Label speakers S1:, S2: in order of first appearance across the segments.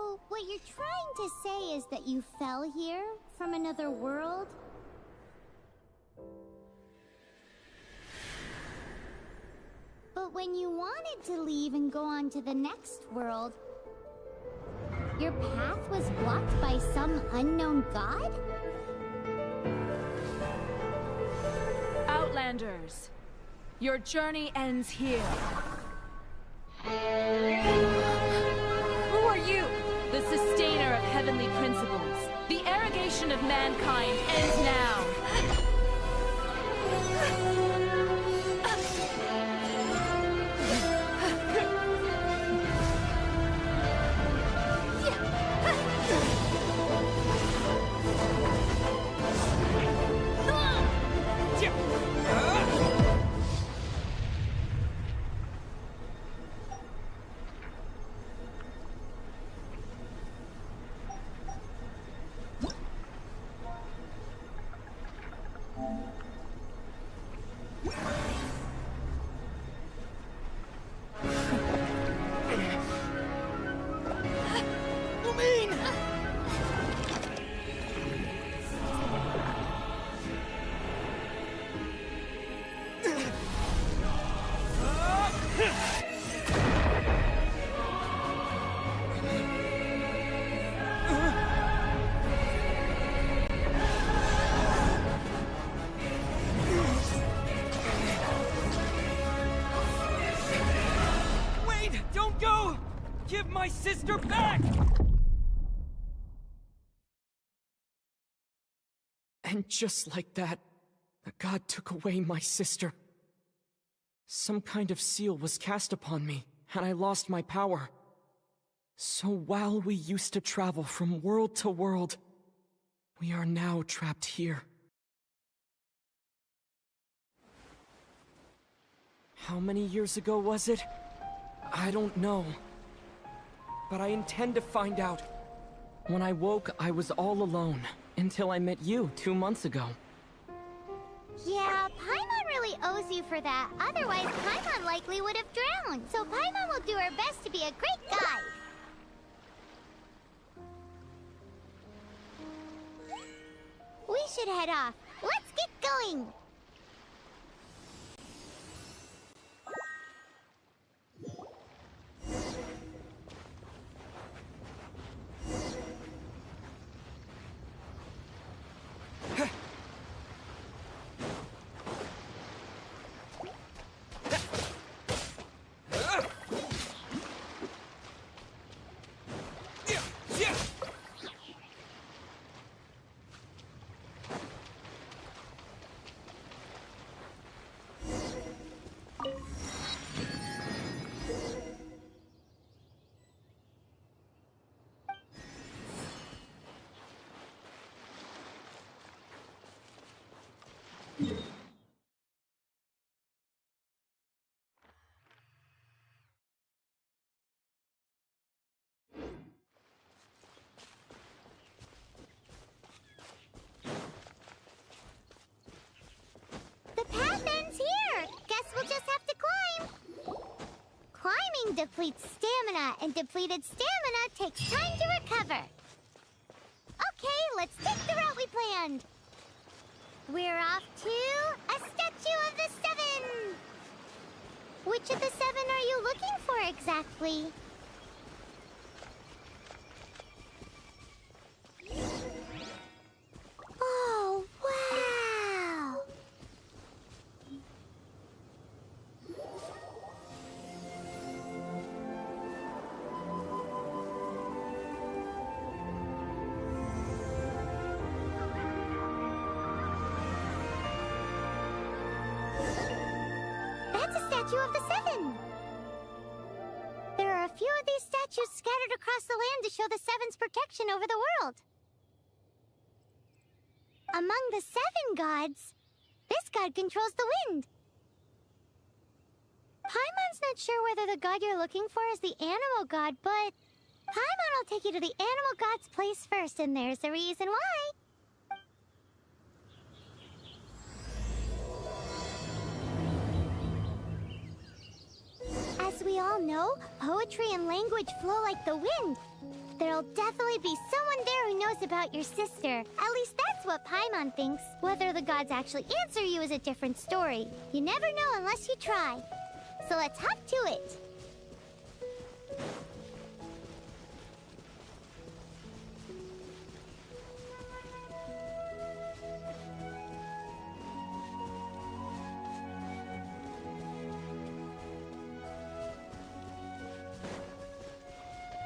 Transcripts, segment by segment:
S1: So, what you're trying to say is that you fell here from another world? But when you wanted to leave and go on to the next world, your path was blocked by some unknown god?
S2: Outlanders, your journey ends here. Who are you? The sustainer of heavenly principles. The arrogation of mankind ends now.
S3: My sister back! And just like that, the god took away my sister. Some kind of seal was cast upon me, and I lost my power. So while we used to travel from world to world, we are now trapped here. How many years ago was it? I don't know. But I intend to find out. When I woke, I was all alone, until I met you 2 months ago.
S1: Yeah, Paimon really owes you for that. Otherwise, Paimon likely would have drowned. So Paimon will do her best to be a great guide. We should head off. Let's get going! The path ends here. Guess we'll just have to climb. Climbing depletes stamina, and depleted stamina takes time to recover. Okay, let's take the route we planned. We're off to a Statue of the Seven. Which of the seven are you looking for exactly? Oh, wow! That's a statue of the Seven! There are a few of these statues scattered across the land to show the Seven's protection over the world. Among the Seven gods, this god controls the wind. Paimon's not sure whether the god you're looking for is the animal god, but Paimon will take you to the animal god's place first, and there's a reason why. As we all know, poetry and language flow like the wind. There'll definitely be someone there who knows about your sister. At least that's what Paimon thinks. Whether the gods actually answer you is a different story. You never know unless you try. So let's hop to it.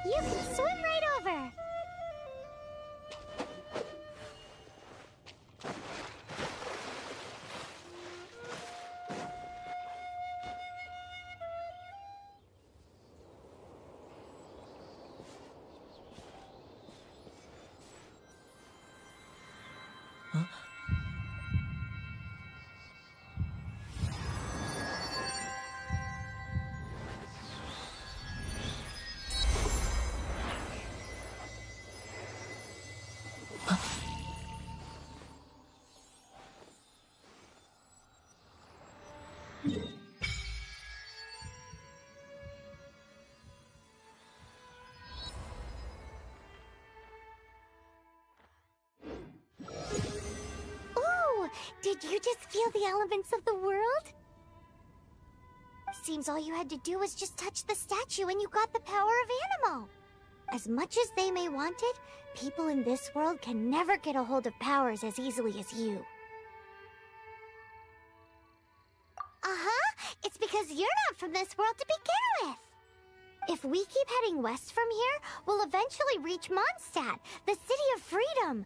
S1: You can swim right over. Did you just feel the elements of the world? Seems all you had to do was just touch the statue and you got the power of Animo. As much as they may want it, people in this world can never get a hold of powers as easily as you. Uh-huh, it's because you're not from this world to begin with. If we keep heading west from here, we'll eventually reach Mondstadt, the city of freedom.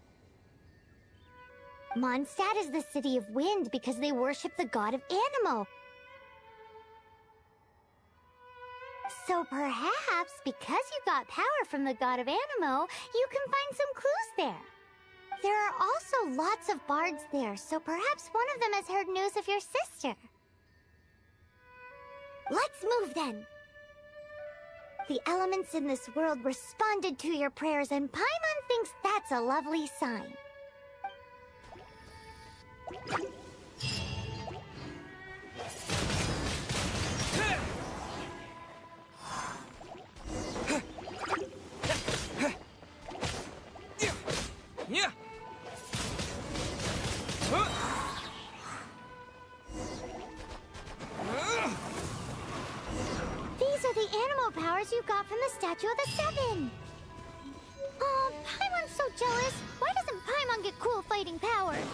S1: Mondstadt is the city of wind because they worship the god of Animo. So perhaps, because you got power from the god of Animo, you can find some clues there. There are also lots of bards there, so perhaps one of them has heard news of your sister. Let's move then. The elements in this world responded to your prayers, and Paimon thinks that's a lovely sign.
S3: Yeah.
S1: These are the animal powers you got from the Statue of the Seven. Oh, Paimon's so jealous. Why doesn't Paimon get cool fighting powers?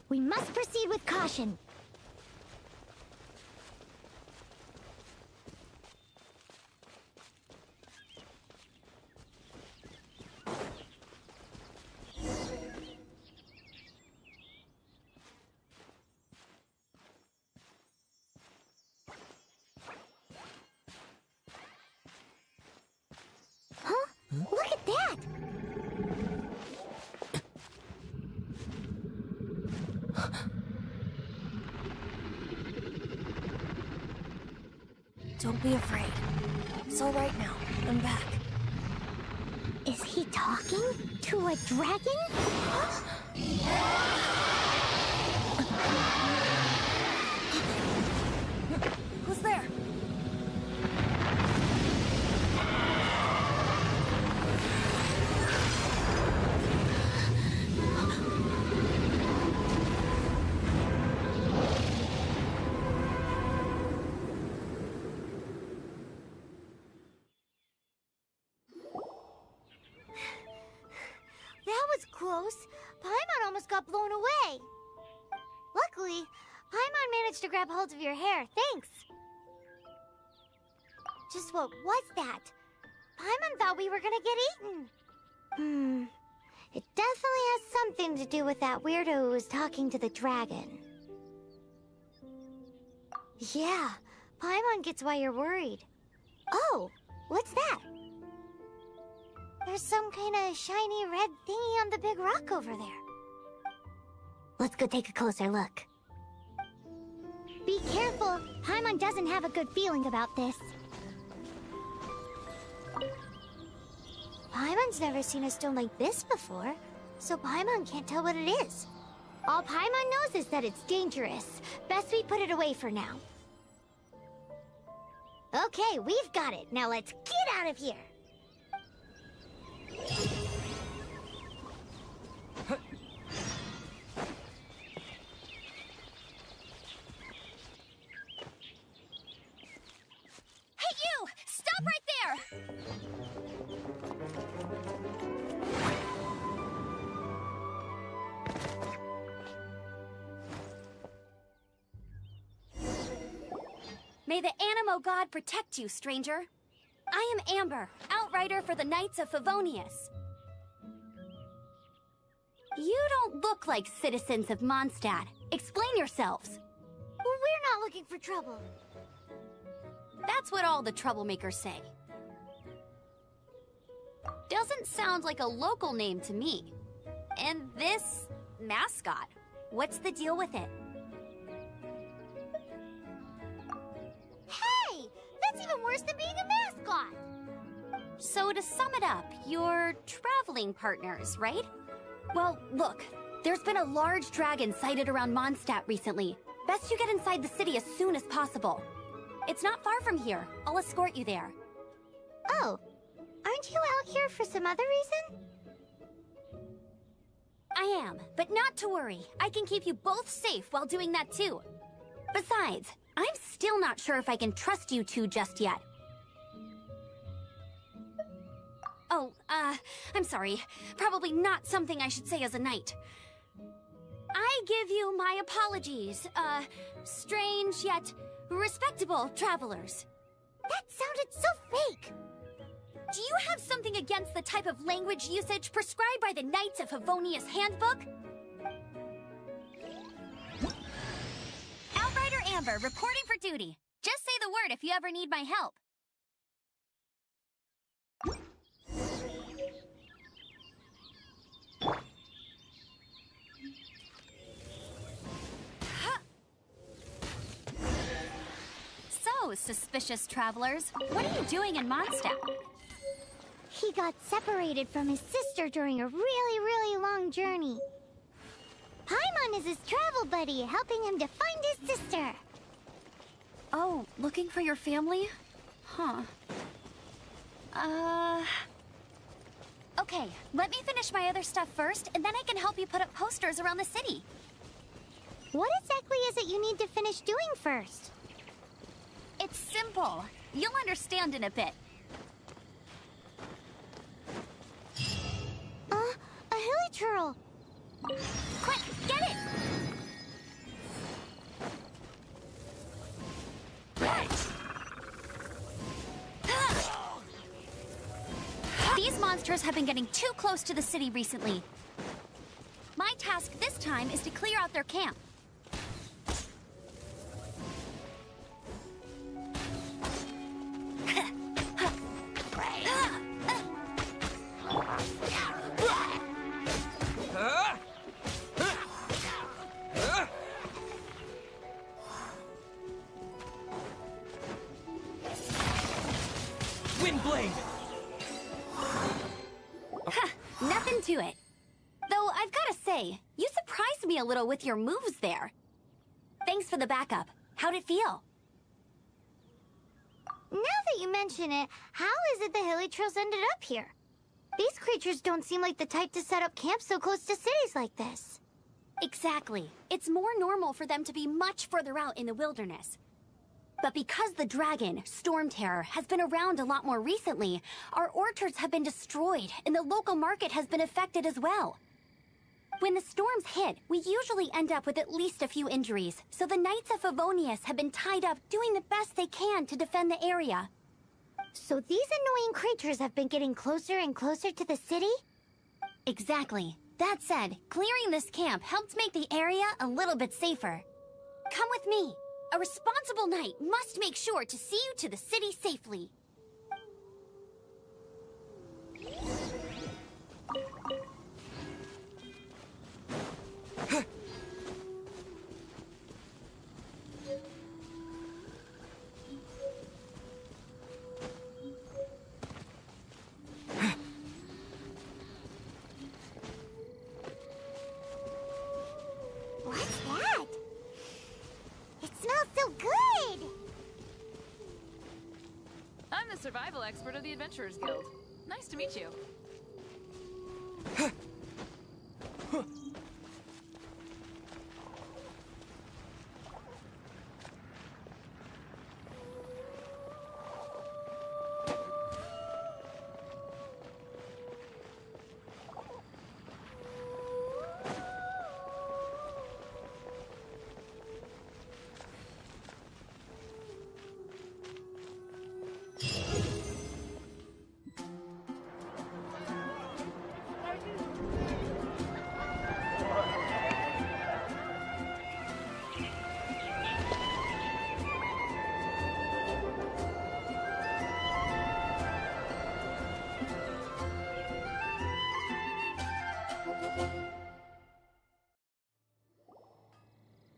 S1: We must proceed with caution. Huh? Look at that!
S2: Don't be afraid. It's all right now. I'm back.
S1: Is he talking to a dragon?
S2: Who's there?
S1: Close. Paimon almost got blown away. Luckily, Paimon managed to grab hold of your hair. Thanks. Just what was that? Paimon thought we were gonna get eaten. It definitely has something to do with that weirdo who was talking to the dragon. Yeah, Paimon gets why you're worried. Oh, what's that? There's some kind of shiny red thingy on the big rock over there. Let's go take a closer look. Be careful. Paimon doesn't have a good feeling about this. Paimon's never seen a stone like this before, so Paimon can't tell what it is. All Paimon knows is that it's dangerous. Best we put it away for now. Okay, we've got it. Now let's get out of here.
S2: Hey, you! Stop right there! May the Animo God protect you, stranger. I am Amber, outrider for the Knights of Favonius. You don't look like citizens of Mondstadt. Explain yourselves.
S1: Well, we're not looking for trouble.
S2: That's what all the troublemakers say. Doesn't sound like a local name to me. And this mascot, what's the deal with it?
S1: Hey! That's even worse than being a mascot!
S2: So to sum it up, you're traveling partners, right? Well, look, there's been a large dragon sighted around Mondstadt recently. Best you get inside the city as soon as possible. It's not far from here. I'll escort you there.
S1: Oh, aren't you out here for some other reason?
S2: I am, but not to worry. I can keep you both safe while doing that too. Besides, I'm still not sure if I can trust you two just yet. Oh, I'm sorry. Probably not something I should say as a knight. I give you my apologies, strange yet respectable travelers.
S1: That sounded so fake!
S2: Do you have something against the type of language usage prescribed by the Knights of Favonius Handbook? Outrider Amber, reporting for duty. Just say the word if you ever need my help. So, suspicious travelers, what are you doing in Mondstadt?
S1: He got separated from his sister during a really long journey. Paimon is his travel buddy, helping him to find his sister.
S2: Oh, looking for your family? Huh. Okay, let me finish my other stuff first, and then I can help you put up posters around the city.
S1: What exactly is it you need to finish doing first?
S2: It's simple. You'll understand in a bit.
S1: A hilichurl.
S2: Quick, get it! These monsters have been getting too close to the city recently. My task this time is to clear out their camp. Nothing to it. Though I've gotta say, you surprised me a little with your moves there. Thanks for the backup. How'd it feel?
S1: Now that you mention it, how is it the hilichurls ended up here? These creatures don't seem like the type to set up camp so close to cities like this.
S2: Exactly. It's more normal for them to be much further out in the wilderness. But because the dragon, Storm Terror, has been around a lot more recently, our orchards have been destroyed and the local market has been affected as well. When the storms hit, we usually end up with at least a few injuries, so the Knights of Favonius have been tied up doing the best they can to defend the area.
S1: So these annoying creatures have been getting closer and closer to the city?
S2: Exactly. That said, clearing this camp helped make the area a little bit safer. Come with me. A responsible knight must make sure to see you to the city safely.
S4: survival expert of the Adventurers Guild. Nice to meet you.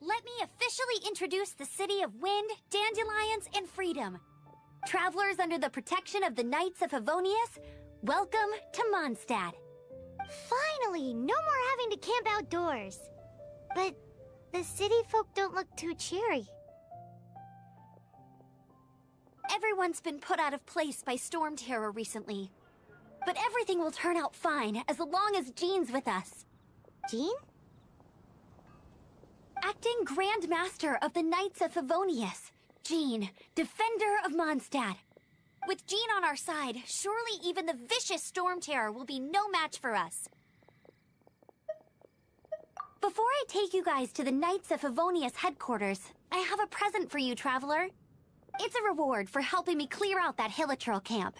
S2: Let me officially introduce the city of wind, dandelions, and freedom. Travelers under the protection of the Knights of Favonius, welcome to Mondstadt.
S1: Finally, no more having to camp outdoors. But the city folk don't look too cheery.
S2: Everyone's been put out of place by storm terror recently. But everything will turn out fine as long as Jean's with us.
S1: Jean?
S2: Acting Grand Master of the Knights of Favonius, Jean, Defender of Mondstadt. With Jean on our side, surely even the vicious storm terror will be no match for us. Before I take you guys to the Knights of Favonius headquarters, I have a present for you, Traveler. It's a reward for helping me clear out that Hilichurl camp.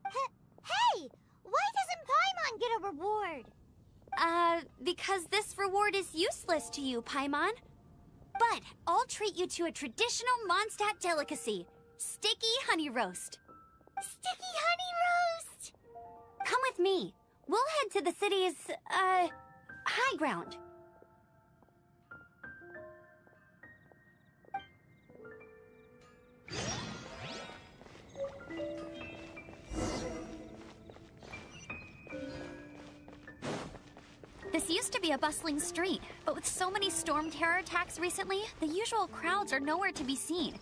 S1: Hey! Why doesn't Paimon get a reward?
S2: Because this reward is useless to you, Paimon. But I'll treat you to a traditional Mondstadt delicacy, sticky honey roast.
S1: Sticky honey roast!
S2: Come with me. We'll head to the city's, high ground. This used to be a bustling street, but with so many storm terror attacks recently, the usual crowds are nowhere to be seen.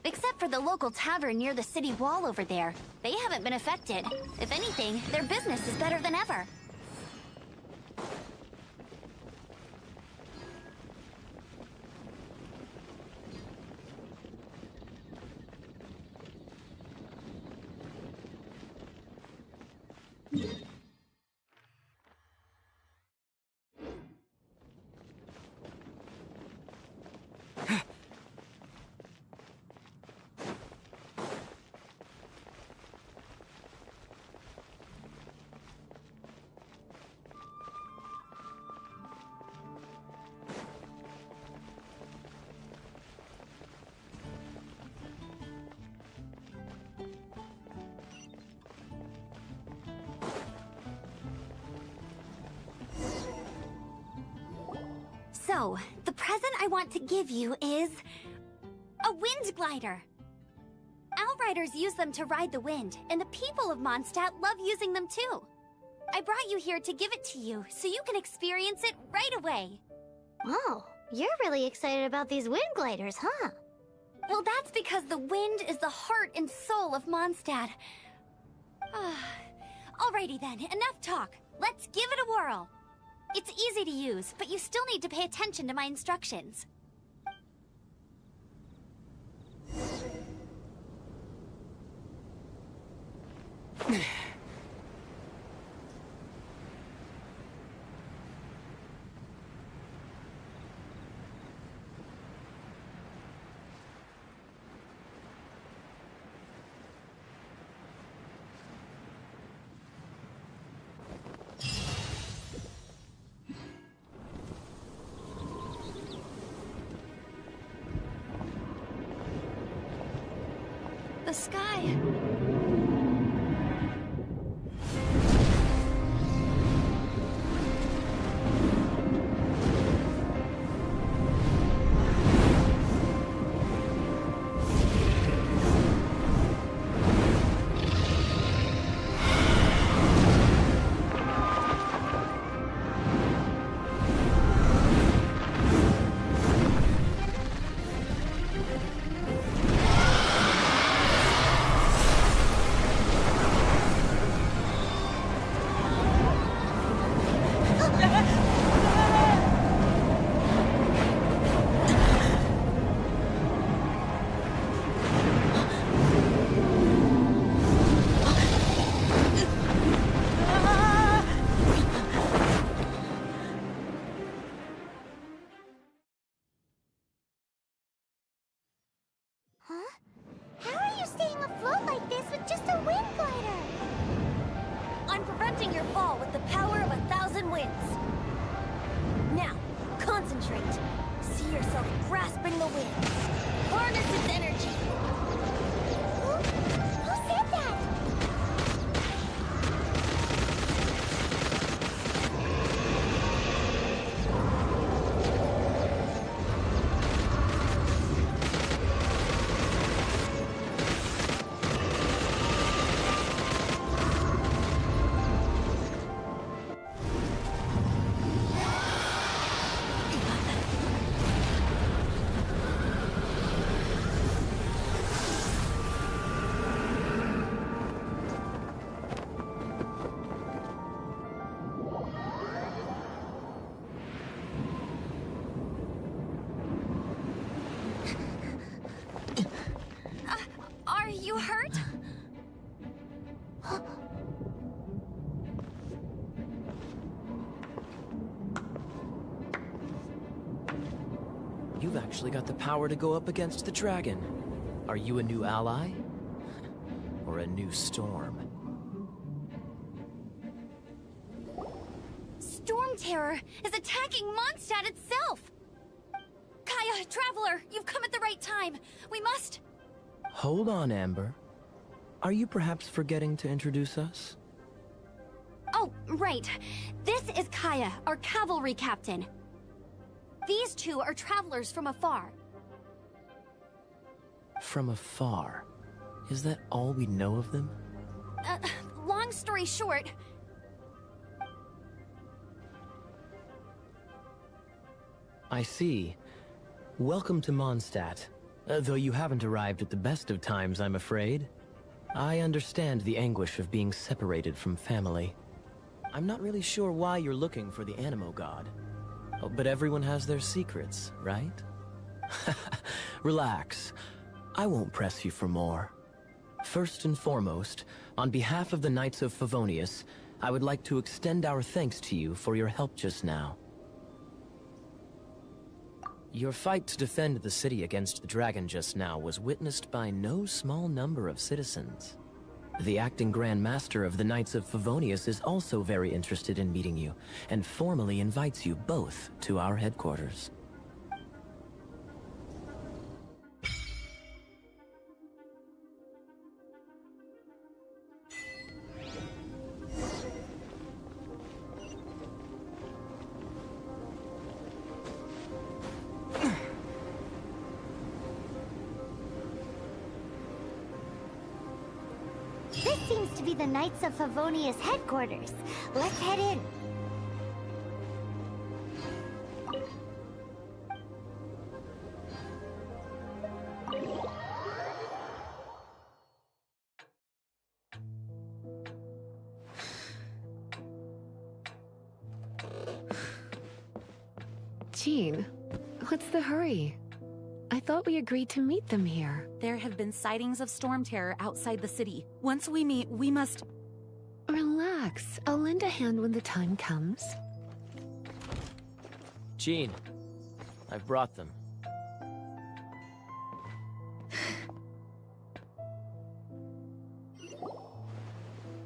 S2: Except for the local tavern near the city wall over there. They haven't been affected. If anything, their business is better than ever. So, the present I want to give you is a wind glider. Outriders use them to ride the wind, and the people of Mondstadt love using them too. I brought you here to give it to you, so you can experience it right away.
S1: Oh, you're really excited about these wind gliders, huh?
S2: Well, that's because the wind is the heart and soul of Mondstadt. Alrighty then, enough talk. Let's give it a whirl. It's easy to use, but you still need to pay attention to my instructions. The sky. winds. Now, concentrate. See yourself grasping the wind. Harness its energy.
S1: Who said that?
S2: Are you hurt?
S5: You've actually got the power to go up against the dragon. Are you a new ally? Or a new storm?
S2: Storm Terror is attacking Mondstadt itself! Kaya, Traveler, you've come at the right time. We must...
S5: Hold on, Amber. Are you perhaps forgetting to introduce us?
S2: Oh, right. This is Kaya, our cavalry captain. These two are travelers from afar.
S5: From afar? Is that all we know of them?
S2: Long story short...
S5: I see. Welcome to Mondstadt. Though you haven't arrived at the best of times, I'm afraid. I understand the anguish of being separated from family. I'm not really sure why you're looking for the Animo God. Oh, but everyone has their secrets, right? Relax. I won't press you for more. First and foremost, on behalf of the Knights of Favonius, I would like to extend our thanks to you for your help just now. Your fight to defend the city against the dragon just now was witnessed by no small number of citizens. The acting Grand Master of the Knights of Favonius is also very interested in meeting you, and formally invites you both to our headquarters.
S1: This seems to be the Knights of Favonius headquarters. Let's head in.
S6: Jean, what's the hurry? I thought we agreed to meet them here.
S7: There have been sightings of storm terror outside the city. Once we meet, we must...
S6: Relax. I'll lend a hand when the time comes.
S5: Jean, I've brought them.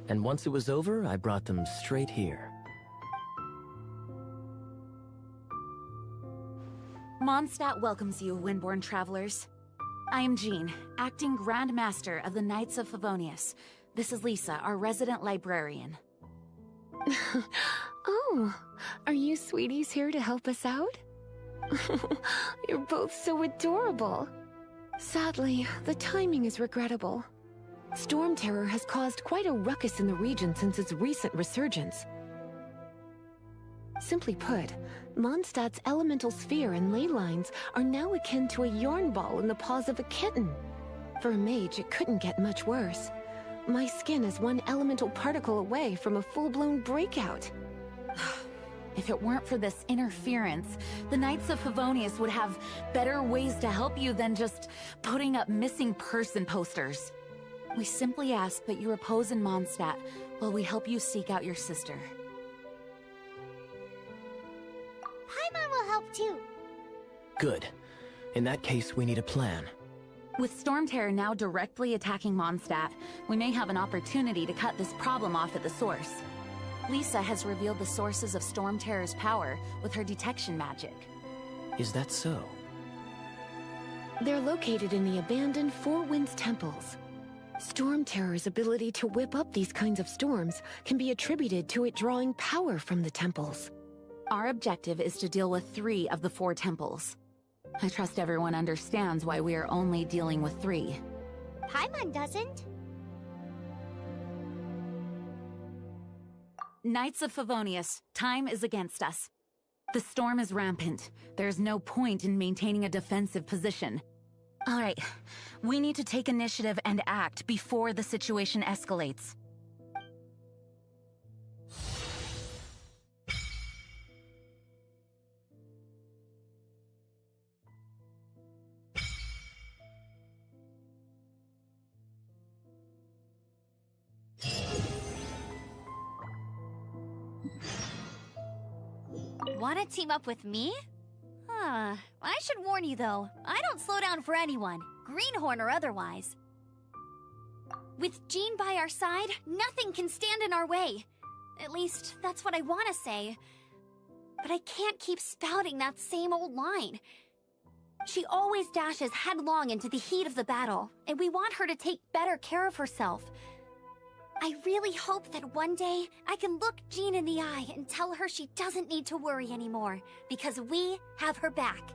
S5: And once it was over, I brought them straight here.
S7: Mondstadt welcomes you, Windborn travelers. I am Jean, acting Grand Master of the Knights of Favonius. This is Lisa, our resident librarian.
S6: Oh, are you sweeties here to help us out? You're both so adorable. Sadly, the timing is regrettable. Storm Terror has caused quite a ruckus in the region since its recent resurgence. Simply put, Mondstadt's elemental sphere and ley lines are now akin to a yarn ball in the paws of a kitten. For a mage, it couldn't get much worse. My skin is one elemental particle away from a full-blown breakout.
S7: If it weren't for this interference, the Knights of Favonius would have better ways to help you than just putting up missing person posters. We simply ask that you repose in Mondstadt while we help you seek out your sister.
S1: Paimon will help too.
S5: Good. In that case, we need a plan.
S7: With Storm Terror now directly attacking Mondstadt, we may have an opportunity to cut this problem off at the source. Lisa has revealed the sources of Storm Terror's power with her detection magic.
S5: Is that so?
S6: They're located in the abandoned Four Winds temples. Storm Terror's ability to whip up these kinds of storms can be attributed to it drawing power from the temples.
S7: Our objective is to deal with 3 of the 4 temples. I trust everyone understands why we are only dealing with 3.
S1: Paimon doesn't.
S7: Knights of Favonius, time is against us. The storm is rampant. There's no point in maintaining a defensive position. All right, we need to take initiative and act before the situation escalates.
S2: Wanna team up with me? I should warn you though, I don't slow down for anyone, greenhorn or otherwise. With Jean by our side, nothing can stand in our way. At least, that's what I wanna say. But I can't keep spouting that same old line. She always dashes headlong into the heat of the battle, and we want her to take better care of herself. I really hope that one day I can look Jean in the eye and tell her she doesn't need to worry anymore, because we have her back.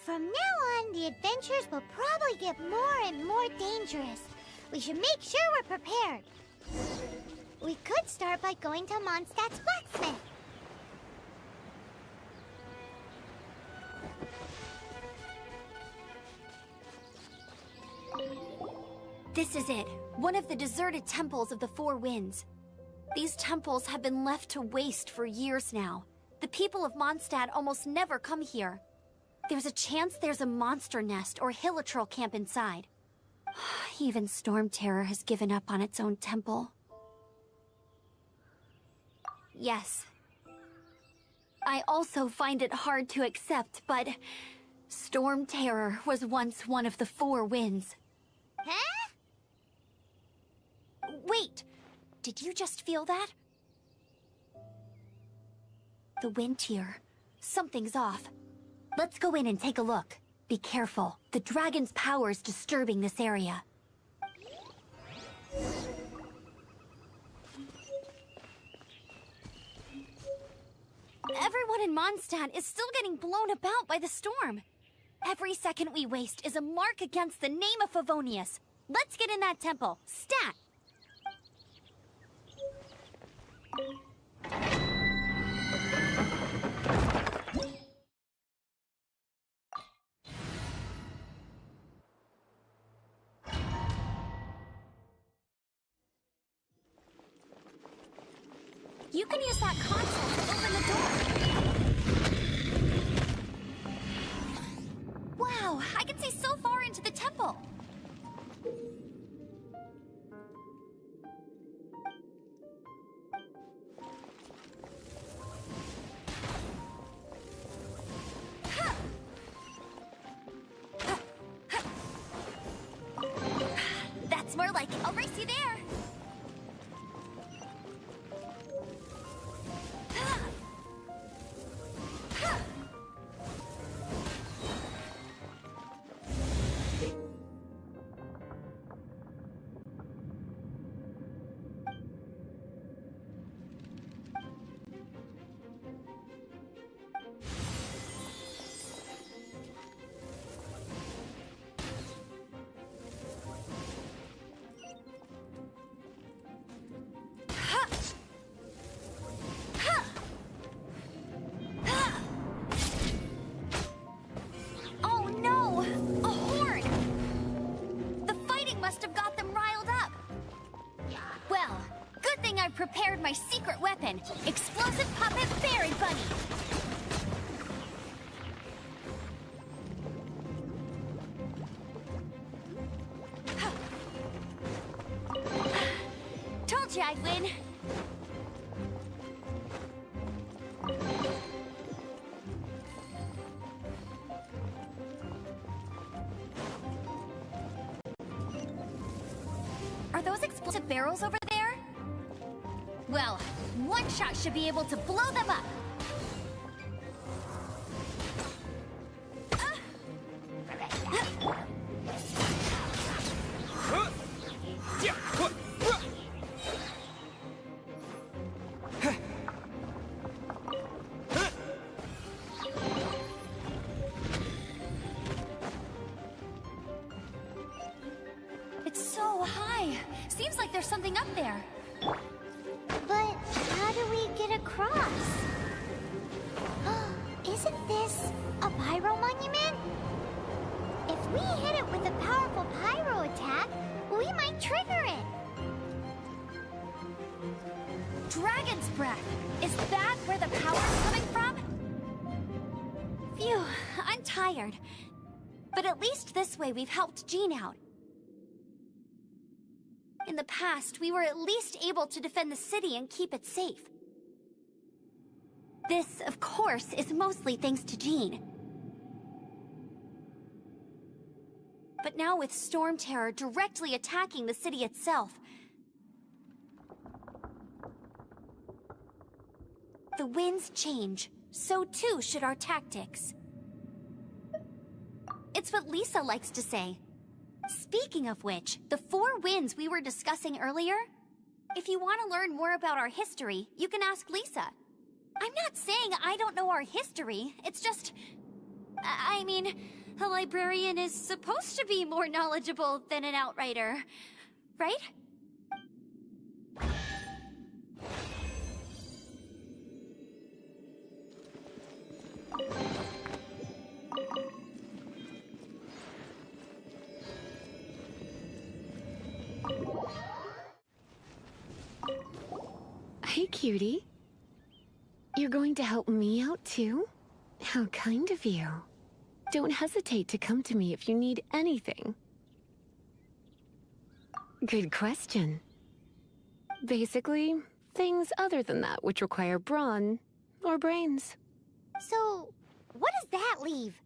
S1: From now on, the adventures will probably get more and more dangerous. We should make sure we're prepared. We could start by going to Mondstadt's blacksmith.
S2: This is it, one of the deserted temples of the Four Winds. These temples have been left to waste for years now. The people of Mondstadt almost never come here. There's a chance there's a monster nest or hilitrol camp inside. Even Storm Terror has given up on its own temple. Yes. I also find it hard to accept, but Storm Terror was once one of the Four Winds.
S1: Huh?
S2: Wait! Did you just feel that? The wind here. Something's off. Let's go in and take a look. Be careful. The dragon's power is disturbing this area. Everyone in Mondstadt is still getting blown about by the storm. Every second we waste is a mark against the name of Favonius. Let's get in that temple. Stat! You can use that console to open the door. Wow, I can see so far into the temple. That's more like it. I'll race you there. Prepared my secret weapon, explosive puppet fairy bunny. Told you I'd win. Are those explosive barrels over there? Well, one shot should be able to blow them up. It's so high. Seems like there's something up there.
S1: But how do we get across? Isn't this a pyro monument? If we hit it with a powerful pyro attack, we might trigger it.
S2: Dragon's breath. Is that where the power's coming from? Phew, I'm tired. But at least this way we've helped Jean out. In the past, we were at least able to defend the city and keep it safe. This, of course, is mostly thanks to Jean. But now with Storm Terror directly attacking the city itself, the winds change, so too should our tactics. It's what Lisa likes to say. Speaking of which, the 4 winds we were discussing earlier, if you want to learn more about our history, you can ask Lisa. I'm not saying I don't know our history, it's just... I mean, a librarian is supposed to be more knowledgeable than an outrider, right?
S6: Hey, cutie. You're going to help me out, too? How kind of you. Don't hesitate to come to me if you need anything. Good question. Basically, things other than that which require brawn or brains.
S1: So, what does that leave?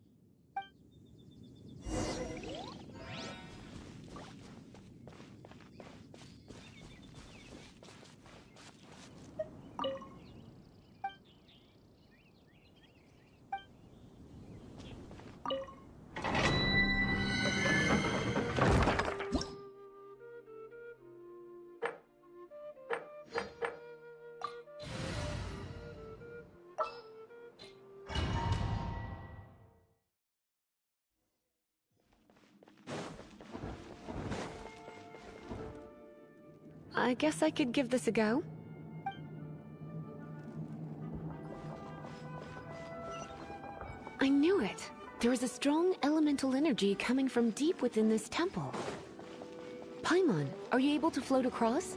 S6: I guess I could give this a go. I knew it. There is a strong elemental energy coming from deep within this temple. Paimon, are you able to float across?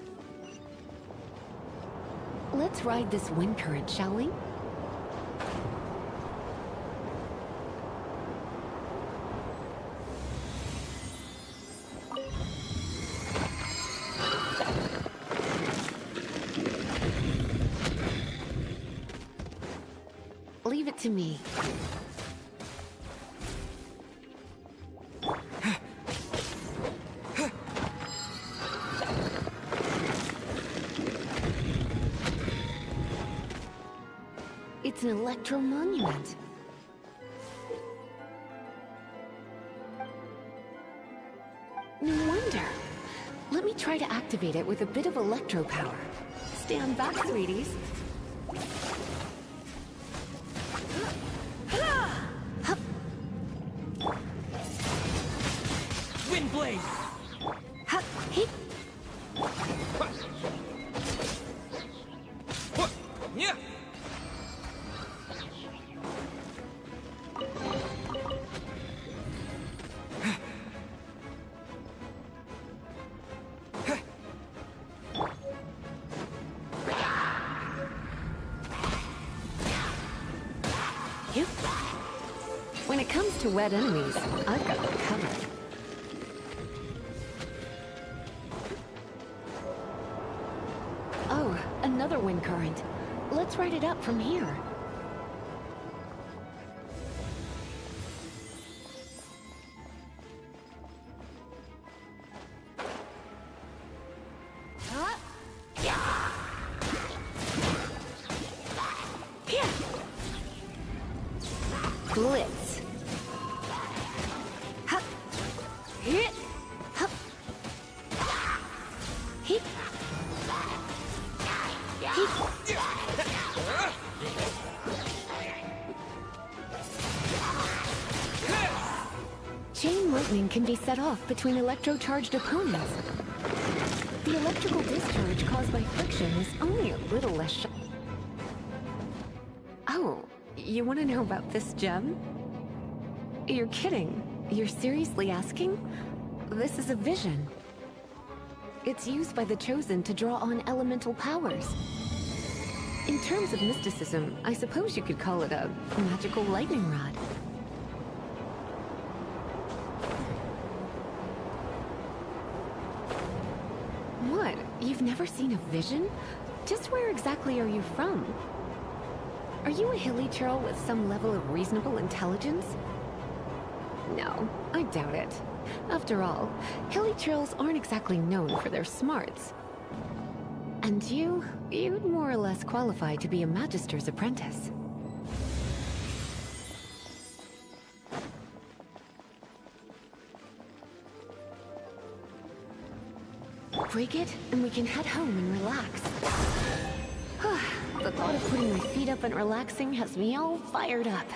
S6: Let's ride this wind current, shall we? Leave it to me. It's an electro monument. No wonder. Let me try to activate it with a bit of electro power. Stand back, sweeties.
S3: Windblade! Yeah.
S6: When it comes to wet enemies, I've got them covered. another wind current. Let's ride it up from here. Blitz. Hup. Hit. Hup. Hit. Chain lightning can be set off between electro-charged opponents. The electrical discharge caused by friction is only a little less sharp. Oh, you want to know about this gem? You're kidding. You're seriously asking? This is a vision. It's used by the Chosen to draw on elemental powers. In terms of mysticism, I suppose you could call it a magical lightning rod. What? You've never seen a vision? Just where exactly are you from? Are you a hilly churl with some level of reasonable intelligence? No, I doubt it. After all, hilly churls aren't exactly known for their smarts. And you'd more or less qualify to be a magister's apprentice. Break it, and we can head home and relax. The thought of putting my feet up and relaxing has me all fired up.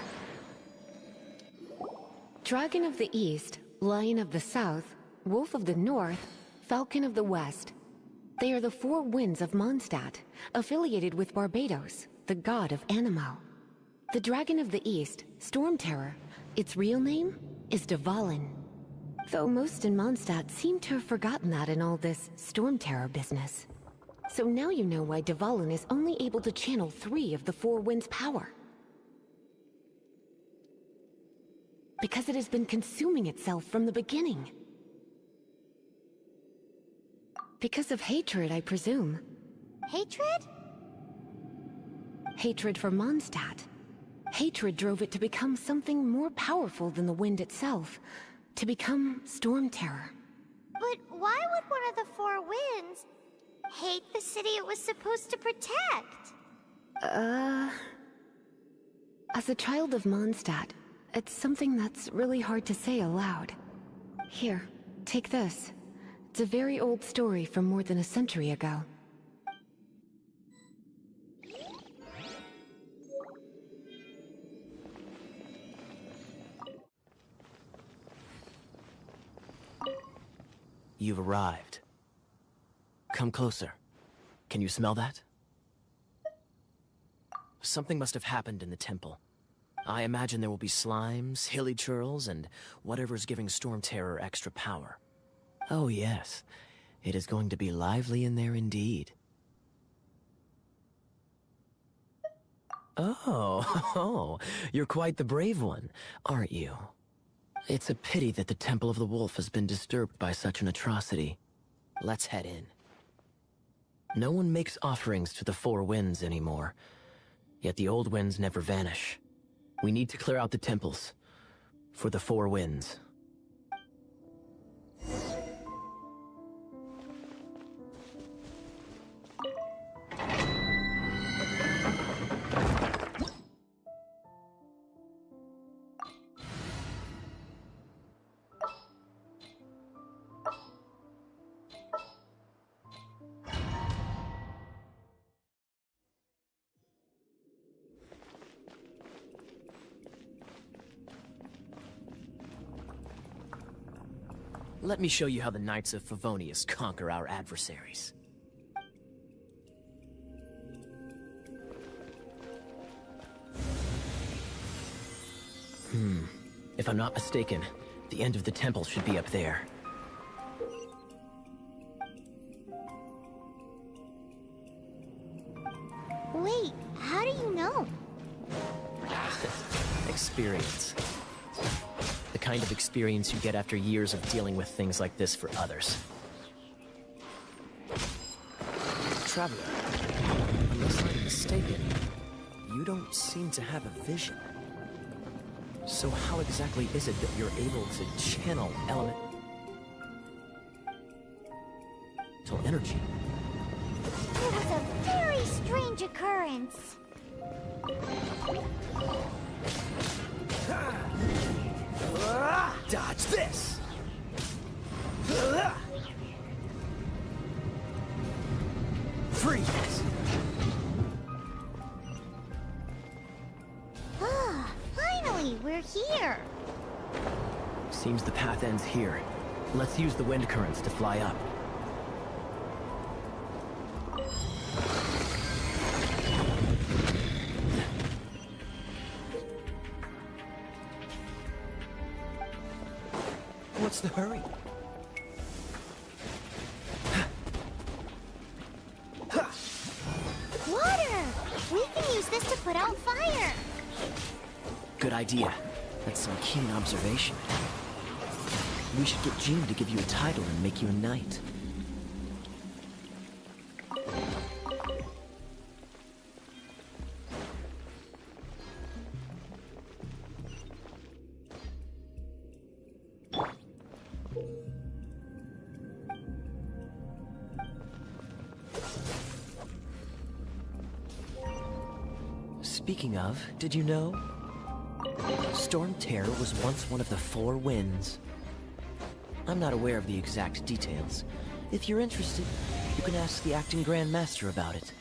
S6: Dragon of the East, Lion of the South, Wolf of the North, Falcon of the West. They are the four winds of Mondstadt, affiliated with Barbados, the god of Anemo. The Dragon of the East, Storm Terror, its real name is Dvalin. Though most in Mondstadt seem to have forgotten that in all this Storm Terror business. So now you know why Dvalin is only able to channel 3 of the four winds' power. Because it has been consuming itself from the beginning. Because of hatred, I presume.
S1: Hatred?
S6: Hatred for Mondstadt. Hatred drove it to become something more powerful than the wind itself. To become Storm Terror.
S1: But why would one of the four winds hate the city it was supposed to protect?
S6: As a child of Mondstadt, it's something that's really hard to say aloud. Here, take this. It's a very old story from more than a century ago.
S5: You've arrived. Come closer. Can you smell that? Something must have happened in the temple. I imagine there will be slimes, hilly churls, and whatever's giving Storm Terror extra power. Oh yes, it is going to be lively in there indeed. Oh, you're quite the brave one, aren't you? It's a pity that the Temple of the Wolf has been disturbed by such an atrocity. Let's head in. No one makes offerings to the four winds anymore, yet the old winds never vanish. We need to clear out the temples for the four winds. Let me show you how the Knights of Favonius conquer our adversaries. If I'm not mistaken, the end of the temple should be up there.
S1: Wait, how do you know?
S5: Experience. The kind of experience you get after years of dealing with things like this for others. Traveler,
S8: Unless I'm mistaken, you don't seem to have a vision. So how exactly is it that you're able to channel elemental energy?
S1: It was a very strange occurrence.
S8: Dodge this! Freeze!
S1: Ah, finally, we're here.
S5: Seems the path ends here. Let's use the wind currents to fly up.
S8: What's the hurry?
S1: Water! We can use this to put out fire.
S8: Good idea. That's some keen observation. We should get Jean to give you a title and make you a knight. Speaking of, did you know? Storm Terror was once one of the Four Winds. I'm not aware of the exact details. If you're interested, you can ask the acting Grand Master about it.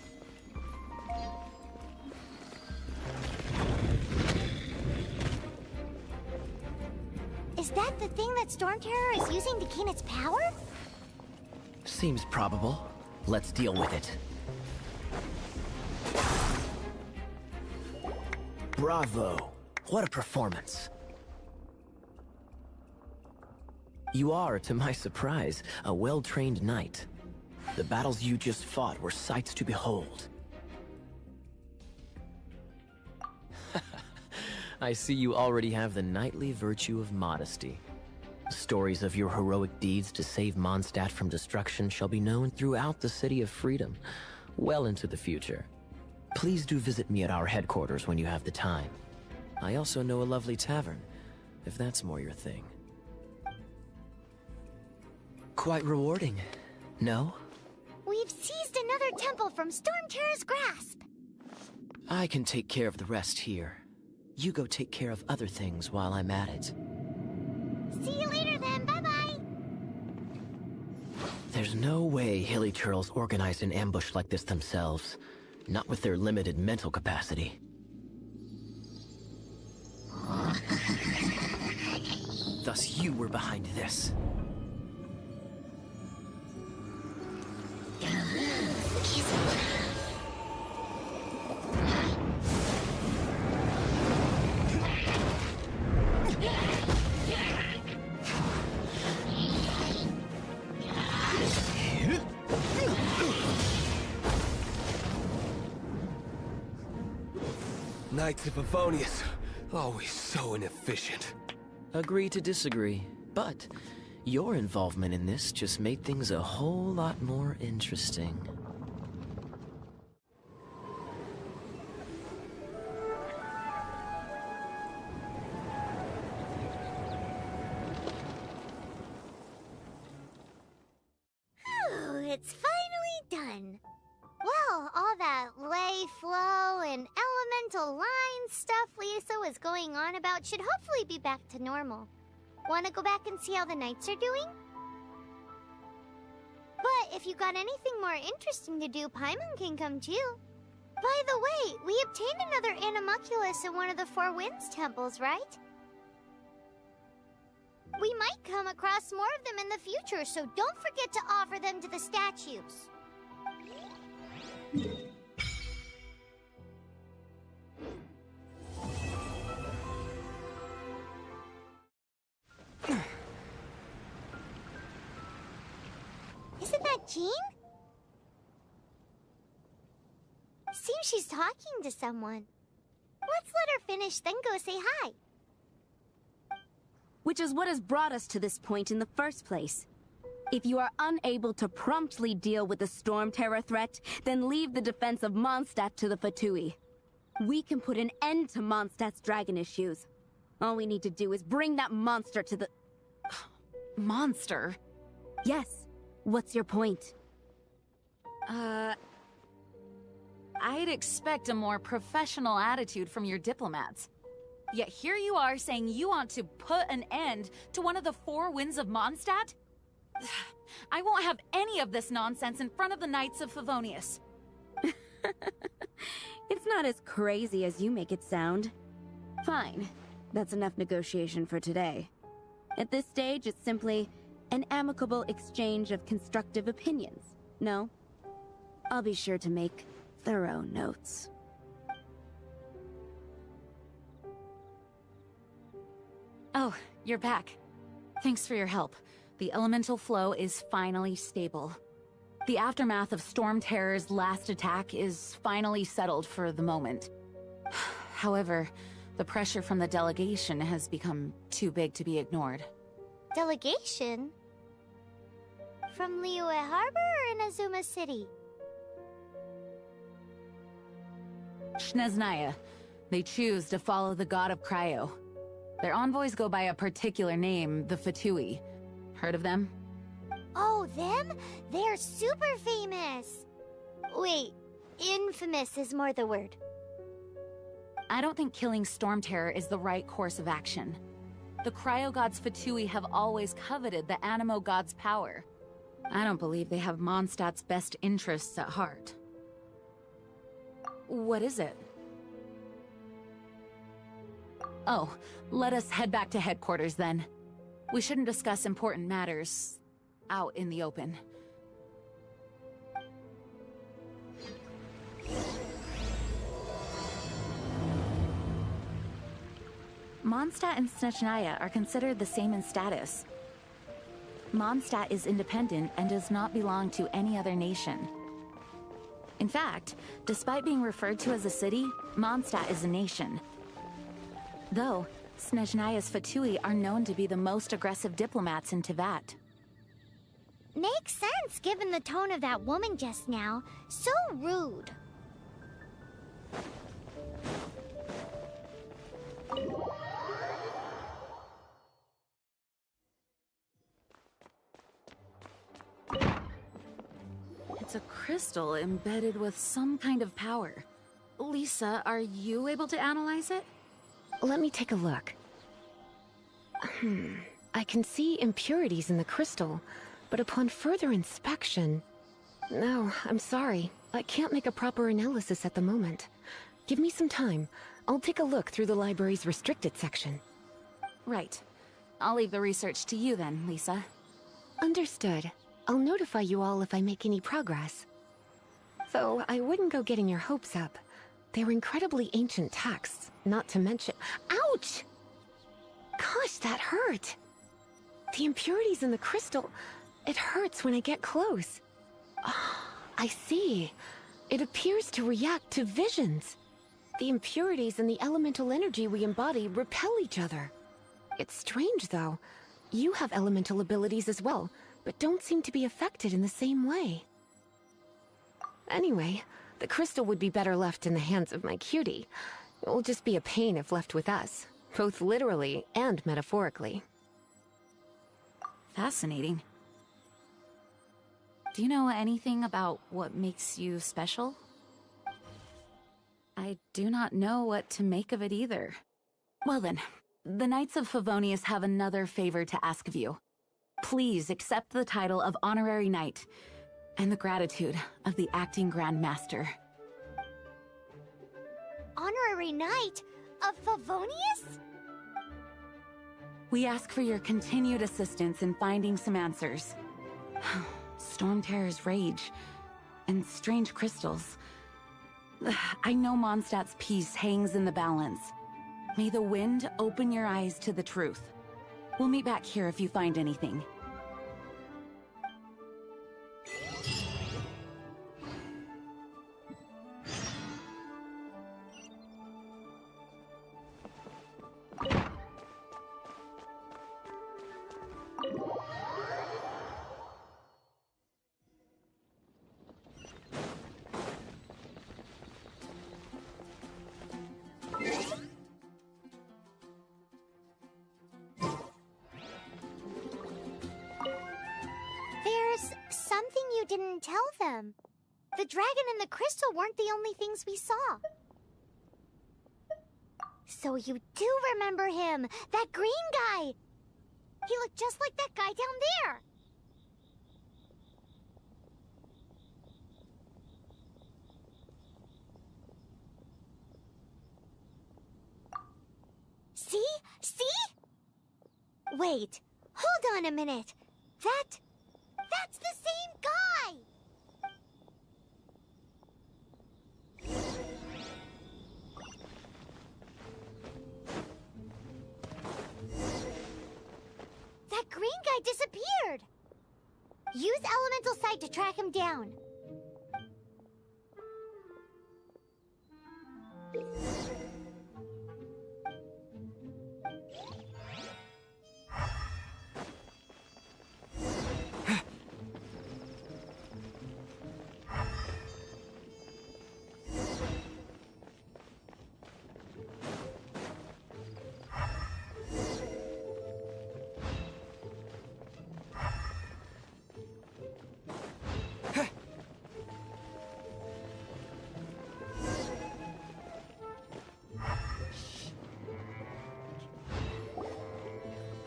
S1: Is that the thing that Storm Terror is using to gain its power?
S5: Seems probable. Let's deal with it. Bravo! What a performance! You are, to my surprise, a well-trained knight. The battles you just fought were sights to behold. I see you already have the knightly virtue of modesty. Stories of your heroic deeds to save Mondstadt from destruction shall be known throughout the City of Freedom, well into the future. Please do visit me at our headquarters when you have the time. I also know a lovely tavern, if that's more your thing. Quite rewarding, no?
S1: We've seized another temple from Storm Terror's grasp.
S8: I can take care of the rest here. You go take care of other things while I'm at it.
S1: See you later then, bye-bye.
S5: There's no way Hilly Turtles organized an ambush like this themselves. Not with their limited mental capacity.
S8: Thus you were behind this.
S9: Knights of Favonius, always so inefficient.
S8: Agree to disagree, but your involvement in this just made things a whole lot more interesting.
S1: Whew, it's finally done. Well, all that lay, flow, and elemental line stuff Lisa was going on about should hopefully be back to normal. Want to go back and see how the knights are doing? But if you got anything more interesting to do, Paimon can come too. By the way, we obtained another animalculus in one of the Four Winds temples, right? We might come across more of them in the future, so don't forget to offer them to the statues. Isn't that Jean? Seems she's talking to someone. Let's let her finish, then go say hi.
S2: Which is what has brought us to this point in the first place.
S10: If you are unable to promptly deal with the Storm Terror threat, then leave the defense of Mondstadt to the Fatui. We can put an end to Mondstadt's dragon issues. All we need to do is bring that monster to the...
S7: Monster?
S10: Yes. What's your point?
S7: I'd expect a more professional attitude from your diplomats. Yet here you are saying you want to put an end to one of the four winds of Mondstadt? I won't have any of this nonsense in front of the Knights of Favonius.
S10: It's not as crazy as you make it sound. Fine. That's enough negotiation for today. At this stage, it's simply an amicable exchange of constructive opinions. No? I'll be sure to make thorough notes.
S7: Oh, you're back. Thanks for your help. The elemental flow is finally stable. The aftermath of Storm Terror's last attack is finally settled for the moment. However, the pressure from the delegation has become too big to be ignored.
S1: Delegation? From Liyue Harbor or Inazuma City?
S7: Snezhnaya. They choose to follow the god of Cryo. Their envoys go by a particular name, the Fatui. Heard of them?
S1: Oh, them? They're super famous! Wait, infamous is more the word.
S7: I don't think killing Storm Terror is the right course of action. The Cryo God's Fatui have always coveted the Animo God's power. I don't believe they have Mondstadt's best interests at heart. What is it? Oh, let us head back to headquarters then. We shouldn't discuss important matters out in the open. Mondstadt and Snezhnaya are considered the same in status. Mondstadt is independent and does not belong to any other nation. In fact, despite being referred to as a city, Mondstadt is a nation. Though, Snezhnaya's Fatui are known to be the most aggressive diplomats in Teyvat.
S1: Makes sense given the tone of that woman just now. So rude.
S7: It's a crystal embedded with some kind of power. Lisa, are you able to analyze it?
S6: Let me take a look. I can see impurities in the crystal, but upon further inspection... No, I'm sorry. I can't make a proper analysis at the moment. Give me some time. I'll take a look through the library's restricted section.
S7: Right. I'll leave the research to you then, Lisa.
S6: Understood. I'll notify you all if I make any progress. Though, I wouldn't go getting your hopes up. They're incredibly ancient texts, not to mention— Ouch! Gosh, that hurt! The impurities in the crystal— it hurts when I get close. Ah, I see. It appears to react to visions. The impurities and the elemental energy we embody repel each other. It's strange, though. You have elemental abilities as well, but don't seem to be affected in the same way. Anyway, the crystal would be better left in the hands of my cutie. It will just be a pain if left with us, both literally and metaphorically.
S7: Fascinating. Do you know anything about what makes you special? I do not know what to make of it either. Well then, the Knights of Favonius have another favor to ask of you. Please accept the title of Honorary Knight, and the gratitude of the Acting Grand Master.
S1: Honorary Knight of Favonius?
S7: We ask for your continued assistance in finding some answers. Storm Terror's rage, and strange crystals. I know Mondstadt's peace hangs in the balance. May the wind open your eyes to the truth. We'll meet back here if you find anything.
S1: didn't tell them. The dragon and the crystal weren't the only things we saw. So you do remember him, that green guy. He looked just like that guy down there. See? See? Wait, hold on a minute. That's the same guy! That green guy disappeared! Use Elemental Sight to track him down.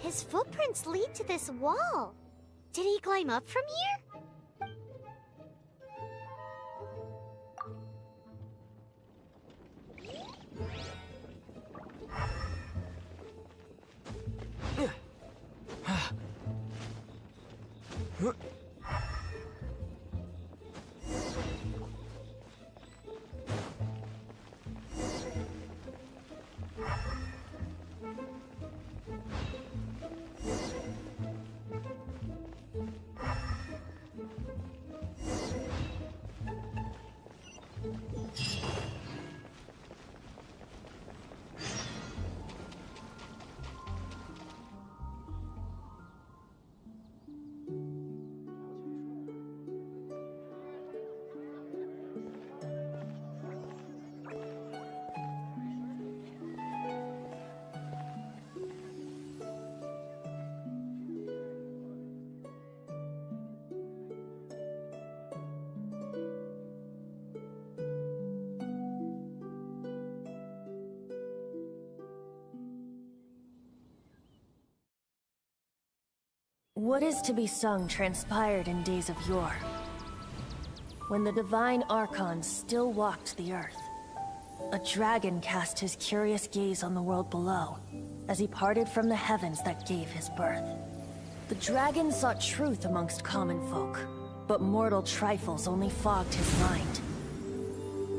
S1: His footprints lead to this wall. Did he climb up from here?
S11: What is to be sung transpired in days of yore, when the divine Archon still walked the earth. A dragon cast his curious gaze on the world below, as he parted from the heavens that gave his birth. The dragon sought truth amongst common folk, but mortal trifles only fogged his mind.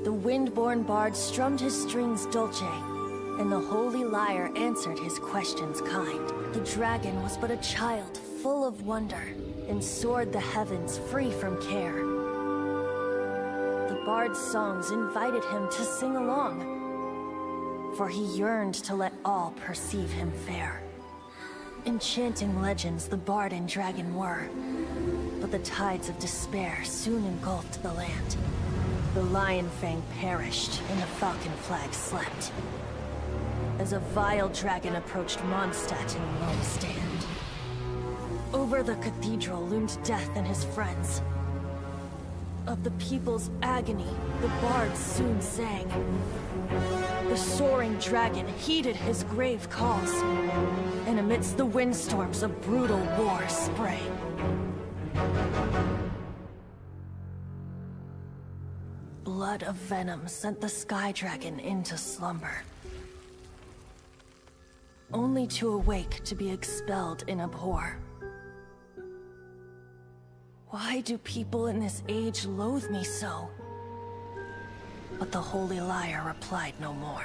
S11: The wind-born bard strummed his strings dulce, and the holy lyre answered his questions kind. The dragon was but a child, full of wonder, and soared the heavens free from care. The bard's songs invited him to sing along, for he yearned to let all perceive him fair. Enchanting legends the bard and dragon were, but the tides of despair soon engulfed the land. The Lion Fang perished, and the Falcon Flag slept, as a vile dragon approached Mondstadt in lone stand. Over the cathedral loomed Death and his friends. Of the people's agony, the bards soon sang. The soaring dragon heeded his grave calls, and amidst the windstorms a brutal war sprang. Blood of venom sent the sky dragon into slumber, only to awake to be expelled in abhor. Why do people in this age loathe me so? But the holy lyre replied no more.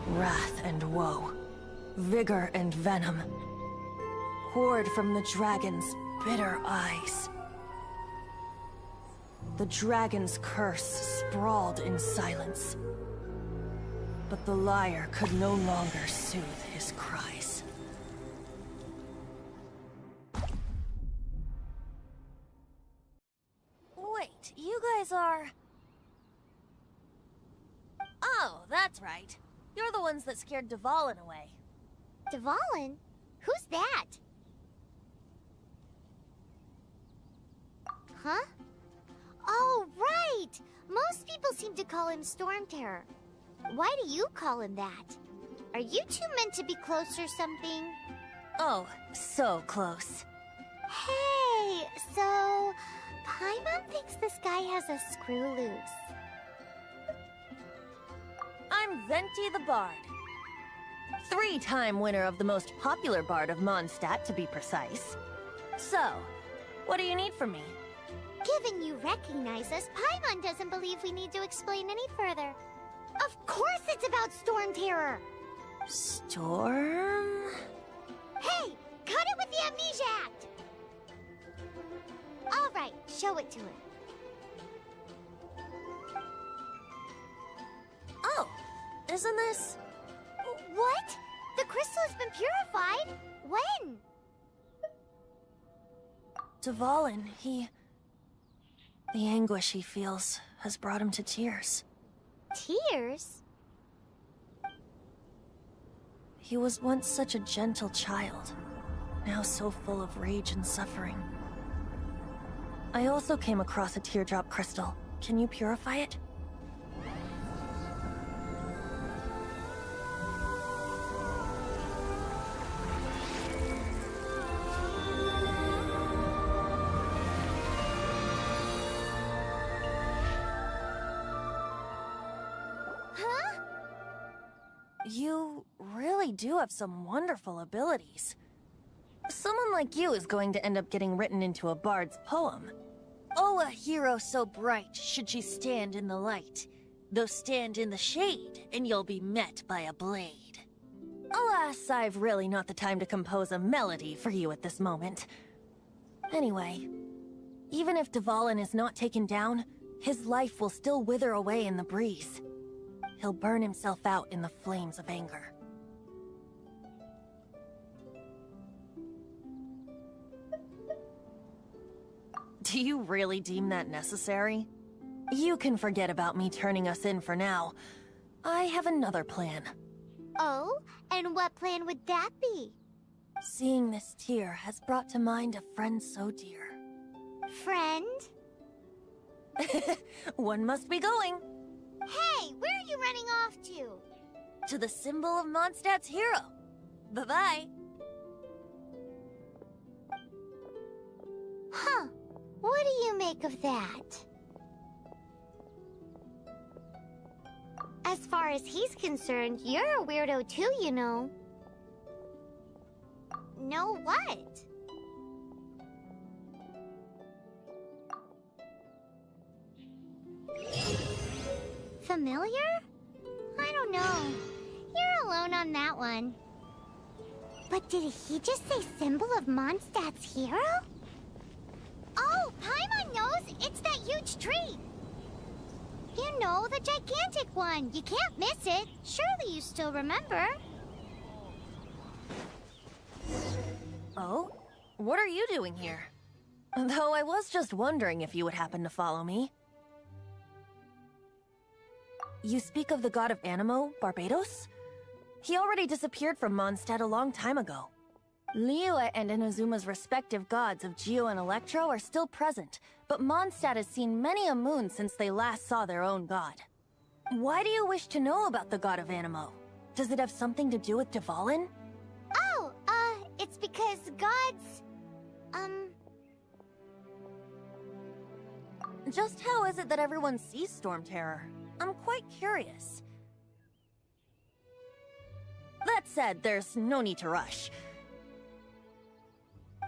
S11: Wrath and woe, vigor and venom, poured from the dragon's bitter eyes. The dragon's curse sprawled in silence, but the lyre could no longer soothe his cries.
S12: Wait, you guys are... Oh, that's right. You're the ones that scared Dvalin away.
S1: Dvalin? Who's that? Huh? Oh, right! Most people seem to call him Storm Terror. Why do you call him that? Are you two meant to be close or something?
S11: Oh, so close.
S1: Hey, so... Paimon thinks this guy has a screw loose.
S11: I'm Venti the Bard. 3-time winner of the most popular bard of Mondstadt, to be precise. So, what do you need from me?
S1: Given you recognize us, Paimon doesn't believe we need to explain any further. Of course it's about Storm Terror!
S11: Storm?
S1: Hey! Cut it with the Amnesia Act! Alright, show it to him.
S11: Oh, isn't this...
S1: What? The crystal has been purified? When?
S11: Dvalin, the anguish he feels has brought him to tears.
S1: Tears?
S11: He was once such a gentle child, now so full of rage and suffering. I also came across a teardrop crystal. Can you purify it?
S1: Huh?
S11: You really do have some wonderful abilities. Someone like you is going to end up getting written into a bard's poem. Oh, a hero so bright should she stand in the light, though stand in the shade, and you'll be met by a blade. Alas, I've really not the time to compose a melody for you at this moment. Anyway, even if Dvalin is not taken down, his life will still wither away in the breeze. He'll burn himself out in the flames of anger. Do you really deem that necessary? You can forget about me turning us in for now. I have another plan.
S1: Oh? And what plan would that be?
S11: Seeing this tear has brought to mind a friend so dear.
S1: Friend?
S11: One must be going.
S1: Hey, where are you running off to?
S11: To the symbol of Mondstadt's hero. Bye-bye.
S1: Huh. What do you make of that? As far as he's concerned, you're a weirdo too, you know. Know what? Familiar? I don't know. You're alone on that one. But did he just say symbol of Mondstadt's hero? Oh, Paimon knows! It's that huge tree! You know, the gigantic one! You can't miss it! Surely you still remember?
S11: Oh? What are you doing here? Though I was just wondering if you would happen to follow me. You speak of the god of Anemo, Barbados? He already disappeared from Mondstadt a long time ago. Liyue and Inazuma's respective gods of Geo and Electro are still present, but Mondstadt has seen many a moon since they last saw their own god. Why do you wish to know about the god of Anemo? Does it have something to do with Dvalin?
S1: Oh, it's because gods...
S11: Just how is it that everyone sees Storm Terror? I'm quite curious. That said, there's no need to rush.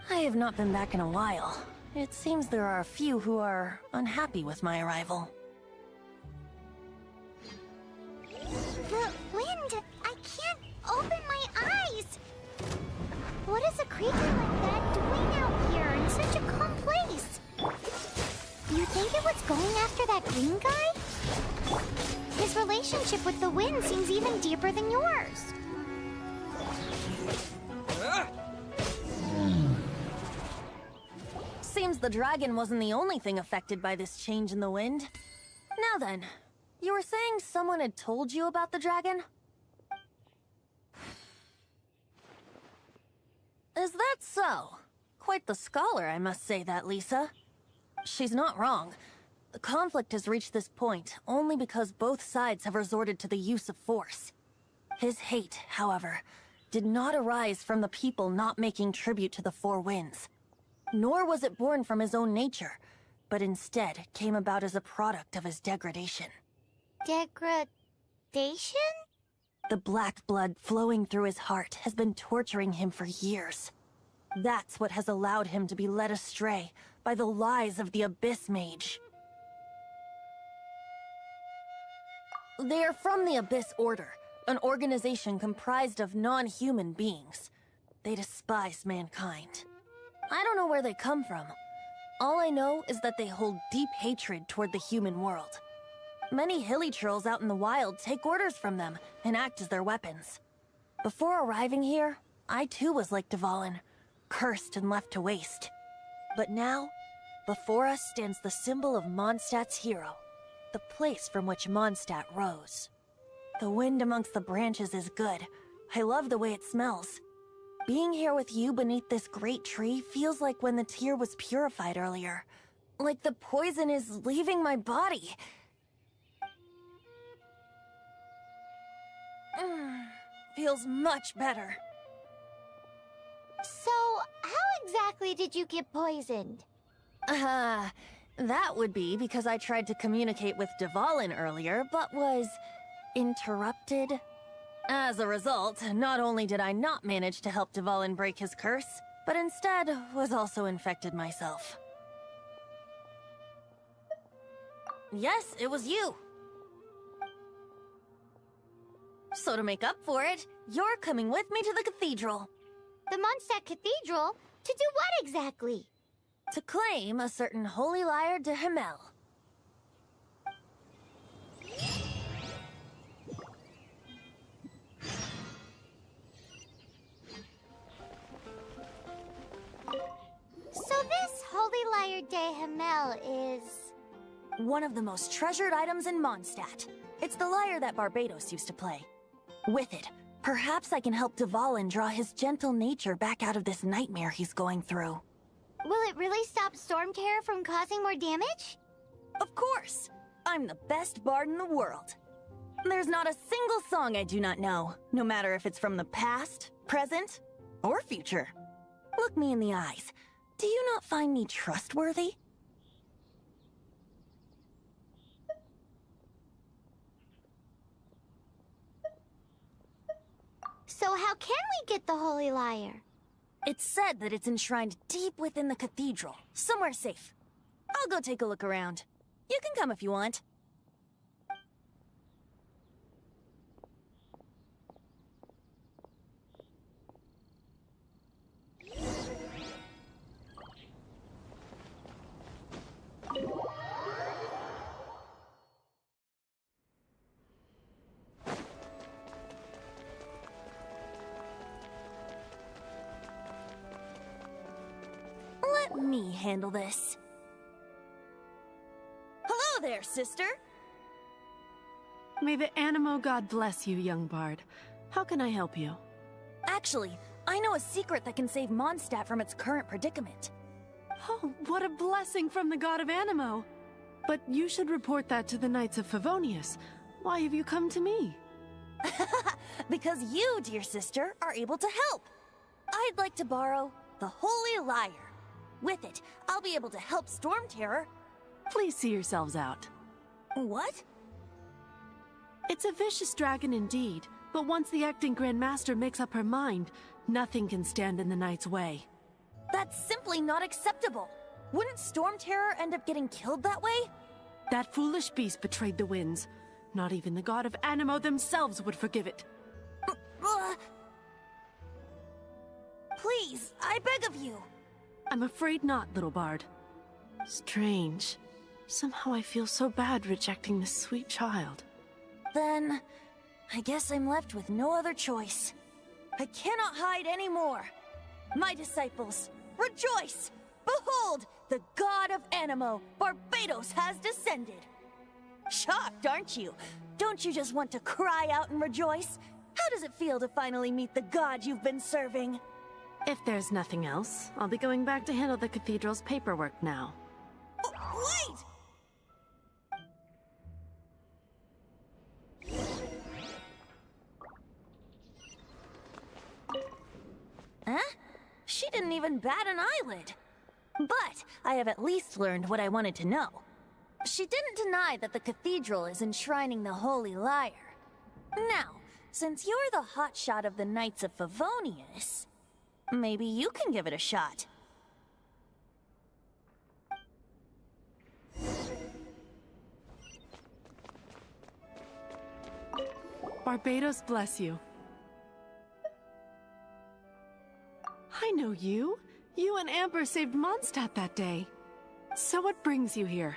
S11: I have not been back in a while. It seems there are a few who are unhappy with my arrival.
S1: The wind! I can't open my eyes! What is a creature like that doing out here in such a calm place? You think it was going after that green guy? His relationship with the wind seems even deeper than yours.
S11: Seems the dragon wasn't the only thing affected by this change in the wind. Now then, you were saying someone had told you about the dragon? Is that so? Quite the scholar, I must say that, Lisa. She's not wrong. The conflict has reached this point only because both sides have resorted to the use of force. His hate, however, did not arise from the people not making tribute to the Four Winds. Nor was it born from his own nature, but instead came about as a product of his degradation.
S1: Degradation?
S11: The black blood flowing through his heart has been torturing him for years. That's what has allowed him to be led astray by the lies of the Abyss Mage. They are from the Abyss Order, an organization comprised of non-human beings. They despise mankind. I don't know where they come from. All I know is that they hold deep hatred toward the human world. Many hilly trolls out in the wild take orders from them and act as their weapons. Before arriving here, I too was like Dvalin, cursed and left to waste. But now, before us stands the symbol of Mondstadt's hero, the place from which Mondstadt rose. The wind amongst the branches is good. I love the way it smells. Being here with you beneath this great tree feels like when the tear was purified earlier. Like the poison is leaving my body. Feels much better.
S1: So, how exactly did you get poisoned?
S11: That would be because I tried to communicate with Dvalin earlier, but was interrupted. As a result, not only did I not manage to help Dvalin break his curse, but instead was also infected myself. Yes, it was you. So to make up for it, you're coming with me to the cathedral.
S1: The Mondstadt Cathedral? To do what exactly?
S11: To claim a certain holy lyre de Himmel.
S1: So this holy lyre de Himmel is...
S11: one of the most treasured items in Mondstadt. It's the lyre that Barbatos used to play. With it, perhaps I can help Dvalin draw his gentle nature back out of this nightmare he's going through.
S1: Will it really stop Storm Terror from causing more damage?
S11: Of course! I'm the best bard in the world. There's not a single song I do not know, no matter if it's from the past, present, or future. Look me in the eyes. Do you not find me trustworthy?
S1: So how can we get the holy lyre?
S11: It's said that it's enshrined deep within the cathedral, somewhere safe. I'll go take a look around. You can come if you want. Let me handle this. Hello there, sister!
S13: May the Animo God bless you, young bard. How can I help you?
S11: Actually, I know a secret that can save Mondstadt from its current predicament.
S13: Oh, what a blessing from the God of Animo! But you should report that to the Knights of Favonius. Why have you come to me?
S11: Because you, dear sister, are able to help. I'd like to borrow the Holy Lyre. With it, I'll be able to help Storm Terror.
S13: Please see yourselves out.
S11: What?
S13: It's a vicious dragon indeed, but once the acting Grand Master makes up her mind, nothing can stand in the Knight's way.
S11: That's simply not acceptable. Wouldn't Storm Terror end up getting killed that way?
S13: That foolish beast betrayed the winds. Not even the God of Animo themselves would forgive it.
S11: Please, I beg of you.
S13: I'm afraid not, little bard. Strange. Somehow I feel so bad rejecting this sweet child.
S11: Then, I guess I'm left with no other choice. I cannot hide anymore. My disciples, rejoice! Behold, the God of Animo, Barbatos, has descended. Shocked, aren't you? Don't you just want to cry out and rejoice? How does it feel to finally meet the God you've been serving?
S13: If there's nothing else, I'll be going back to handle the cathedral's paperwork now.
S12: Wait! Huh? She didn't even bat an eyelid. But I have at least learned what I wanted to know. She didn't deny that the cathedral is enshrining the Holy Lyre. Now, since you're the hotshot of the Knights of Favonius, maybe you can give it a shot.
S13: Barbados bless you. I know you. You and Amber saved Mondstadt that day. So what brings you here?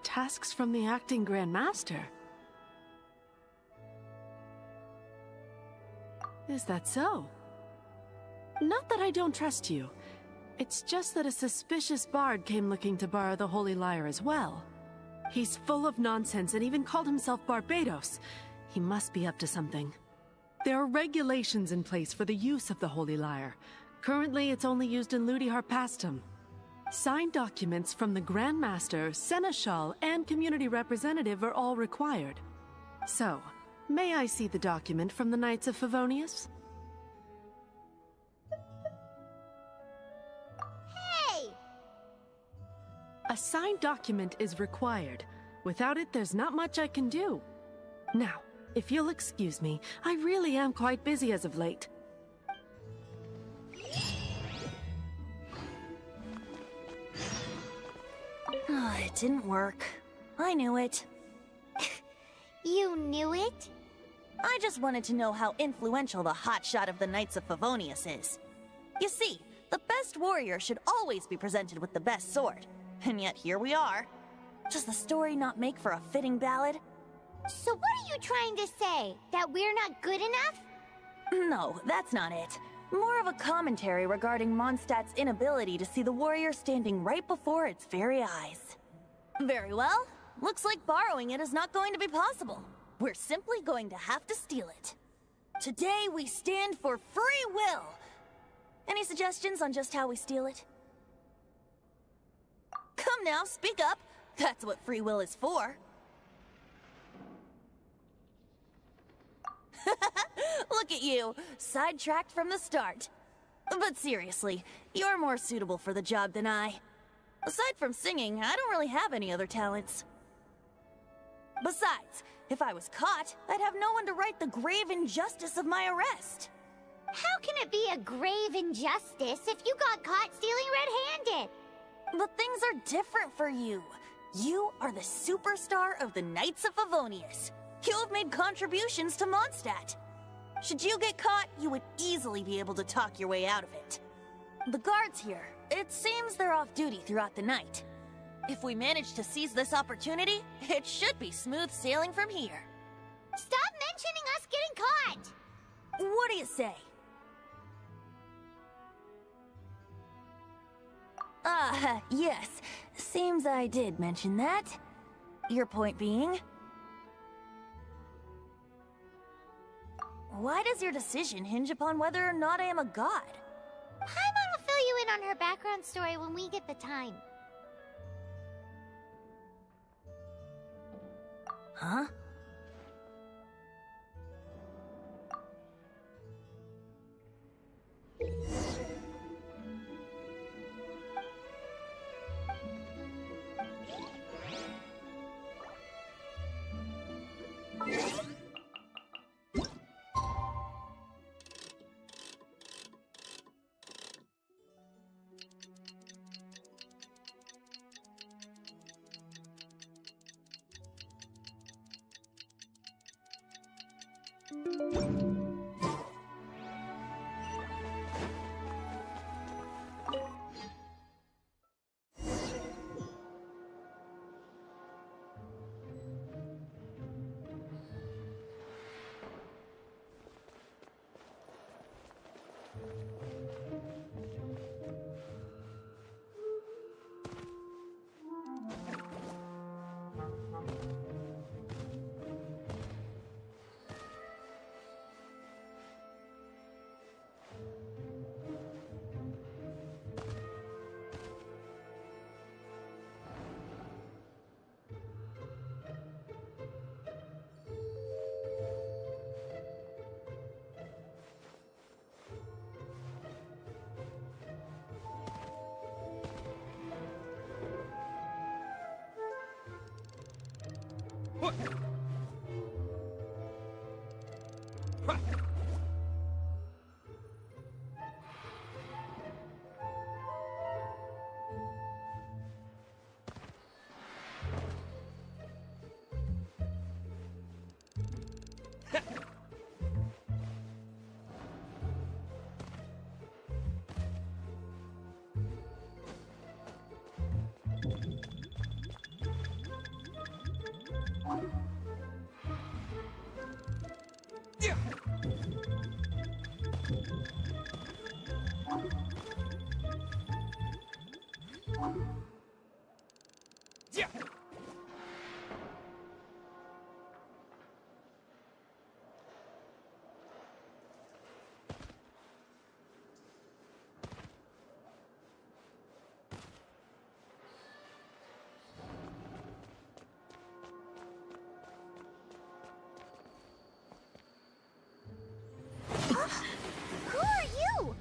S13: Tasks from the acting Grand Master. Is that so? Not that I don't trust you. It's just that a suspicious bard came looking to borrow the Holy Lyre as well. He's full of nonsense and even called himself Barbados. He must be up to something. There are regulations in place for the use of the Holy Lyre. Currently, it's only used in Ludi Harpastum. Signed documents from the Grand Master, Seneschal, and Community Representative are all required. So, may I see the document from the Knights of Favonius?
S1: Hey!
S13: A signed document is required. Without it, there's not much I can do. Now, if you'll excuse me, I really am quite busy as of late.
S12: Oh, it didn't work. I knew it.
S1: You knew it?
S12: I just wanted to know how influential the hotshot of the Knights of Favonius is. You see, the best warrior should always be presented with the best sword. And yet here we are. Does the story not make for a fitting ballad?
S1: So what are you trying to say? That we're not good enough?
S12: No, that's not it. More of a commentary regarding Mondstadt's inability to see the warrior standing right before its very eyes. Very well. Looks like borrowing it is not going to be possible. We're simply going to have to steal it. Today we stand for free will. Any suggestions on just how we steal it? Come now, speak up. That's what free will is for. Look at you, sidetracked from the start. But seriously, you're more suitable for the job than I. Aside from singing, I don't really have any other talents. Besides, if I was caught, I'd have no one to right the grave injustice of my arrest.
S1: How can it be a grave injustice if you got caught stealing red-handed?
S12: But things are different for you. You are the superstar of the Knights of Favonius. You have made contributions to Mondstadt. Should you get caught, you would easily be able to talk your way out of it. The guards here, it seems they're off duty throughout the night. If we manage to seize this opportunity, it should be smooth sailing from here.
S1: Stop mentioning us getting caught!
S12: What do you say? Yes. Seems I did mention that. Your point being? Why does your decision hinge upon whether or not I am a god?
S1: Paimon will fill you in on her background story when we get the time.
S12: Huh?
S14: What? Ha!
S1: Who are you?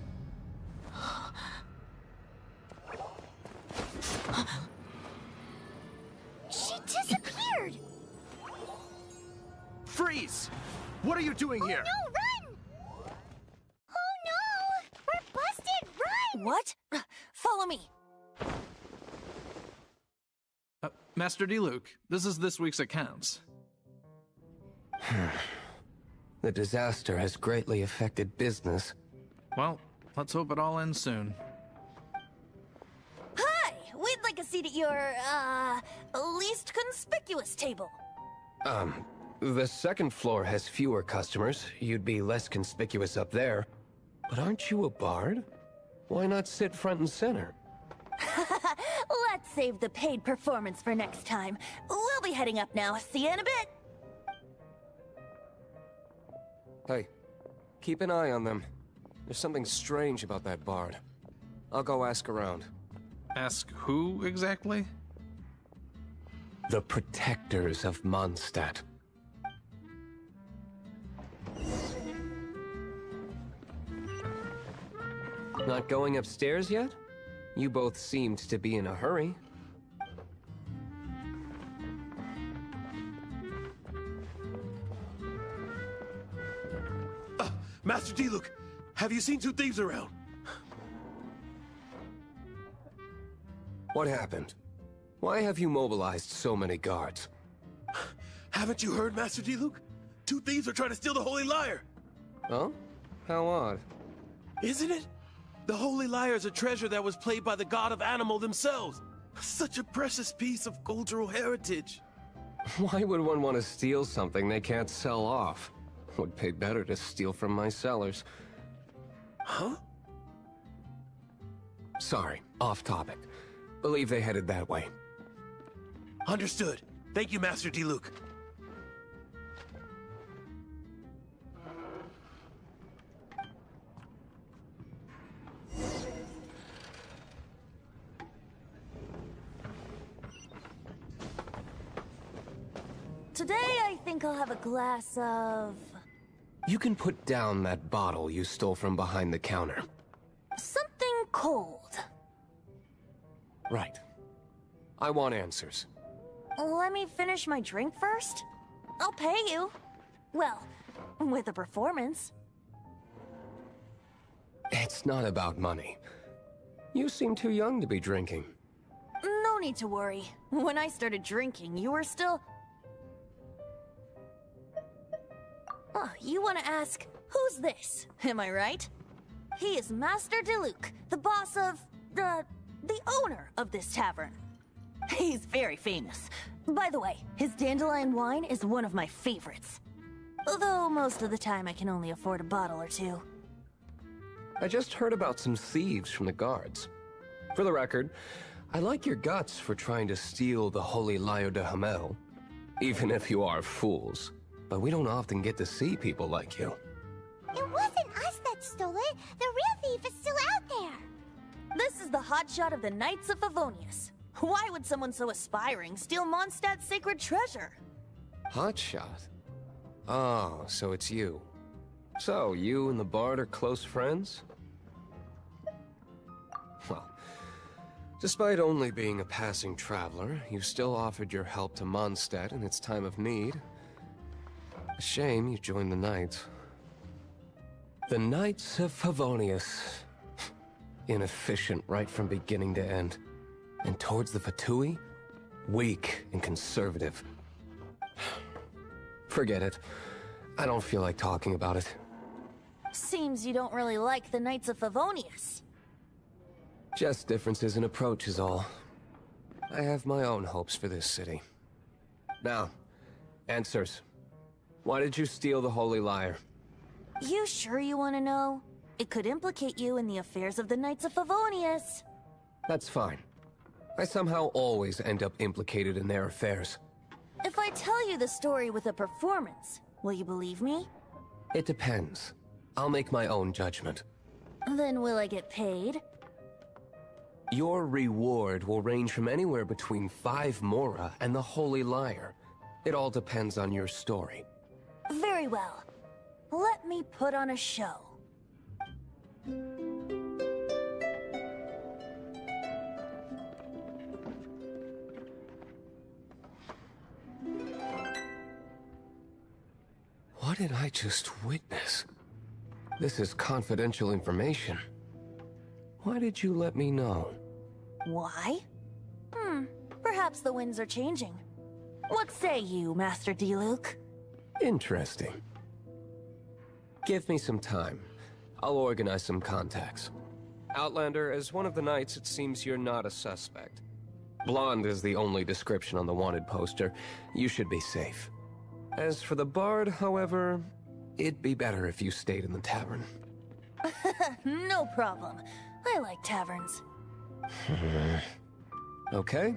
S1: She disappeared!
S14: Freeze! What are you doing here?
S1: No, run! Oh no! We're busted! Run!
S12: What? Follow me.
S15: Master D-Luke, this is this week's accounts.
S9: The disaster has greatly affected business.
S15: Well, let's hope it all ends soon.
S12: Hi! We'd like a seat at your, least conspicuous table.
S9: The second floor has fewer customers. You'd be less conspicuous up there. But aren't you a bard? Why not sit front and center?
S12: Let's save the paid performance for next time. We'll be heading up now. See you in a bit.
S9: Hey, keep an eye on them. There's something strange about that bard. I'll go ask around.
S15: Ask who exactly?
S9: The protectors of Mondstadt. Not going upstairs yet? You both seemed to be in a hurry.
S14: Master D-Luke, have you seen two thieves around?
S9: What happened? Why have you mobilized so many guards?
S14: Haven't you heard, Master D-Luke? Two thieves are trying to steal the Holy Lyre!
S9: Oh? How odd.
S14: Isn't it? The Holy Lyre is a treasure that was played by the god of animal themselves. Such a precious piece of cultural heritage.
S9: Why would one want to steal something they can't sell off? Would pay better to steal from my sellers.
S14: Huh?
S9: Sorry, off topic. Believe they headed that way.
S14: Understood. Thank you, Master D-Luke.
S12: Today, I think I'll have a glass of...
S9: You can put down that bottle you stole from behind the counter.
S12: something cold.
S9: Right. I want answers.
S12: Let me finish my drink first. I'll pay you. Well, with a performance.
S9: It's not about money. You seem too young to be drinking.
S12: No need to worry. When I started drinking, you were still... Oh, you want to ask, who's this? Am I right? He is Master D-Luke, the boss of... the owner of this tavern. He's very famous. By the way, his dandelion wine is one of my favorites. Although most of the time I can only afford a bottle or two.
S9: I just heard about some thieves from the guards. For the record, I like your guts for trying to steal the Holy Lyre de Hamel. Even if you are fools. But we don't often get to see people like you.
S1: It wasn't us that stole it. The real thief is still out there.
S12: This is the hotshot of the Knights of Favonius. Why would someone so aspiring steal Mondstadt's sacred treasure?
S9: Hotshot? Oh, so it's you. So, you and the Bard are close friends? Well, Despite only being a passing traveler, you still offered your help to Mondstadt in its time of need. A shame you joined the Knights. The Knights of Favonius. Inefficient right from beginning to end. And towards the Fatui, weak and conservative. Forget it. I don't feel like talking about it.
S12: Seems you don't really like the Knights of Favonius.
S9: Just differences in approach is all. I have my own hopes for this city. Now, answers. Why did you steal the Holy Lyre?
S12: You sure you want to know? It could implicate you in the affairs of the Knights of Favonius.
S9: That's fine. I somehow always end up implicated in their affairs.
S12: If I tell you the story with a performance, will you believe me?
S9: It depends. I'll make my own judgment.
S12: Then will I get paid?
S9: Your reward will range from anywhere between 5 Mora and the Holy Lyre. It all depends on your story.
S12: Very well. Let me put on a show.
S9: What did I just witness? This is confidential information. Why did you let me know?
S12: Why? Perhaps the winds are changing. What say you, Master Diluc?
S9: Interesting. Give me some time. I'll organize some contacts. Outlander, as one of the Knights, it seems you're not a suspect. Blonde is the only description on the wanted poster. You should be safe. As for the Bard, however, it'd be better if you stayed in the tavern.
S12: No problem. I like taverns.
S9: Okay.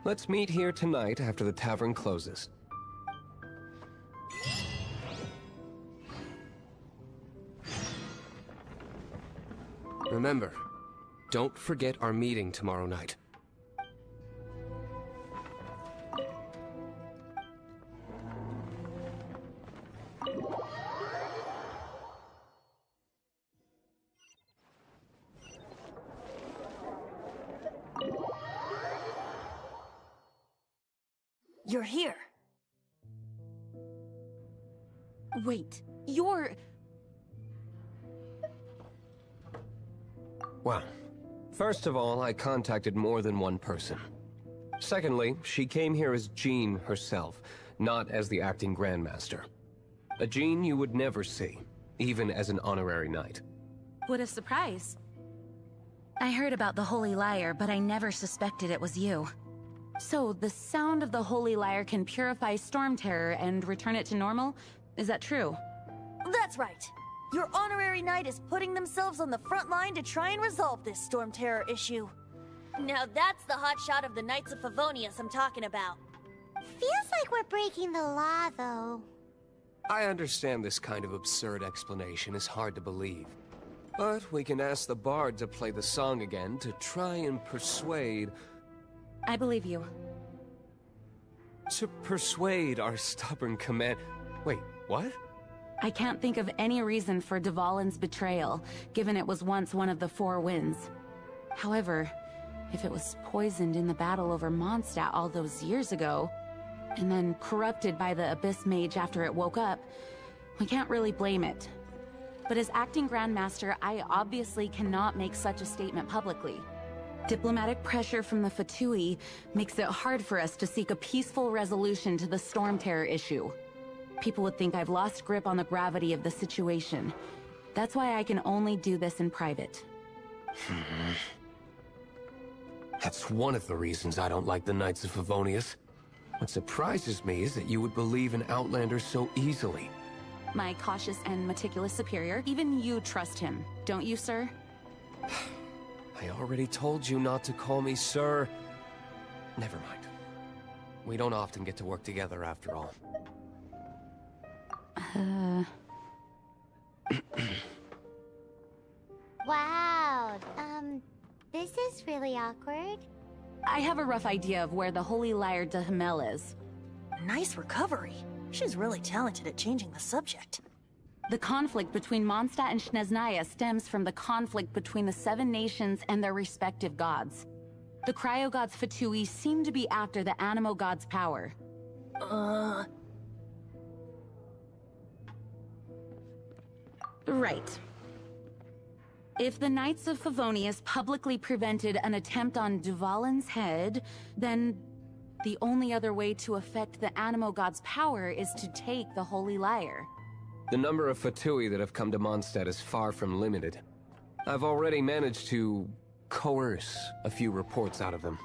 S9: Let's meet here tonight after the tavern closes. Remember, don't forget our meeting tomorrow night.
S12: You're here.
S7: Wait, you're...
S9: Well, first of all, I contacted more than one person. Secondly, she came here as Jean herself, not as the acting Grandmaster. A Jean you would never see, even as an honorary knight.
S7: What a surprise. I heard about the Holy Lyre, but I never suspected it was you. So, the sound of the Holy Lyre can purify Storm Terror and return it to normal? Is that true?
S12: That's right. Your honorary knight is putting themselves on the front line to try and resolve this Storm Terror issue. Now that's the hotshot of the Knights of Favonius I'm talking about.
S1: Feels like we're breaking the law, though.
S9: I understand this kind of absurd explanation is hard to believe. But we can ask the Bard to play the song again to try and persuade...
S7: I believe you.
S9: To persuade our stubborn command... Wait, what?
S7: I can't think of any reason for Dvalin's betrayal, given it was once one of the Four Winds. However, if it was poisoned in the battle over Mondstadt all those years ago, and then corrupted by the Abyss Mage after it woke up, we can't really blame it. But as acting Grandmaster, I obviously cannot make such a statement publicly. Diplomatic pressure from the Fatui makes it hard for us to seek a peaceful resolution to the Storm Terror issue. People would think I've lost grip on the gravity of the situation. That's why I can only do this in private.
S9: That's one of the reasons I don't like the Knights of Favonius. What surprises me is that you would believe in Outlander so easily.
S7: My cautious and meticulous superior, even you trust him, don't you, sir?
S9: I already told you not to call me sir. Never mind. We don't often get to work together after all.
S1: Wow, this is really awkward.
S7: I have a rough idea of where the Holy Lyre de Hamel is.
S12: Nice recovery. She's really talented at changing the subject.
S7: The conflict between Mondstadt and Snezhnaya stems from the conflict between the 7 nations and their respective gods. The Cryo God's Fatui seem to be after the Animo God's power. Right. If the Knights of Favonius publicly prevented an attempt on Duvalin's head, then the only other way to affect the Animo God's power is to take the Holy Lyre.
S9: The number of Fatui that have come to Mondstadt is far from limited. I've already managed to coerce a few reports out of them.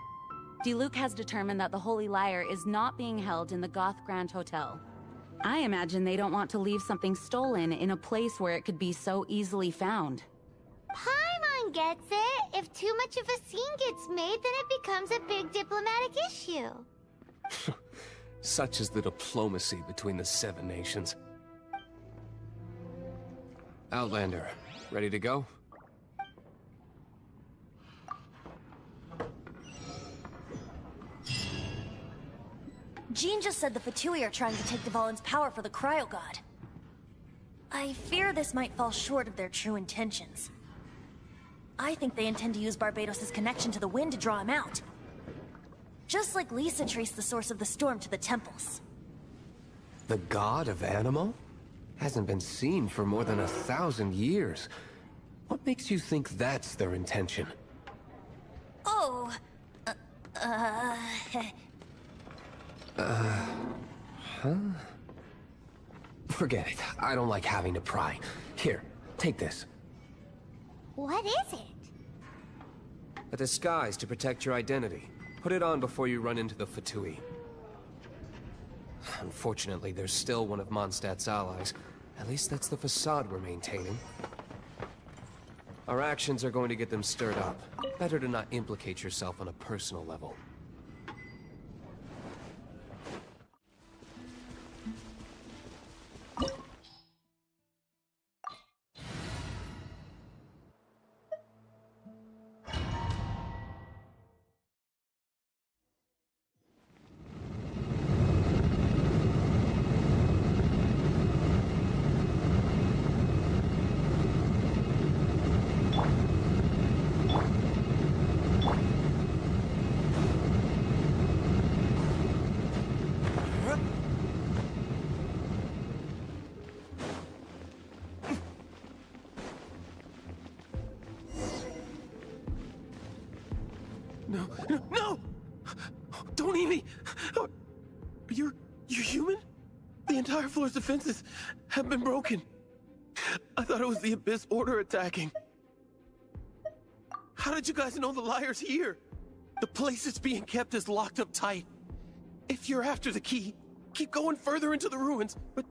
S7: Diluc has determined that the Holy Lyre is not being held in the Goth Grand Hotel. I imagine they don't want to leave something stolen in a place where it could be so easily found.
S1: Paimon gets it. If too much of a scene gets made, then it becomes a big diplomatic issue.
S9: Such is the diplomacy between the Seven Nations. Outlander, ready to go?
S11: Jean just said the Fatui are trying to take Duvalin's power for the Cryo God. I fear this might fall short of their true intentions. I think they intend to use Barbados' connection to the wind to draw him out. Just like Lisa traced the source of the storm to the temples.
S9: The god of Animo? Hasn't been seen for more than 1,000 years. What makes you think that's their intention?
S11: Oh...
S9: Huh? Forget it. I don't like having to pry. Here, take this.
S1: What is it?
S9: A disguise to protect your identity. Put it on before you run into the Fatui. Unfortunately, there's still one of Mondstadt's allies. At least that's the facade we're maintaining. Our actions are going to get them stirred up. Better to not implicate yourself on a personal level.
S14: No! Don't eat me! You're human? The entire floor's defenses have been broken. I thought it was the Abyss Order attacking. How did you guys know the Lyre's here? The place it's being kept is locked up tight. If you're after the key, keep going further into the ruins, but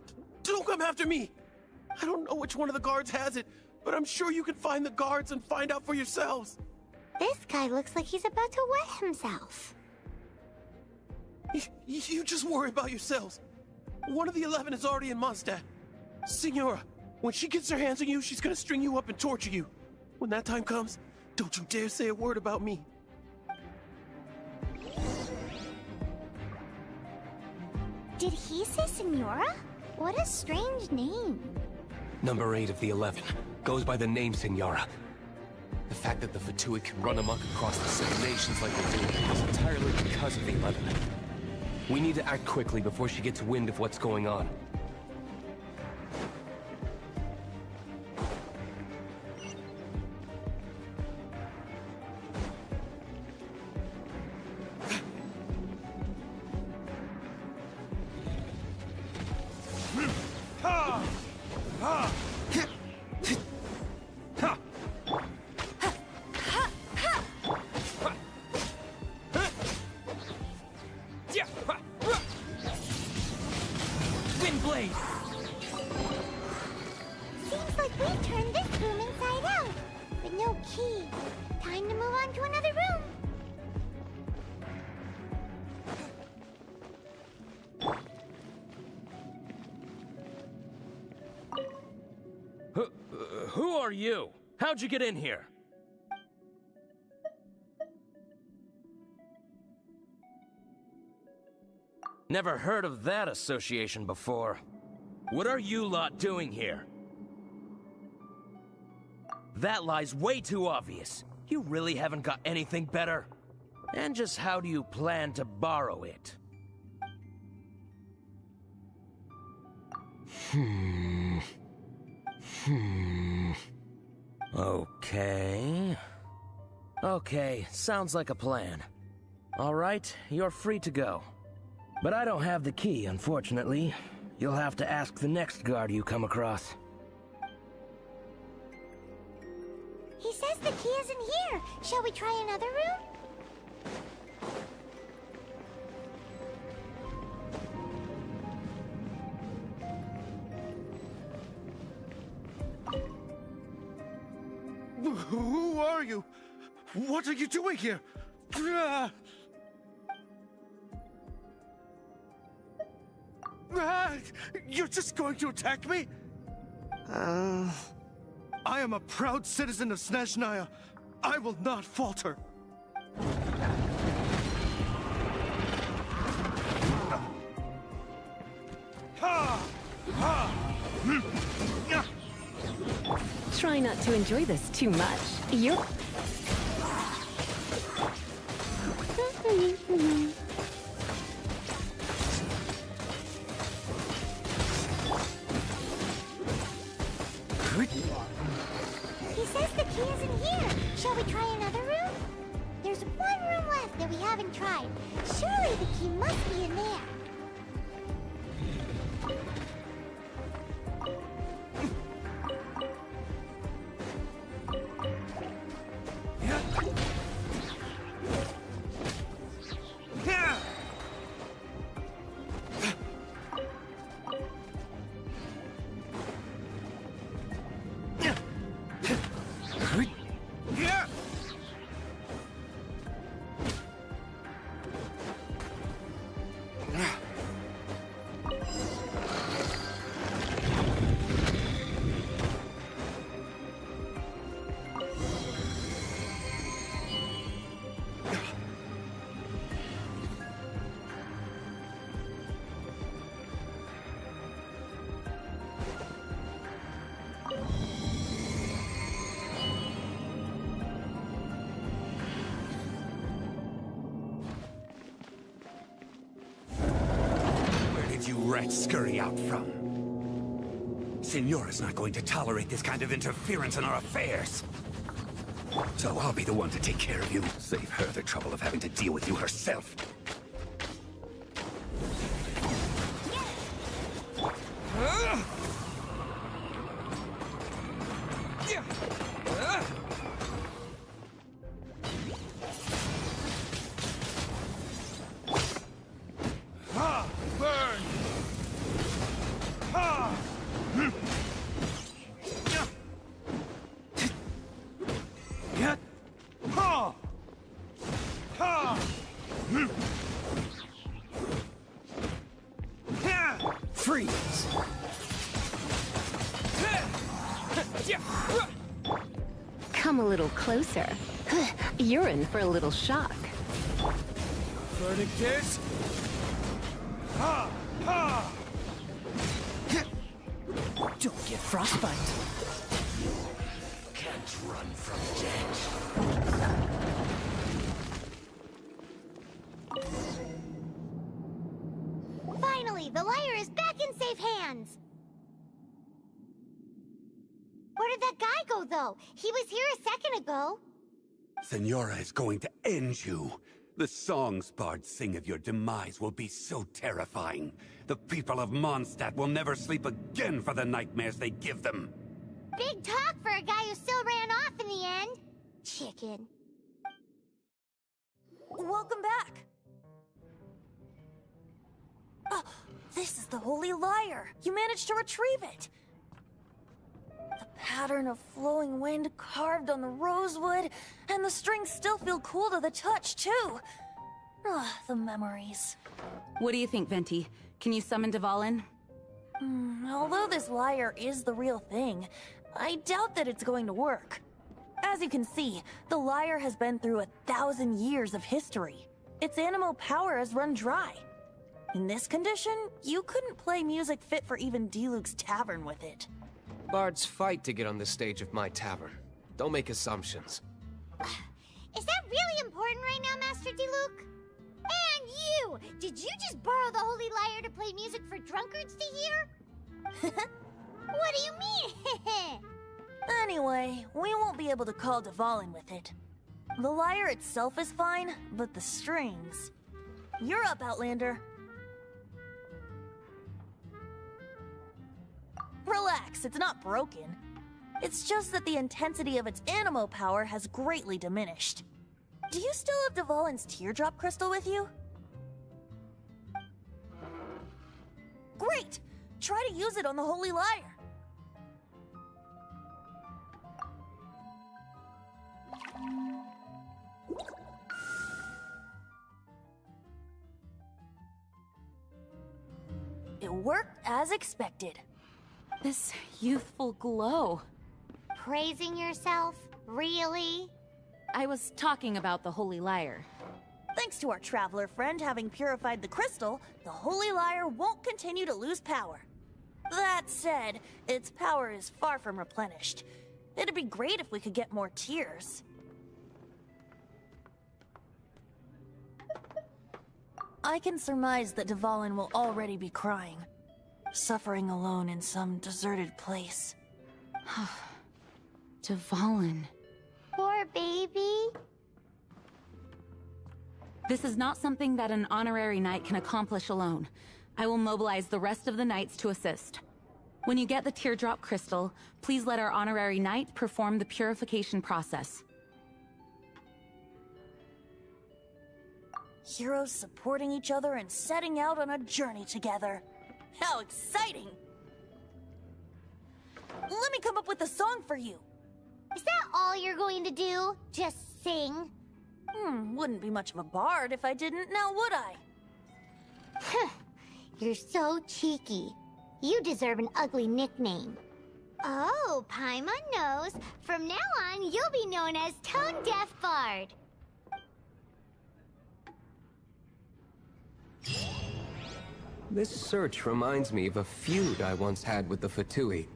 S14: don't come after me. I don't know which one of the guards has it, but I'm sure you can find the guards and find out for yourselves.
S1: This guy looks like he's about to wet himself.
S14: You just worry about yourselves. One of the 11 is already in Mondstadt. Signora, when she gets her hands on you, she's gonna string you up and torture you. When that time comes, don't you dare say a word about me.
S1: Did he say Signora? What a strange name.
S9: Number 8 of the 11. Goes by the name Signora. The fact that the Fatui can run amok across the Seven Nations like they do is entirely because of the 11. We need to act quickly before she gets wind of what's going on.
S1: Seems like we turned this room inside out, with no key. Time to move on to another room.
S16: Who are you? How'd you get in here? Never heard of that association before. What are you lot doing here? That lie's way too obvious. You really haven't got anything better? And just how do you plan to borrow it? Okay, sounds like a plan. All right, you're free to go. But I don't have the key, unfortunately. You'll have to ask the next guard you come across.
S1: He says the key isn't here. Shall we try another room?
S14: Who are you? What are you doing here? You're just going to attack me? I am a proud citizen of Snezhnaya. I will not falter.
S6: Try not to enjoy this too much. You're...
S1: He says the key isn't here. Shall we try another room? There's one room left that we haven't tried. Surely the key must be in there.
S17: You rats scurry out from? Signora's not going to tolerate this kind of interference in our affairs. So I'll be the one to take care of you. Save her the trouble of having to deal with you herself.
S3: Freeze!
S6: Come a little closer. You're in for a little shock.
S14: Verdict is...
S8: Don't get frostbite. Can't run from death.
S1: Finally, the lyre is back in safe hands. Where did that guy go, though? He was here a second ago.
S17: Signora is going to end you. The songs bards sing of your demise will be so terrifying. The people of Mondstadt will never sleep again for the nightmares they give them.
S1: Big talk for a guy who still ran off in the end. Chicken.
S12: Welcome back. Oh, this is the Holy Lyre. You managed to retrieve it. The pattern of flowing wind carved on the rosewood, and the strings still feel cool to the touch, too. Ah, the memories.
S7: What do you think, Venti? Can you summon Dvalin?
S12: Although this lyre is the real thing, I doubt that it's going to work. As you can see, the lyre has been through 1,000 years of history. Its animal power has run dry. In this condition, you couldn't play music fit for even Diluc's tavern with it.
S9: Bards fight to get on the stage of my tavern. Don't make assumptions.
S1: Is that really important right now, Master Diluc? And you! Did you just borrow the Holy Lyre to play music for drunkards to hear? What do you mean?
S12: Anyway, we won't be able to call Dvalin with it. The lyre itself is fine, but the strings... You're up, Outlander. Relax, it's not broken. It's just that the intensity of its animo power has greatly diminished. Do you still have Dvalin's teardrop crystal with you? Great! Try to use it on the Holy Lyre. It worked as expected.
S7: This youthful glow.
S1: Praising yourself? Really?
S7: I was talking about the Holy Lyre.
S12: Thanks to our traveler friend having purified the crystal, the Holy Lyre won't continue to lose power. That said, its power is far from replenished. It'd be great if we could get more tears. I can surmise that Dvalin will already be crying, suffering alone in some deserted place.
S7: Dvalin.
S1: Poor baby.
S7: This is not something that an honorary knight can accomplish alone. I will mobilize the rest of the knights to assist. When you get the teardrop crystal, please let our honorary knight perform the purification process.
S12: Heroes supporting each other and setting out on a journey together. How exciting! Let me come up with a song for you.
S1: Is that all you're going to do? Just sing?
S12: Wouldn't be much of a bard if I didn't, now would I?
S1: You're so cheeky. You deserve an ugly nickname. Oh, Paimon knows. From now on, you'll be known as Tone Deaf Bard.
S9: This search reminds me of a feud I once had with the Fatui.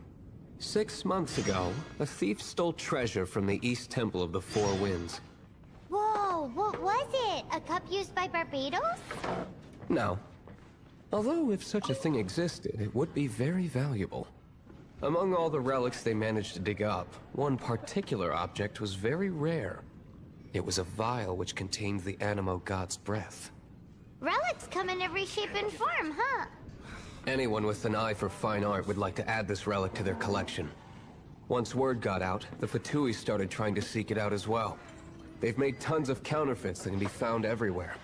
S9: 6 months ago, a thief stole treasure from the East Temple of the Four Winds.
S1: Whoa, what was it? A cup used by Barbados?
S9: No. Although if such a thing existed, it would be very valuable. Among all the relics they managed to dig up, one particular object was very rare. It was a vial which contained the Animo God's breath.
S1: Relics come in every shape and form, huh?
S9: Anyone with an eye for fine art would like to add this relic to their collection. Once word got out, the Fatui started trying to seek it out as well. They've made tons of counterfeits that can be found everywhere.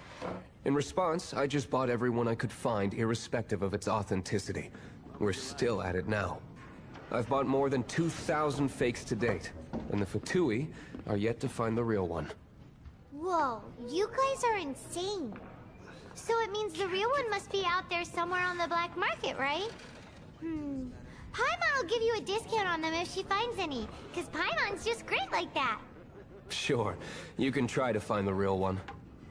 S9: In response, I just bought every one I could find, irrespective of its authenticity. We're still at it now. I've bought more than 2,000 fakes to date, and the Fatui are yet to find the real one.
S1: Whoa, you guys are insane. So it means the real one must be out there somewhere on the black market, right? Paimon will give you a discount on them if she finds any, because Paimon's just great like that.
S9: Sure, you can try to find the real one.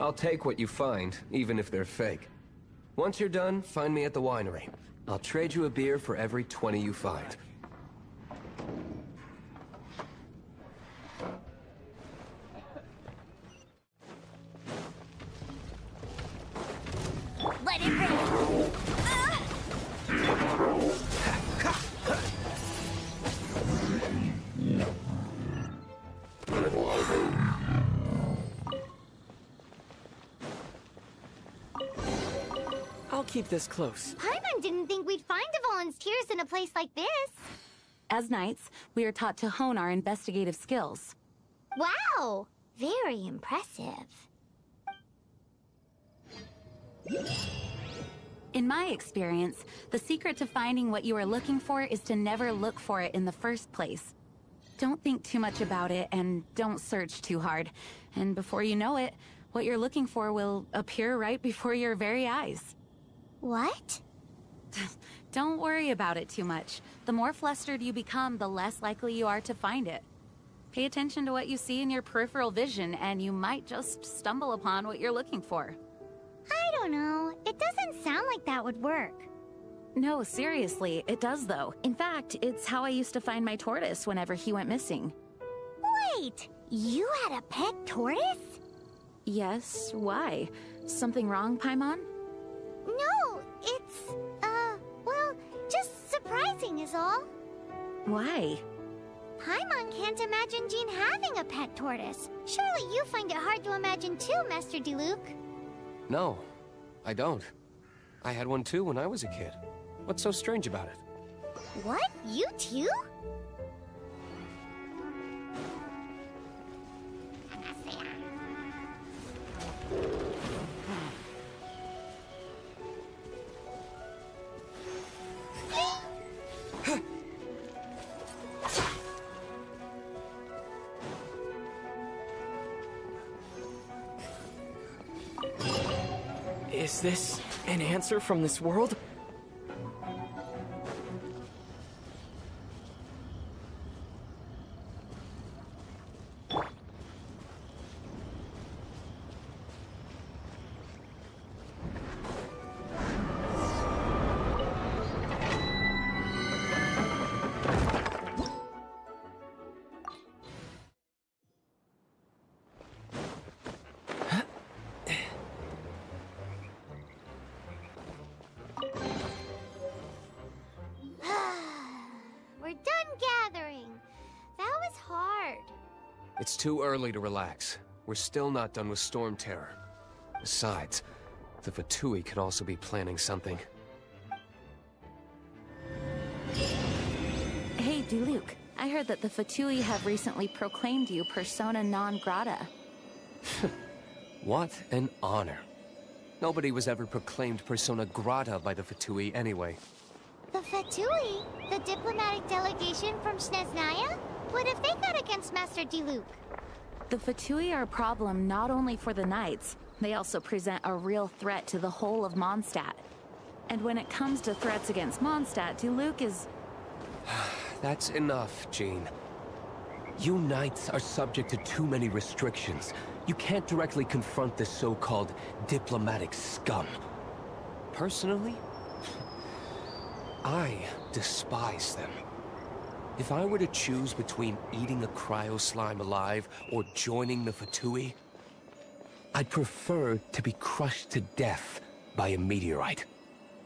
S9: I'll take what you find, even if they're fake. Once you're done, find me at the winery. I'll trade you a beer for every 20 you find.
S1: Let it rain!
S3: I'll keep this close.
S1: Paimon didn't think we'd find Dvalin's tears in a place like this.
S7: As knights, we are taught to hone our investigative skills.
S1: Wow! Very impressive.
S7: In my experience, the secret to finding what you are looking for is to never look for it in the first place. Don't think too much about it and don't search too hard. And before you know it, what you're looking for will appear right before your very eyes.
S1: What?
S7: Don't worry about it too much. The more flustered you become, the less likely you are to find it. Pay attention to what you see in your peripheral vision, and you might just stumble upon what you're looking for.
S1: I don't know. It doesn't sound like that would work.
S7: No, seriously, it does though. In fact, it's how I used to find my tortoise whenever he went missing.
S1: Wait, you had a pet tortoise?
S10: Yes, why? Something wrong, Paimon?
S1: No, it's, well, just surprising is all.
S10: Why?
S1: Paimon can't imagine Jean having a pet tortoise. Surely you find it hard to imagine too, Master Diluc.
S9: No, I don't. I had one too when I was a kid. What's so strange about it?
S1: What? You too?
S3: Is this an answer from this world?
S1: We're done gathering. That was hard.
S9: It's too early to relax. We're still not done with Storm Terror. Besides, the Fatui could also be planning something.
S10: Hey, Diluc. I heard that the Fatui have recently proclaimed you persona non grata.
S9: What an honor. Nobody was ever proclaimed persona grata by the Fatui anyway.
S1: The Fatui? The diplomatic delegation from Snezhnaya? What have they got against Master Diluc?
S10: The Fatui are a problem not only for the Knights, they also present a real threat to the whole of Mondstadt. And when it comes to threats against Mondstadt, Diluc is...
S9: That's enough, Jean. You Knights are subject to too many restrictions. You can't directly confront this so-called diplomatic scum. Personally, I despise them. If I were to choose between eating a cryo-slime alive or joining the Fatui, I'd prefer to be crushed to death by a meteorite.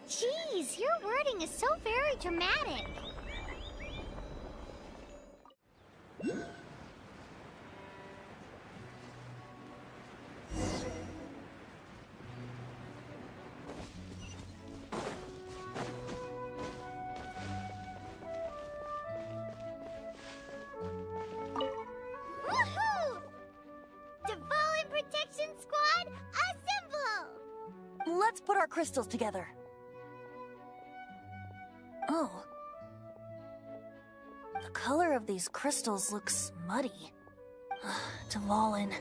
S1: Jeez, your wording is so very dramatic. Woohoo! Divine Protection Squad, assemble!
S12: Let's put our crystals together. Oh. The color of these crystals looks muddy. Dvalin,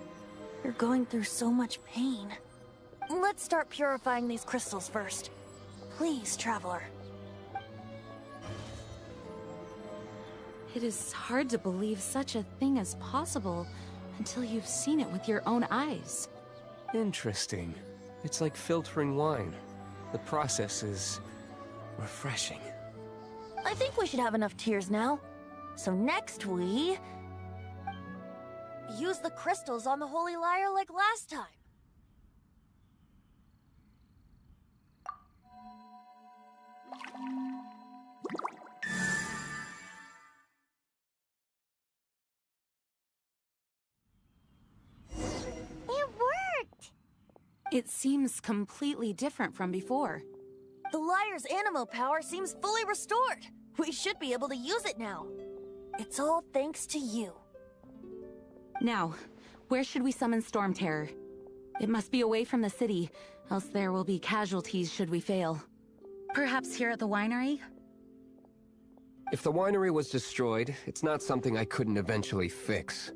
S12: you're going through so much pain. Let's start purifying these crystals first. Please, Traveler.
S10: It is hard to believe such a thing is possible until you've seen it with your own eyes.
S9: Interesting. It's like filtering wine. The process is refreshing.
S12: I think we should have enough tears now. So next we... use the crystals on the Holy Lyre like last time.
S1: It worked!
S10: It seems completely different from before.
S12: The Lyre's animo power seems fully restored. We should be able to use it now. It's all thanks to you.
S10: Now, where should we summon Storm Terror? It must be away from the city, else there will be casualties should we fail. Perhaps here at the winery?
S9: If the winery was destroyed, it's not something I couldn't eventually fix.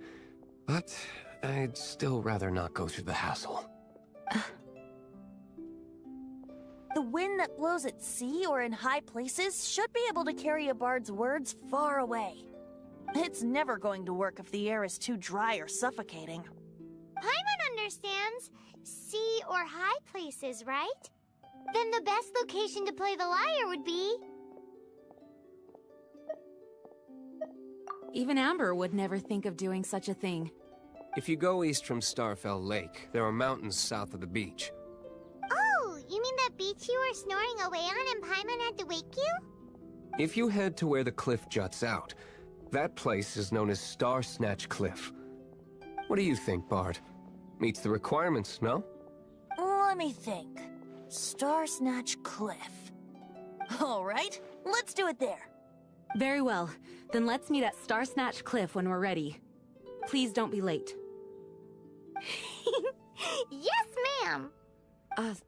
S9: But I'd still rather not go through the hassle.
S12: The wind that blows at sea or in high places should be able to carry a bard's words far away. It's never going to work if the air is too dry or suffocating.
S1: Paimon understands. Sea or high places, right? Then the best location to play the lyre would be...
S7: Even Amber would never think of doing such a thing.
S9: If you go east from Starfell Lake, there are mountains south of the beach.
S1: Oh, you mean that beach you were snoring away on and Paimon had to wake you?
S9: If you head to where the cliff juts out, that place is known as Star Snatch Cliff. What do you think, Bard? Meets the requirements, no?
S12: Let me think. Star Snatch Cliff. All right, let's do it there.
S7: Very well. Then let's meet at Star Snatch Cliff when we're ready. Please don't be late.
S1: Yes, ma'am!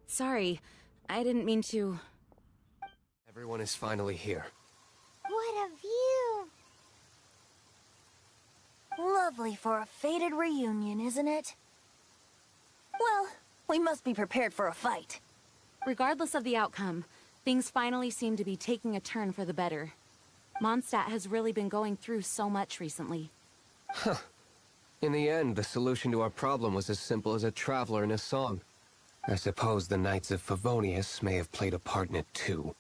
S7: Sorry. I didn't mean to...
S9: Everyone is finally here.
S1: What a view!
S12: Lovely for a fated reunion, isn't it? Well, we must be prepared for a fight.
S7: Regardless of the outcome, things finally seem to be taking a turn for the better. Mondstadt has really been going through so much recently.
S9: Huh. In the end, the solution to our problem was as simple as a traveler in a song. I suppose the Knights of Favonius may have played a part in it too.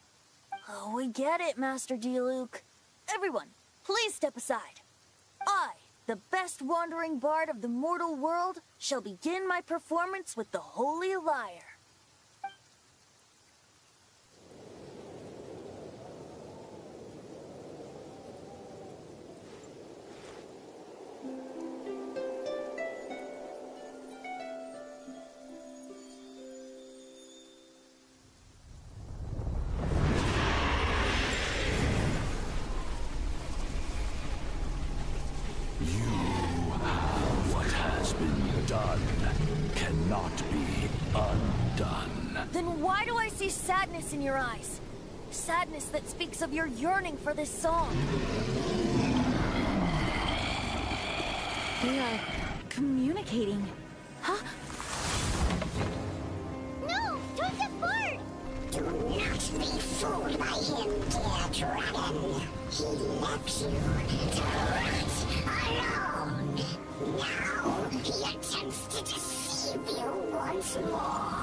S12: Oh, we get it, Master Diluc. Everyone, please step aside. I, the best wandering bard of the mortal world, shall begin my performance with the Holy Lyre. Then why do I see sadness in your eyes? Sadness that speaks of your yearning for this song.
S7: We are communicating. Huh?
S1: No! Towards the fort!
S18: Do not be fooled by him, dear dragon. He left you to rot alone. Now he attempts to deceive you once more.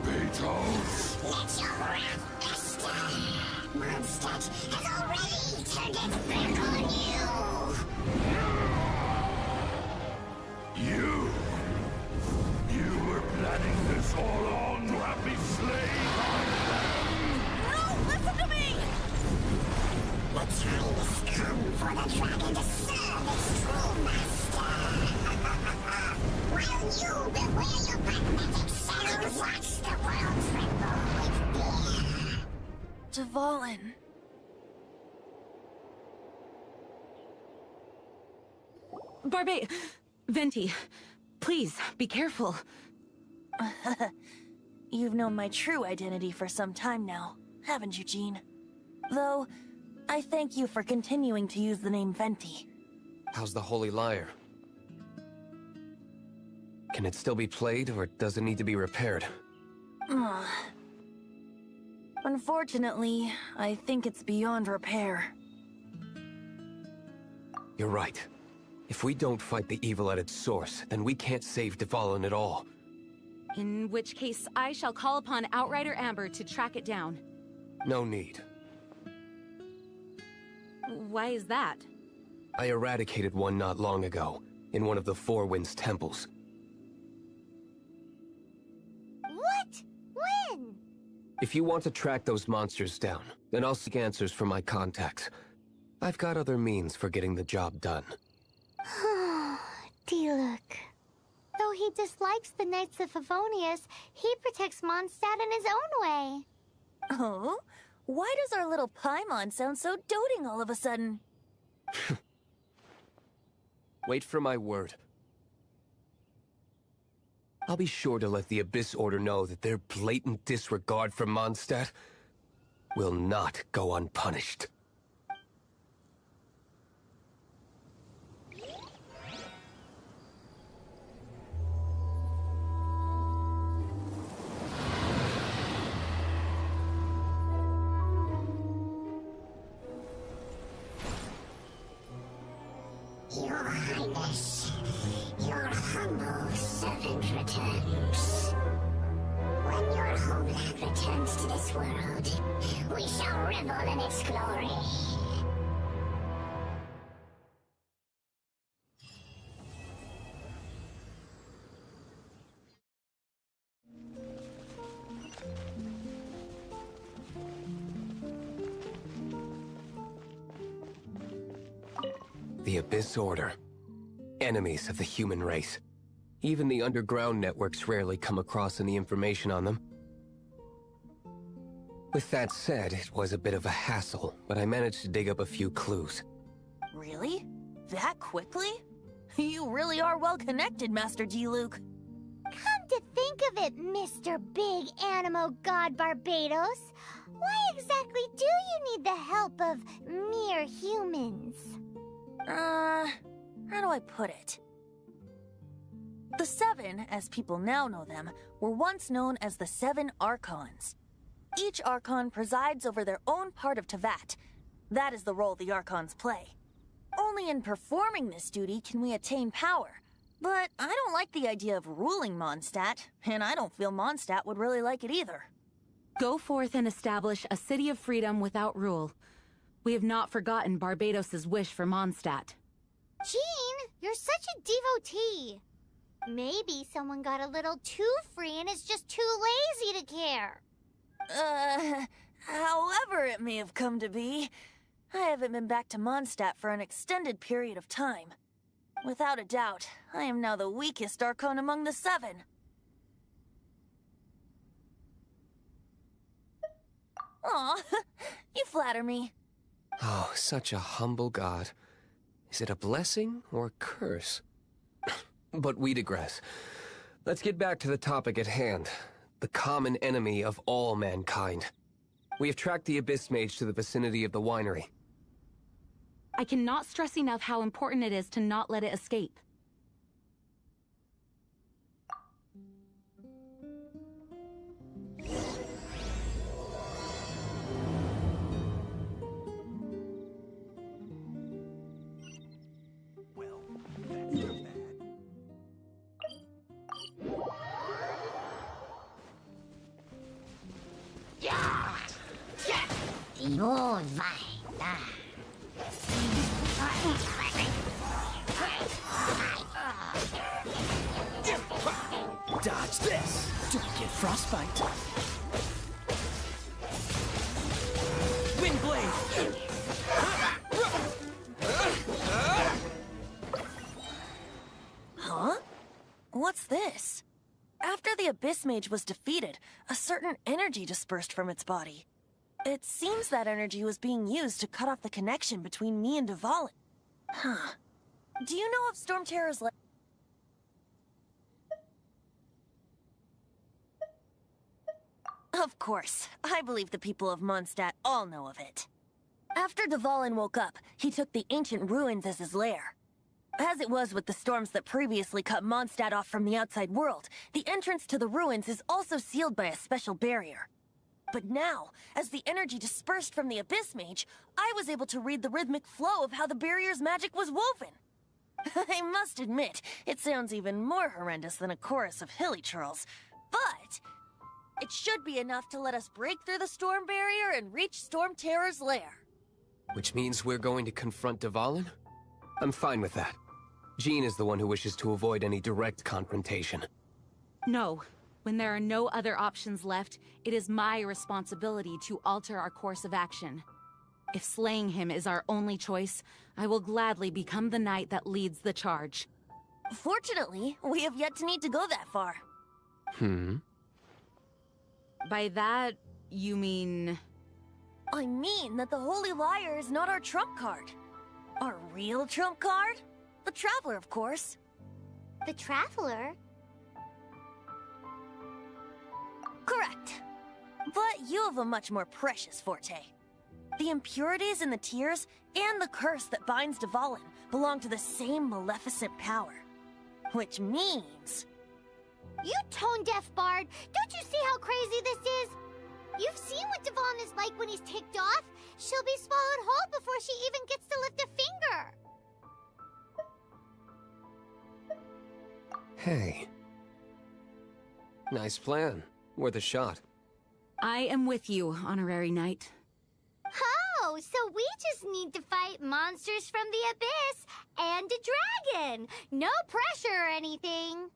S19: Barbatos!
S18: Let your wrath fester. Mondstadt has already turned its back on you.
S19: You were planning this all along to have me slain by them!
S12: No, listen to me!
S18: The time has come for the dragon to serve its true master. While you beware your pragmatic shadows, watch the world tremble with fear.
S12: Dvalin.
S7: Venti, please, be careful.
S12: You've known my true identity for some time now, haven't you, Jean? Though, I thank you for continuing to use the name Venti.
S9: How's the Holy Lyre? Can it still be played, or does it need to be repaired?
S12: Unfortunately, I think it's beyond repair.
S9: You're right. If we don't fight the evil at its source, then we can't save Dvalin at all.
S7: In which case, I shall call upon Outrider Amber to track it down.
S9: No need.
S7: Why is that?
S9: I eradicated one not long ago, in one of the Four Winds temples.
S1: What? When?
S9: If you want to track those monsters down, then I'll seek answers from my contacts. I've got other means for getting the job done.
S1: Diluc. Though he dislikes the Knights of Favonius, he protects Mondstadt in his own way.
S12: Oh? Why does our little Paimon sound so doting all of a sudden?
S9: Wait for my word. I'll be sure to let the Abyss Order know that their blatant disregard for Mondstadt will not go unpunished.
S18: Your Highness, your humble servant returns. When your homeland returns to this world, we shall revel in its glory.
S9: The Abyss Order. Enemies of the human race. Even the underground networks rarely come across any information on them. With that said, it was a bit of a hassle, but I managed to dig up a few clues.
S12: Really? That quickly? You really are well connected, Master Diluc.
S1: Come to think of it, Mr. Big Animo God Barbados, why exactly do you need the help of mere humans?
S12: How do I put it? The Seven, as people now know them, were once known as the Seven Archons. Each Archon presides over their own part of Teyvat. That is the role the Archons play. Only in performing this duty can we attain power. But I don't like the idea of ruling Mondstadt, and I don't feel Mondstadt would really like it either.
S7: Go forth and establish a city of freedom without rule. We have not forgotten Barbados's wish for Mondstadt.
S1: Jean, you're such a devotee. Maybe someone got a little too free and is just too lazy to care.
S12: However it may have come to be, I haven't been back to Mondstadt for an extended period of time. Without a doubt, I am now the weakest Archon among the Seven. Aw, you flatter me.
S9: Oh, such a humble god. Is it a blessing or a curse? But we digress. Let's get back to the topic at hand. The common enemy of all mankind. We have tracked the Abyss Mage to the vicinity of the winery.
S7: I cannot stress enough how important it is to not let it escape.
S8: Dodge this! Don't get frostbite! Windblade!
S12: Huh? What's this? After the Abyss Mage was defeated, a certain energy dispersed from its body. It seems that energy was being used to cut off the connection between me and Dvalin. Huh. Do you know of Storm Terror's Of course. I believe the people of Mondstadt all know of it. After Dvalin woke up, he took the ancient ruins as his lair. As it was with the storms that previously cut Mondstadt off from the outside world, the entrance to the ruins is also sealed by a special barrier. But now, as the energy dispersed from the Abyss Mage, I was able to read the rhythmic flow of how the barrier's magic was woven. I must admit, it sounds even more horrendous than a chorus of hilly churls, but it should be enough to let us break through the storm barrier and reach Storm Terror's lair.
S9: Which means we're going to confront Dvalin? I'm fine with that. Jean is the one who wishes to avoid any direct confrontation.
S7: No. When there are no other options left, it is my responsibility to alter our course of action. If slaying him is our only choice, I will gladly become the knight that leads the charge.
S12: Fortunately, we have yet to need to go that far.
S7: By that, you mean...
S12: I mean that the Holy Liar is not our trump card. Our real trump card? The Traveler, of course.
S1: The Traveler?
S12: Correct. But you have a much more precious forte. The impurities in the tears and the curse that binds Dvalin belong to the same maleficent power. Which means...
S1: You tone-deaf bard! Don't you see how crazy this is? You've seen what Dvalin is like when he's ticked off. She'll be swallowed whole before she even gets to lift a finger.
S9: Hey. Nice plan. Worth a shot.
S7: I am with you, Honorary Knight.
S1: Oh, so we just need to fight monsters from the Abyss and a dragon. No pressure or anything.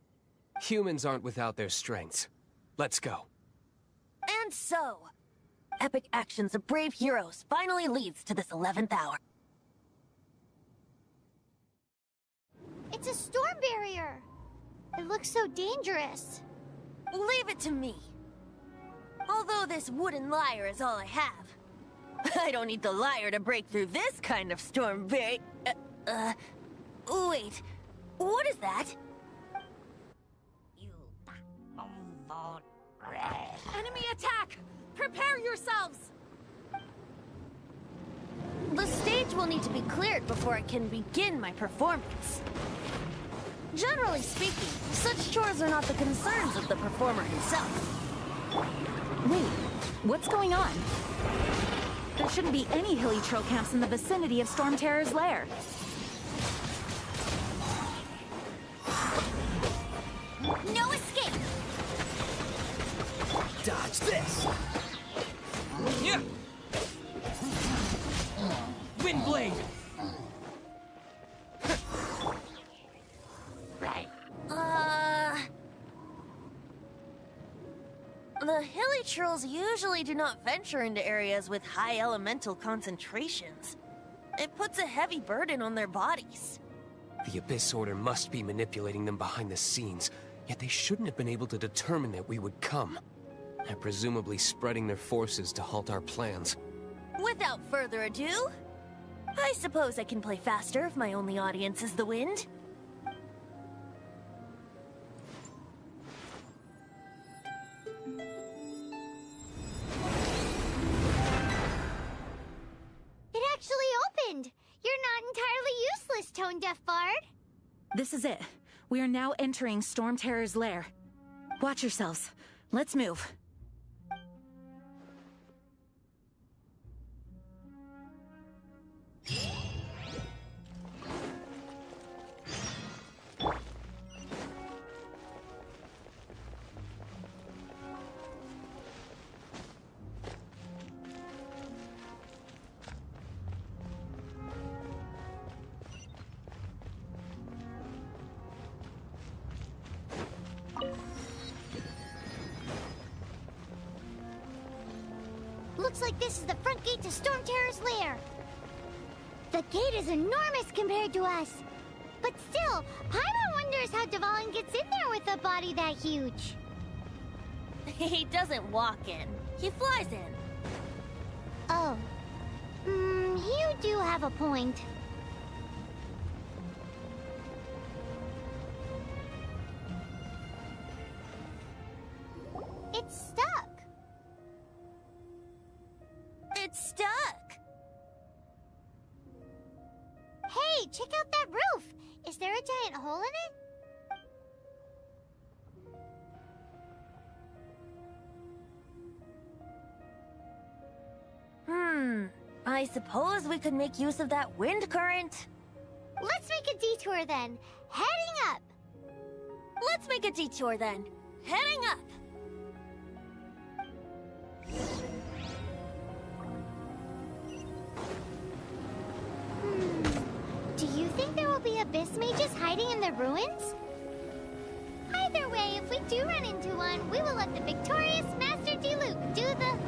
S9: Humans aren't without their strengths. Let's go.
S12: And so, epic actions of brave heroes finally leads to this 11th hour.
S1: It's a storm barrier. It looks so dangerous.
S12: Leave it to me. Although this wooden lyre is all I have, I don't need the lyre to break through this kind of storm barrier. Wait, what is that?
S7: Enemy attack! Prepare yourselves!
S12: The stage will need to be cleared before I can begin my performance. Generally speaking, such chores are not the concerns of the performer himself.
S7: Wait, what's going on? There shouldn't be any hilly troll camps in the vicinity of Storm Terror's lair.
S12: No escape!
S3: Dodge this! Yeah! Windblade!
S12: The hilly trolls usually do not venture into areas with high elemental concentrations. It puts a heavy burden on their bodies.
S9: The Abyss Order must be manipulating them behind the scenes, yet they shouldn't have been able to determine that we would come. They're presumably spreading their forces to halt our plans.
S12: Without further ado, I suppose I can play faster if my only audience is the wind.
S1: It actually opened! You're not entirely useless, Tone Deaf Bard.
S7: This is it. We are now entering Storm Terror's lair. Watch yourselves. Let's move.
S1: Looks like this is the front gate to Storm Terror's lair. The gate is enormous compared to us. But still, Paimon wonders how Dvalin gets in there with a body that huge.
S12: He doesn't walk in. He flies in.
S1: Oh. You do have a point. It's stuck.
S12: It's stuck.
S1: Hey, check out that roof. Is there a giant hole in it?
S12: I suppose we could make use of that wind current.
S1: Let's make a detour then. Heading up.
S12: Let's make a detour then. Heading up.
S1: Do you think there will be abyss mages hiding in the ruins? Either way, if we do run into one, we will let the victorious Master Diluc do the...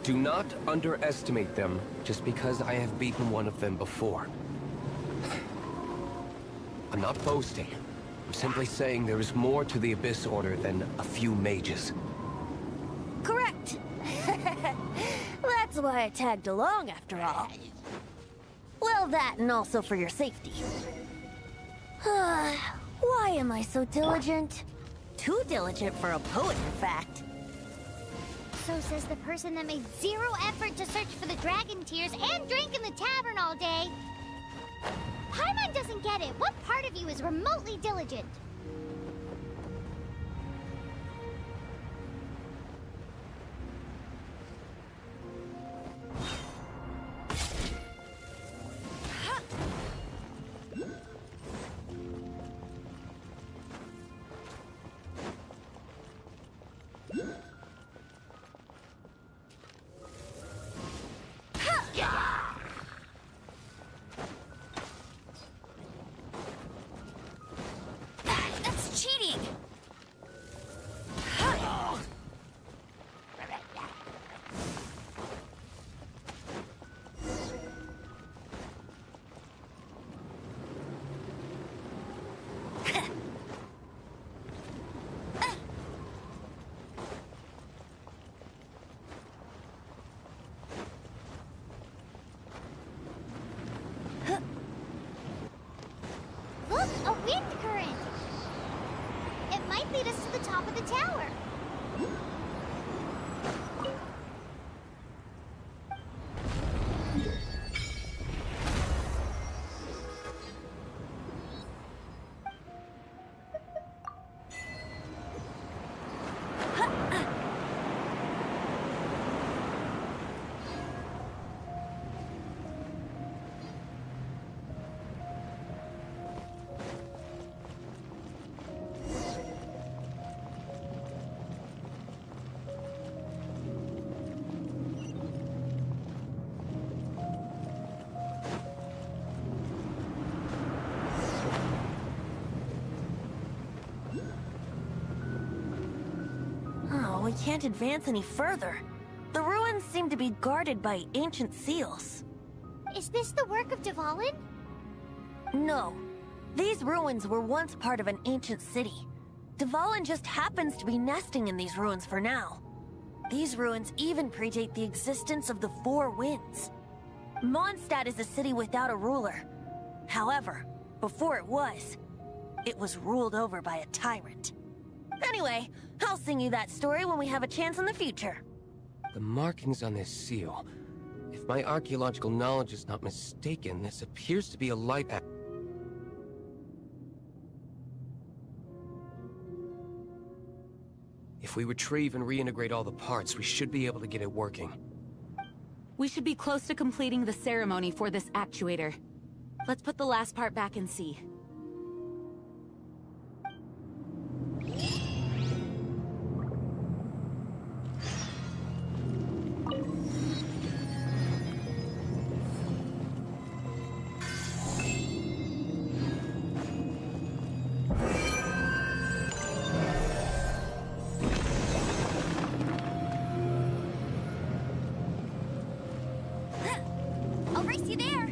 S9: Do not underestimate them just because I have beaten one of them before. I'm not boasting. I'm simply saying there is more to the Abyss Order than a few mages.
S12: Correct. That's why I tagged along after all. Well, that and also for your safety. Why am I so diligent? Too diligent for a poet, in fact.
S1: So says the person that made zero effort to search for the dragon tears and drank in the tavern all day. Paimon doesn't get it. What part of you is remotely diligent? Look, a wind current! It might lead us to the top of the tower.
S11: We can't advance any further. The ruins seem to be guarded by ancient seals.
S1: Is this the work of Dvalin?
S11: No. These ruins were once part of an ancient city. Dvalin just happens to be nesting in these ruins for now. These ruins even predate the existence of the Four Winds. Mondstadt is a city without a ruler. However, before it was ruled over by a tyrant. Anyway, I'll sing you that story when we have a chance in the future.
S9: The markings on this seal. If my archaeological knowledge is not mistaken, this appears to be a light If we retrieve and reintegrate all the parts, we should be able to get it working.
S7: We should be close to completing the ceremony for this actuator. Let's put the last part back and see.
S1: I'll race you there.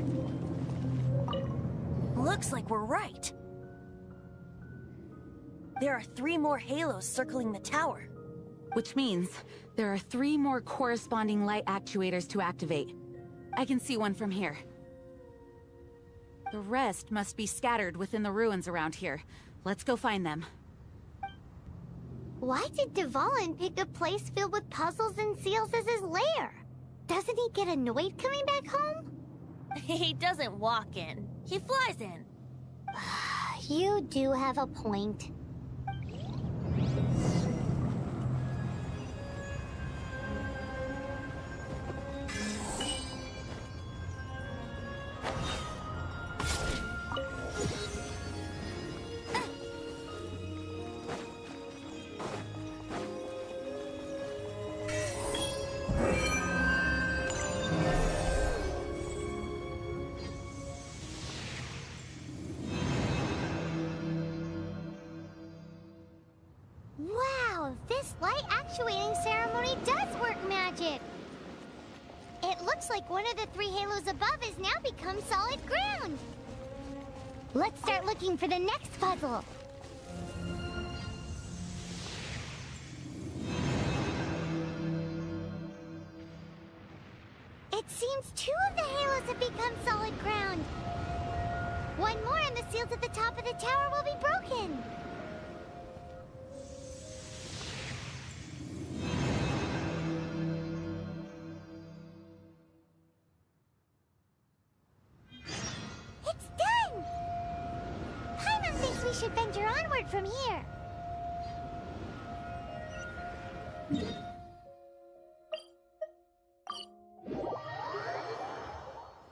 S11: Looks like we're right. There are 3 more halos circling the tower.
S7: Which means there are 3 more corresponding light actuators to activate. I can see one from here. The rest must be scattered within the ruins around here. Let's go find them.
S1: Why did Dvalin pick a place filled with puzzles and seals as his lair? Doesn't he get annoyed coming back home?
S11: He doesn't walk in. He flies in.
S1: You do have a point. Wow, this light actuating ceremony does work magic! It looks like one of the 3 halos above has now become solid ground! Let's start looking for the next puzzle! It seems 2 of the halos have become solid ground! One more and the seals at the top of the tower will be broken! It's done! Paimon thinks we should venture onward from here.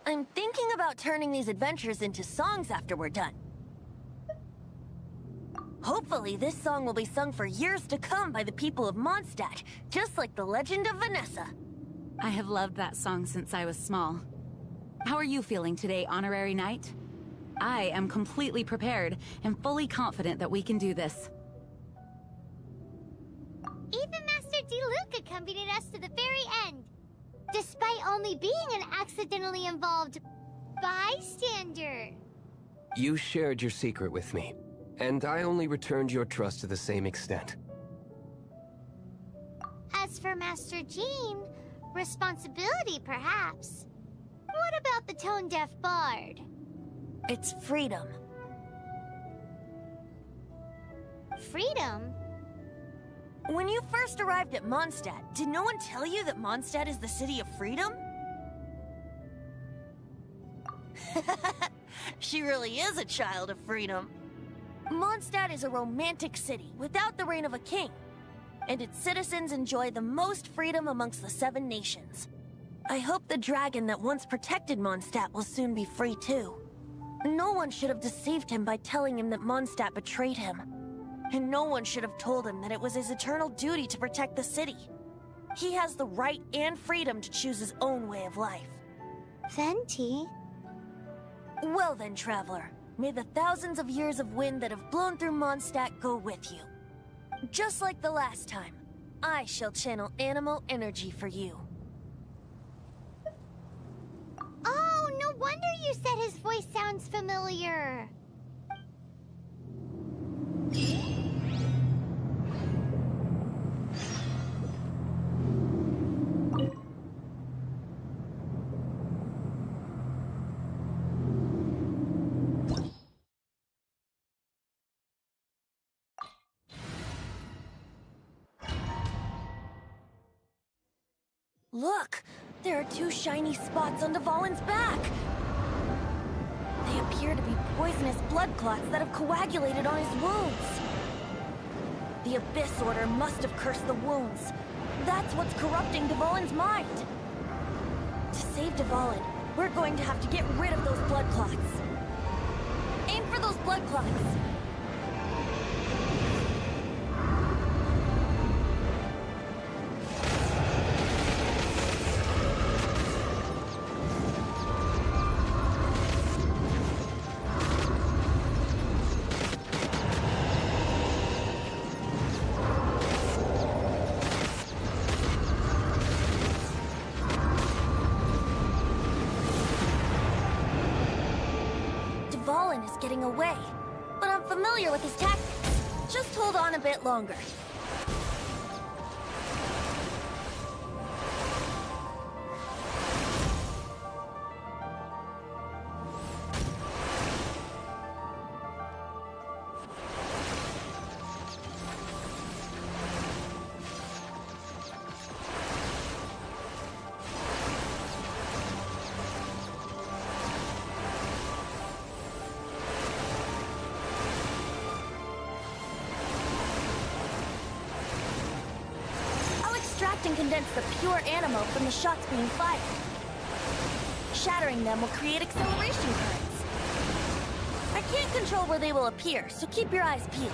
S11: I'm thinking about turning these adventures into songs after we're done. Hopefully, this song will be sung for years to come by the people of Mondstadt, just like the legend of Vanessa.
S7: I have loved that song since I was small. How are you feeling today, Honorary Knight? I am completely prepared and fully confident that we can do this.
S1: Even Master Diluc accompanied us to the very end, despite only being an accidentally involved bystander.
S9: You shared your secret with me, and I only returned your trust to the same extent.
S1: As for Master Jean, responsibility perhaps. What about the tone-deaf bard?
S11: It's freedom.
S1: Freedom?
S12: When you first arrived at Mondstadt, did no one tell you that Mondstadt is the city of freedom? She really is a child of freedom. Mondstadt is a romantic city without the reign of a king, and its citizens enjoy the most freedom amongst the 7 nations. I hope the dragon that once protected Mondstadt will soon be free too. No one should have deceived him by telling him that Mondstadt betrayed him. And no one should have told him that it was his eternal duty to protect the city. He has the right and freedom to choose his own way of life.
S1: Venti?
S12: Well then, traveler, may the thousands of years of wind that have blown through Mondstadt go with you. Just like the last time, I shall channel animal energy for you.
S1: Oh, no wonder you said his voice sounds familiar.
S12: Look! There are 2 shiny spots on Dvalin's back! They appear to be poisonous blood clots that have coagulated on his wounds. The Abyss Order must have cursed the wounds. That's what's corrupting Dvalin's mind. To save Dvalin, we're going to have to get rid of those blood clots. Aim for those blood clots! Getting away, but I'm familiar with his tactics. Just hold on a bit longer. And condense the pure animo from the shots being fired. Shattering them will create acceleration currents. I can't control where they will appear, so keep your eyes peeled.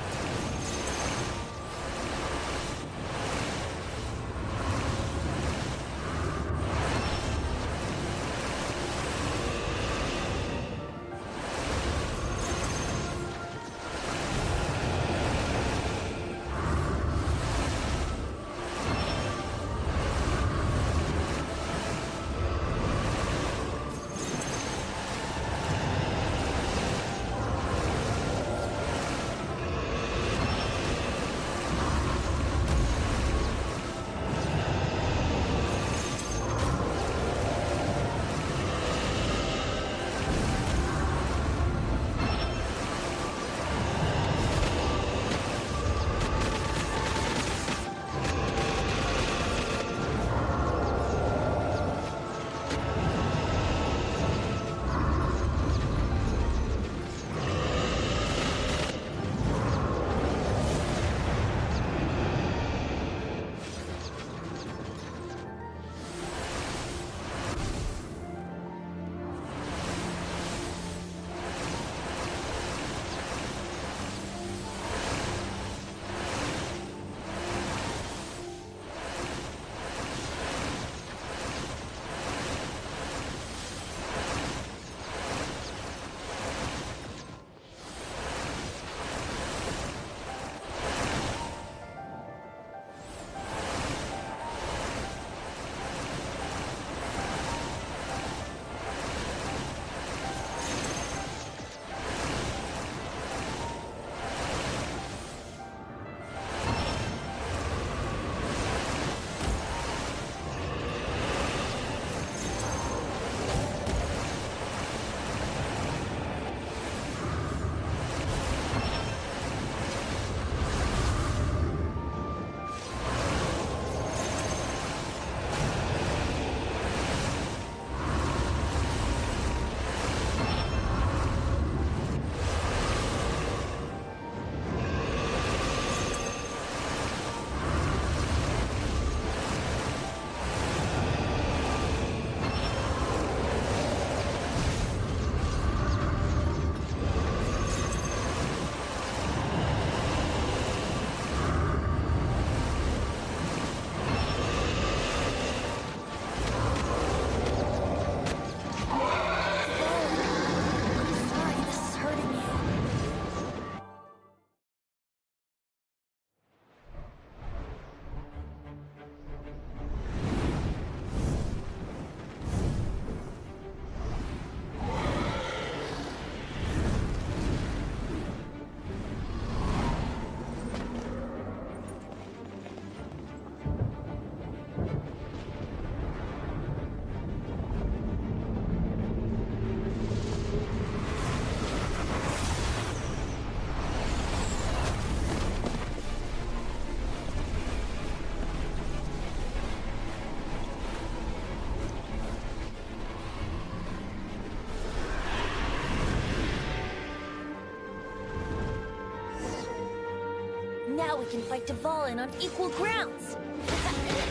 S12: Now we can fight Dvalin on equal grounds.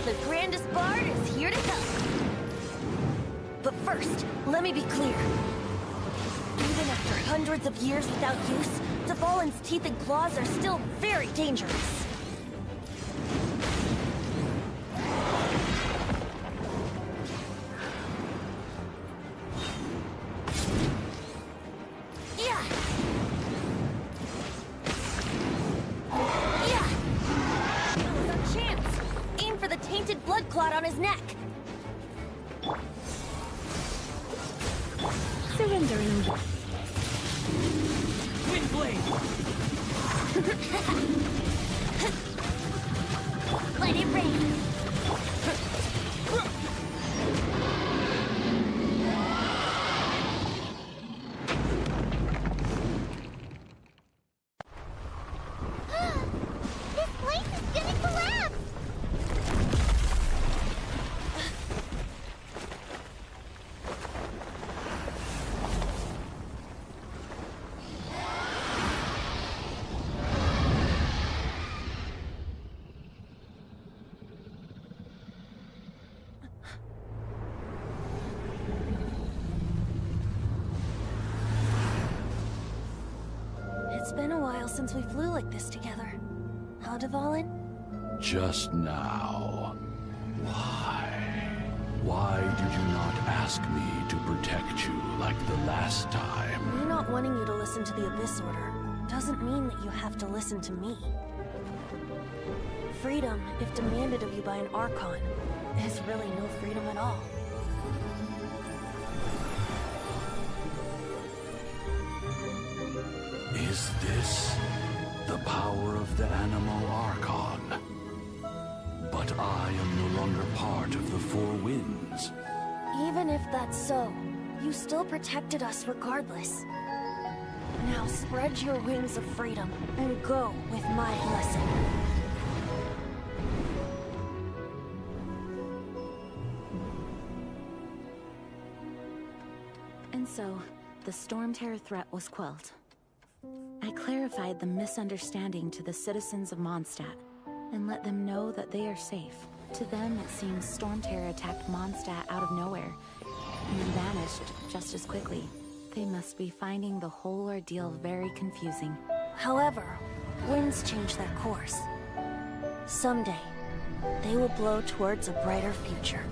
S12: The grandest bard is here to help. But first, let me be clear. Even after hundreds of years without use, Dvalin's teeth and claws are still very dangerous. Blood clot on his neck.
S6: Surrendering.
S3: Windblade!
S2: Let it rain.
S1: This place is gonna collapse!
S12: It's been a while since we flew like this together. Huh, Dvalin?
S19: Just now. Why? Why did you not ask me to protect you like the last time?
S11: Me not wanting you to listen to the Abyss Order doesn't mean that you have to listen to me. Freedom, if demanded of you by an Archon, is really no freedom at all.
S19: Is this the power of the animal Archon? But I am no longer part of the Four Winds.
S11: Even if that's so, you still protected us regardless. Now spread your wings of freedom and go with my blessing.
S10: And so, the Storm Terror threat was quelled. I clarified the misunderstanding to the citizens of Mondstadt, and let them know that they are safe. To them, it seems Storm Terror attacked Mondstadt out of nowhere, and then vanished just as quickly. They must be finding the whole ordeal very confusing.
S11: However, winds change their course. Someday, they will blow towards a brighter future.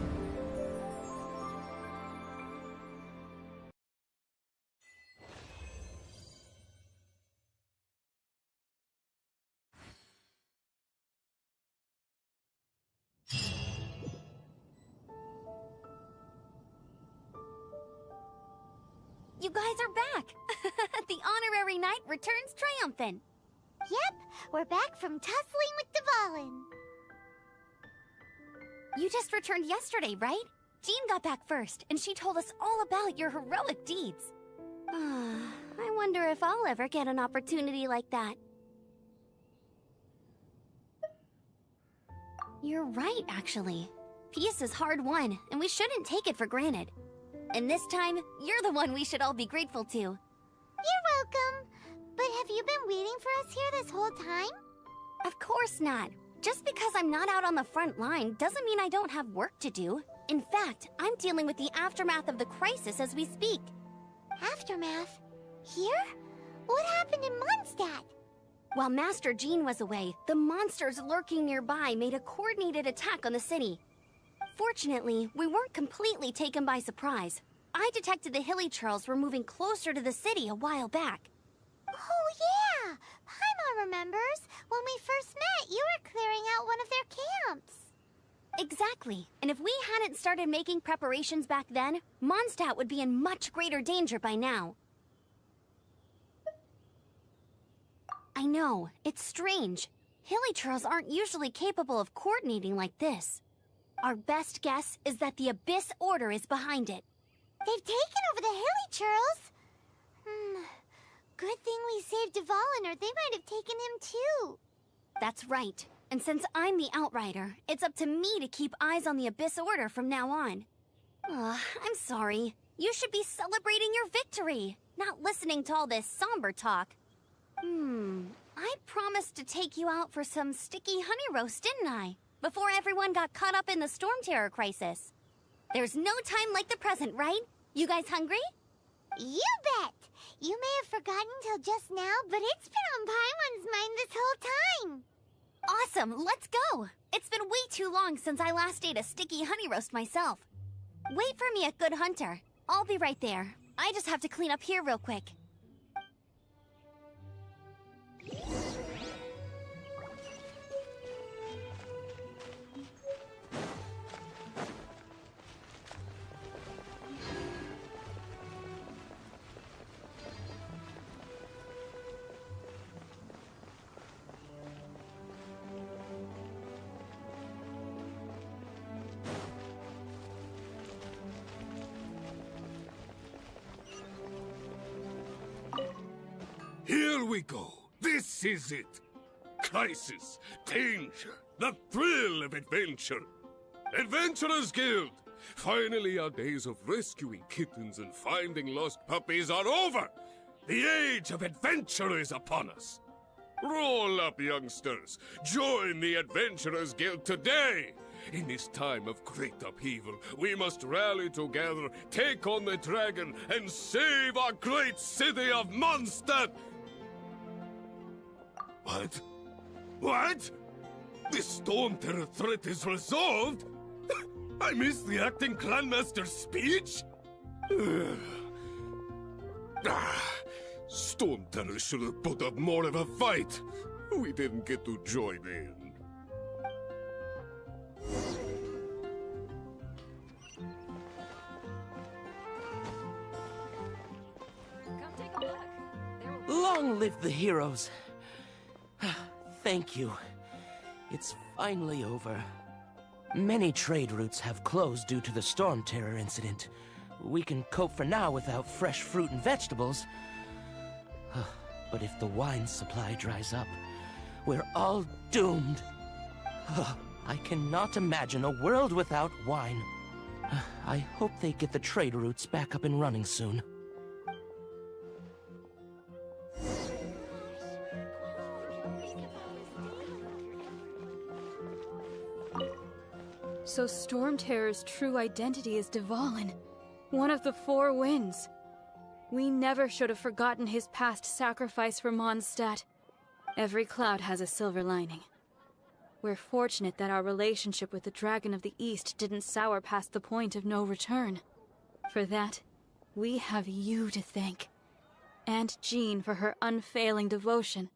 S2: You guys are back! The honorary knight returns triumphant.
S1: Yep, we're back from tussling with Dvalin.
S2: You just returned yesterday, right? Jean got back first, and she told us all about your heroic deeds. I wonder if I'll ever get an opportunity like that. You're right, actually. Peace is hard won, and we shouldn't take it for granted. And this time, you're the one we should all be grateful to.
S1: You're welcome. But have you been waiting for us here this whole time?
S2: Of course not. Just because I'm not out on the front line doesn't mean I don't have work to do. In fact, I'm dealing with the aftermath of the crisis as we speak.
S1: Aftermath? Here? What happened in Mondstadt?
S2: While Master Jean was away, the monsters lurking nearby made a coordinated attack on the city. Fortunately, we weren't completely taken by surprise. I detected the Hilly Churls were moving closer to the city a while back.
S1: Oh yeah! Paimon remembers. When we first met, you were clearing out one of their camps.
S2: Exactly. And if we hadn't started making preparations back then, Mondstadt would be in much greater danger by now. I know, it's strange. Hilly Churls aren't usually capable of coordinating like this. Our best guess is that the Abyss Order is behind it.
S1: They've taken over the Hilly Churls? Good thing we saved Dvalin, or they might have taken him too.
S2: That's right. And since I'm the Outrider, it's up to me to keep eyes on the Abyss Order from now on. I'm sorry. You should be celebrating your victory, not listening to all this somber talk. I promised to take you out for some sticky honey roast, didn't I? Before everyone got caught up in the storm terror crisis. There's no time like the present, right? You guys hungry?
S1: You bet! You may have forgotten till just now, but it's been on Paimon's mind this whole time.
S2: Awesome, let's go! It's been way too long since I last ate a sticky honey roast myself. Wait for me at Good Hunter. I'll be right there. I just have to clean up here real quick.
S20: Here we go. This is it. Crisis, danger, the thrill of adventure. Adventurers Guild! Finally, our days of rescuing kittens and finding lost puppies are over. The age of adventure is upon us. Roll up, youngsters. Join the Adventurers Guild today. In this time of great upheaval, we must rally together, take on the dragon, and save our great city of Mondstadt. What? What? The Storm Terror threat is resolved? I missed the acting clanmaster's speech? Storm Terror should have put up more of a fight. We didn't get to join in.
S8: Long live the heroes. Thank you. It's finally over. Many trade routes have closed due to the Storm Terror incident. We can cope for now without fresh fruit and vegetables. But if the wine supply dries up, we're all doomed. I cannot imagine a world without wine. I hope they get the trade routes back up and running soon.
S21: So Storm Terror's true identity is Dvalin, one of the Four Winds. We never should have forgotten his past sacrifice for Mondstadt. Every cloud has a silver lining. We're fortunate that our relationship with the Dragon of the East didn't sour past the point of no return. For that, we have you to thank. And Jean for her unfailing devotion.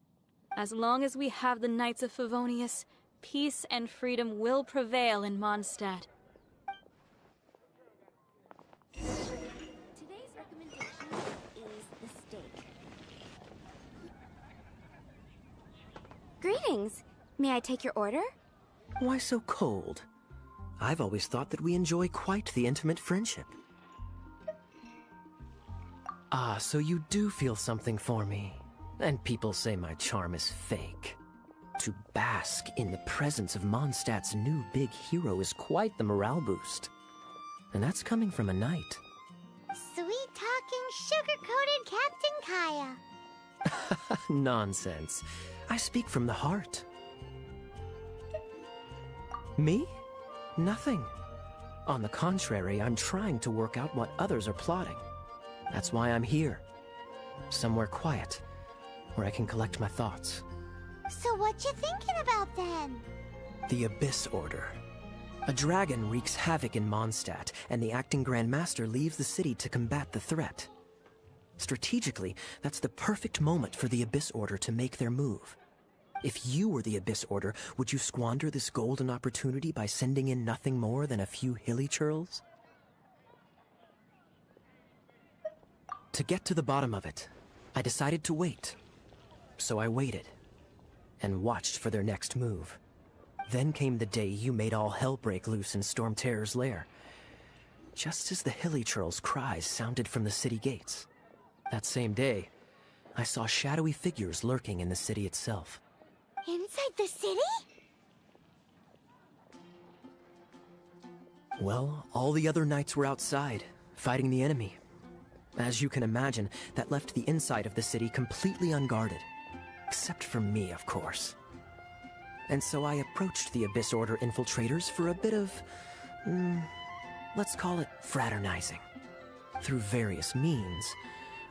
S21: As long as we have the Knights of Favonius, peace and freedom will prevail in Mondstadt.
S2: Today's recommendation is the steak. Greetings. May I take your order?
S8: Why so cold? I've always thought that we enjoy quite the intimate friendship. Ah, so you do feel something for me. And people say my charm is fake. To bask in the presence of Mondstadt's new big hero is quite the morale boost. And that's coming from a knight.
S1: Sweet-talking, sugar-coated Captain Kaya.
S8: Nonsense. I speak from the heart. Me? Nothing. On the contrary, I'm trying to work out what others are plotting. That's why I'm here. Somewhere quiet, where I can collect my thoughts.
S1: So what you thinking about then?
S8: The Abyss Order. A dragon wreaks havoc in Mondstadt, and the acting Grand Master leaves the city to combat the threat. Strategically, that's the perfect moment for the Abyss Order to make their move. If you were the Abyss Order, would you squander this golden opportunity by sending in nothing more than a few hilly churls? To get to the bottom of it, I decided to wait. So I waited, and watched for their next move. Then came the day you made all hell break loose in Storm Terror's lair. Just as the hilly churls' cries sounded from the city gates. That same day, I saw shadowy figures lurking in the city itself.
S1: Inside the city?
S8: Well, all the other knights were outside, fighting the enemy. As you can imagine, that left the inside of the city completely unguarded. Except for me, of course. And so I approached the Abyss Order infiltrators for a bit of, let's call it fraternizing. Through various means,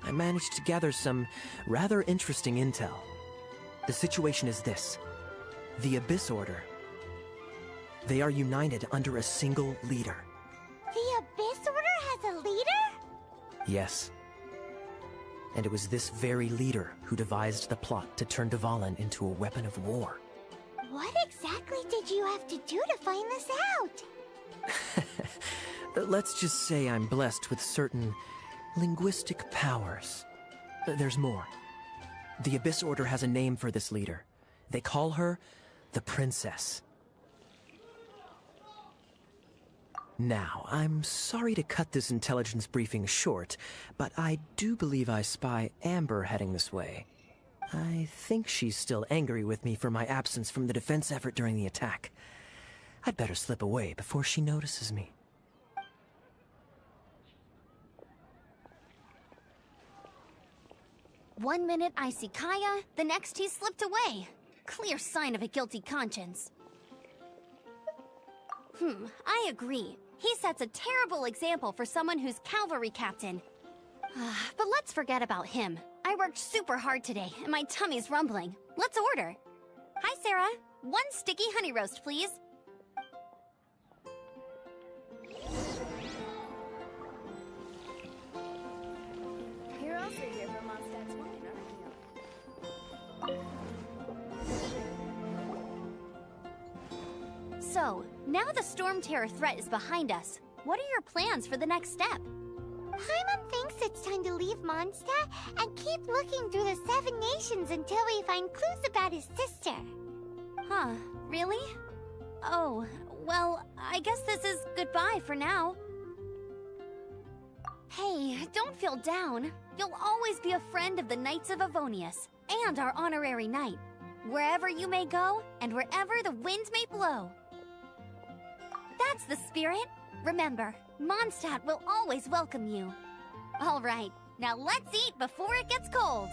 S8: I managed to gather some rather interesting intel. The situation is this. The Abyss Order. They are united under a single leader.
S1: The Abyss Order has a leader?
S8: Yes. And it was this very leader who devised the plot to turn Dvalin into a weapon of war.
S1: What exactly did you have to do to find this out?
S8: Let's just say I'm blessed with certain linguistic powers. There's more. The Abyss Order has a name for this leader. They call her the Princess. Now, I'm sorry to cut this intelligence briefing short, but I do believe I spy Amber heading this way. I think she's still angry with me for my absence from the defense effort during the attack. I'd better slip away before she notices me.
S2: One minute I see Kaya, the next he slipped away. Clear sign of a guilty conscience. I agree. He sets a terrible example for someone who's cavalry captain. But let's forget about him. I worked super hard today, and my tummy's rumbling. Let's order. Hi, Sarah. 1 sticky honey roast, please.
S11: You're also here for Mondstadt's wine, aren't you?
S2: So, now the Storm Terror threat is behind us. What are your plans for the next step?
S1: Paimon thinks it's time to leave Mondstadt and keep looking through the 7 nations until we find clues about his sister.
S2: Huh, really? Oh, well, I guess this is goodbye for now. Hey, don't feel down. You'll always be a friend of the Knights of Avonius, and our honorary knight. Wherever you may go, and wherever the wind may blow. That's the spirit. Remember, Mondstadt will always welcome you. All right, now let's eat before it gets cold.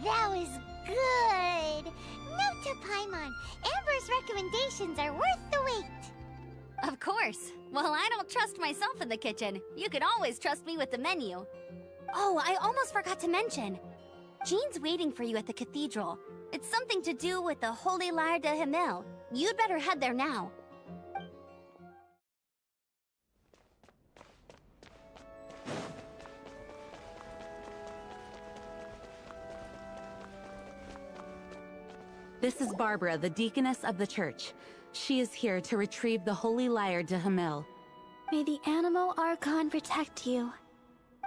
S1: That was good. Note to Paimon, Amber's recommendations are worth the wait.
S2: Of course. Well, I don't trust myself in the kitchen. You can always trust me with the menu. Oh, I almost forgot to mention. Jean's waiting for you at the cathedral. It's something to do with the Holy Lyre de Himmel. You'd better head there now.
S7: This is Barbara, the deaconess of the church. She is here to retrieve the Holy Lyre de Himmel.
S4: May the Animo Archon protect you.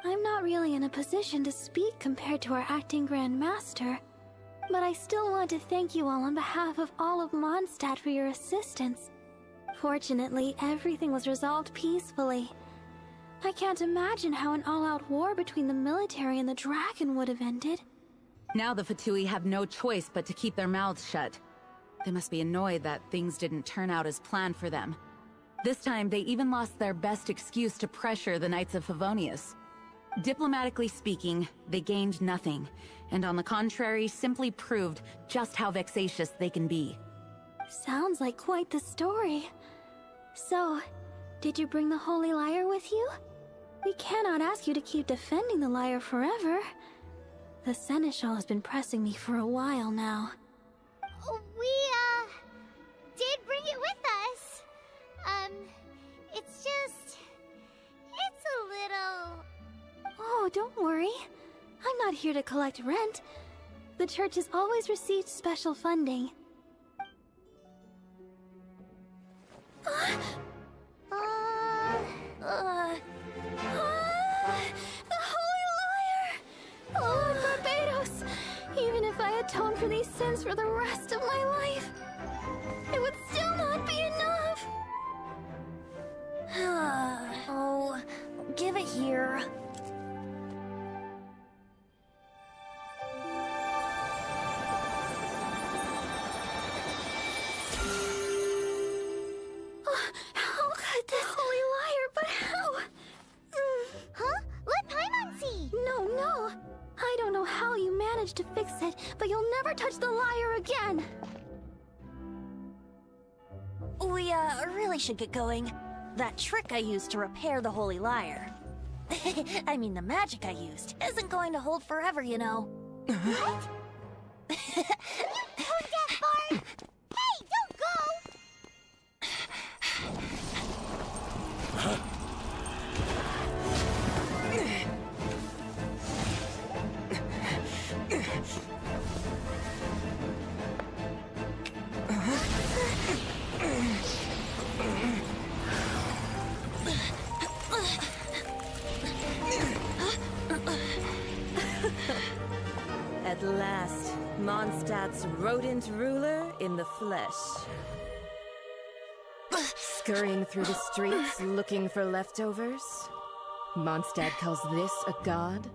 S4: I'm not really in a position to speak compared to our acting Grand Master, but I still want to thank you all on behalf of all of Mondstadt for your assistance. Fortunately, everything was resolved peacefully. I can't imagine how an all-out war between the military and the dragon would have ended.
S7: Now the Fatui have no choice but to keep their mouths shut. They must be annoyed that things didn't turn out as planned for them. This time, they even lost their best excuse to pressure the Knights of Favonius. Diplomatically speaking, they gained nothing, and on the contrary, simply proved just how vexatious they can be.
S4: Sounds like quite the story. So, did you bring the Holy Lyre with you? We cannot ask you to keep defending the lyre forever. The Seneschal has been pressing me for a while now.
S1: We, did bring it with us. It's just... it's a little...
S4: Oh, don't worry. I'm not here to collect rent. The church has always received special funding. The Holy Lyre! Lord Barbados! Even if I atone for these sins for the rest of my life, it would still not be enough!
S11: Oh, give it here.
S4: How could this Holy Lyre, but how? managed to fix it, but you'll never touch the lyre again!
S12: We, really should get going. That trick I used to repair the Holy Lyre. I mean, the magic I used isn't going to hold forever, you know.
S1: What? You tone-deaf bard! Hey, don't go!
S5: At last, Mondstadt's rodent ruler in the flesh. Scurrying through the streets looking for leftovers? Mondstadt calls this a god?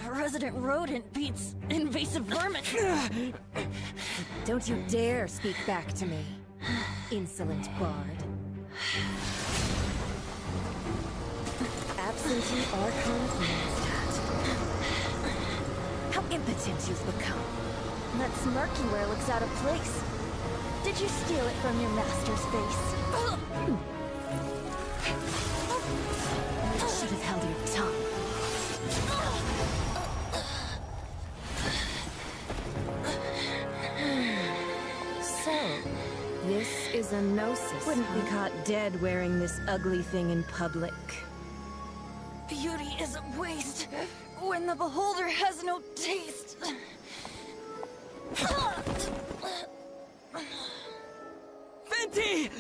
S12: Resident rodent beats invasive vermin.
S5: Don't you dare speak back to me, insolent bard. Absentee Archon of Mondstadt. How impotent you've become.
S12: That smirk you wear looks out of place. Did you steal it from your master's face?
S5: You should have held your tongue. So, this is a gnosis. Wouldn't be caught dead wearing this ugly thing in public.
S12: Beauty is a waste when the beholder has no taste.
S3: Venti!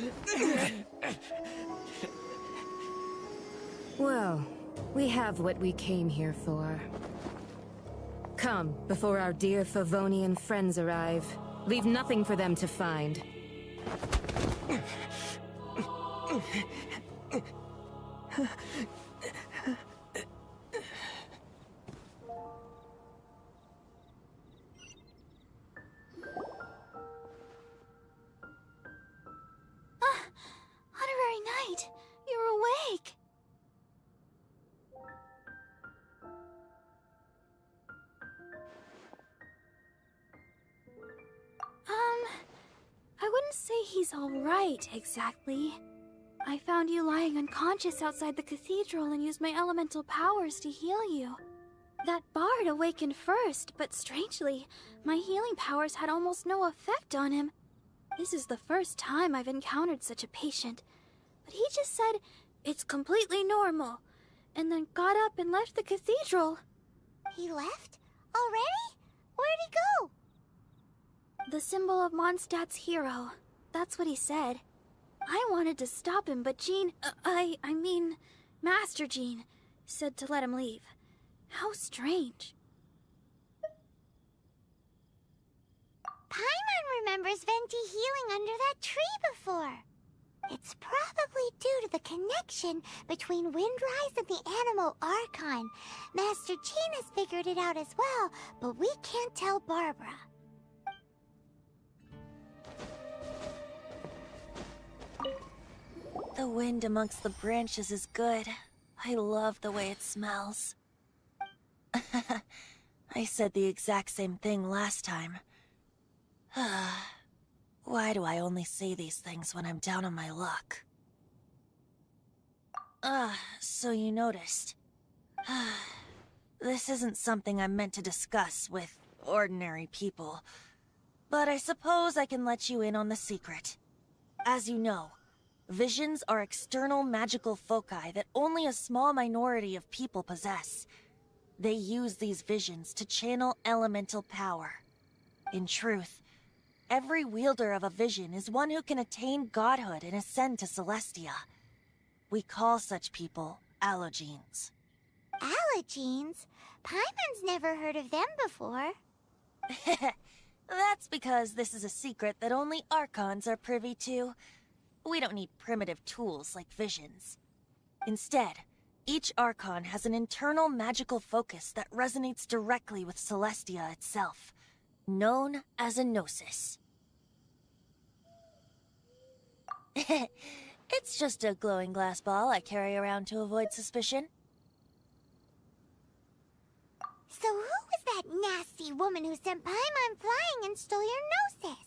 S5: Well, we have what we came here for. Come, before our dear Favonian friends arrive. Leave nothing for them to find.
S1: Honorary Knight, you're awake.
S4: I wouldn't say he's all right, exactly. I found you lying unconscious outside the cathedral and used my elemental powers to heal you. That bard awakened first, but strangely, my healing powers had almost no effect on him. This is the first time I've encountered such a patient. But he just said, it's completely normal, and then got up and left the cathedral.
S1: He left? Already? Where'd he go?
S4: The symbol of Mondstadt's hero. That's what he said. I wanted to stop him, but Jean, I mean, Master Jean, said to let him leave. How strange.
S1: Paimon remembers Venti healing under that tree before. It's probably due to the connection between Windrise and the animal Archon. Master Jean has figured it out as well, but we can't tell Barbara.
S12: The wind amongst the branches is good. I love the way it smells. I said the exact same thing last time. Why do I only say these things when I'm down on my luck? So you noticed. This isn't something I'm meant to discuss with ordinary people, but I suppose I can let you in on the secret. As you know, visions are external magical foci that only a small minority of people possess. They use these visions to channel elemental power. In truth, every wielder of a vision is one who can attain godhood and ascend to Celestia. We call such people allogenes.
S1: Allogenes? Paimon's never heard of them before.
S12: That's because this is a secret that only Archons are privy to. We don't need primitive tools like visions. Instead, each Archon has an internal magical focus that resonates directly with Celestia itself, known as a gnosis. It's just a glowing glass ball I carry around to avoid suspicion.
S1: So who was that nasty woman who sent Paimon flying and stole your Gnosis?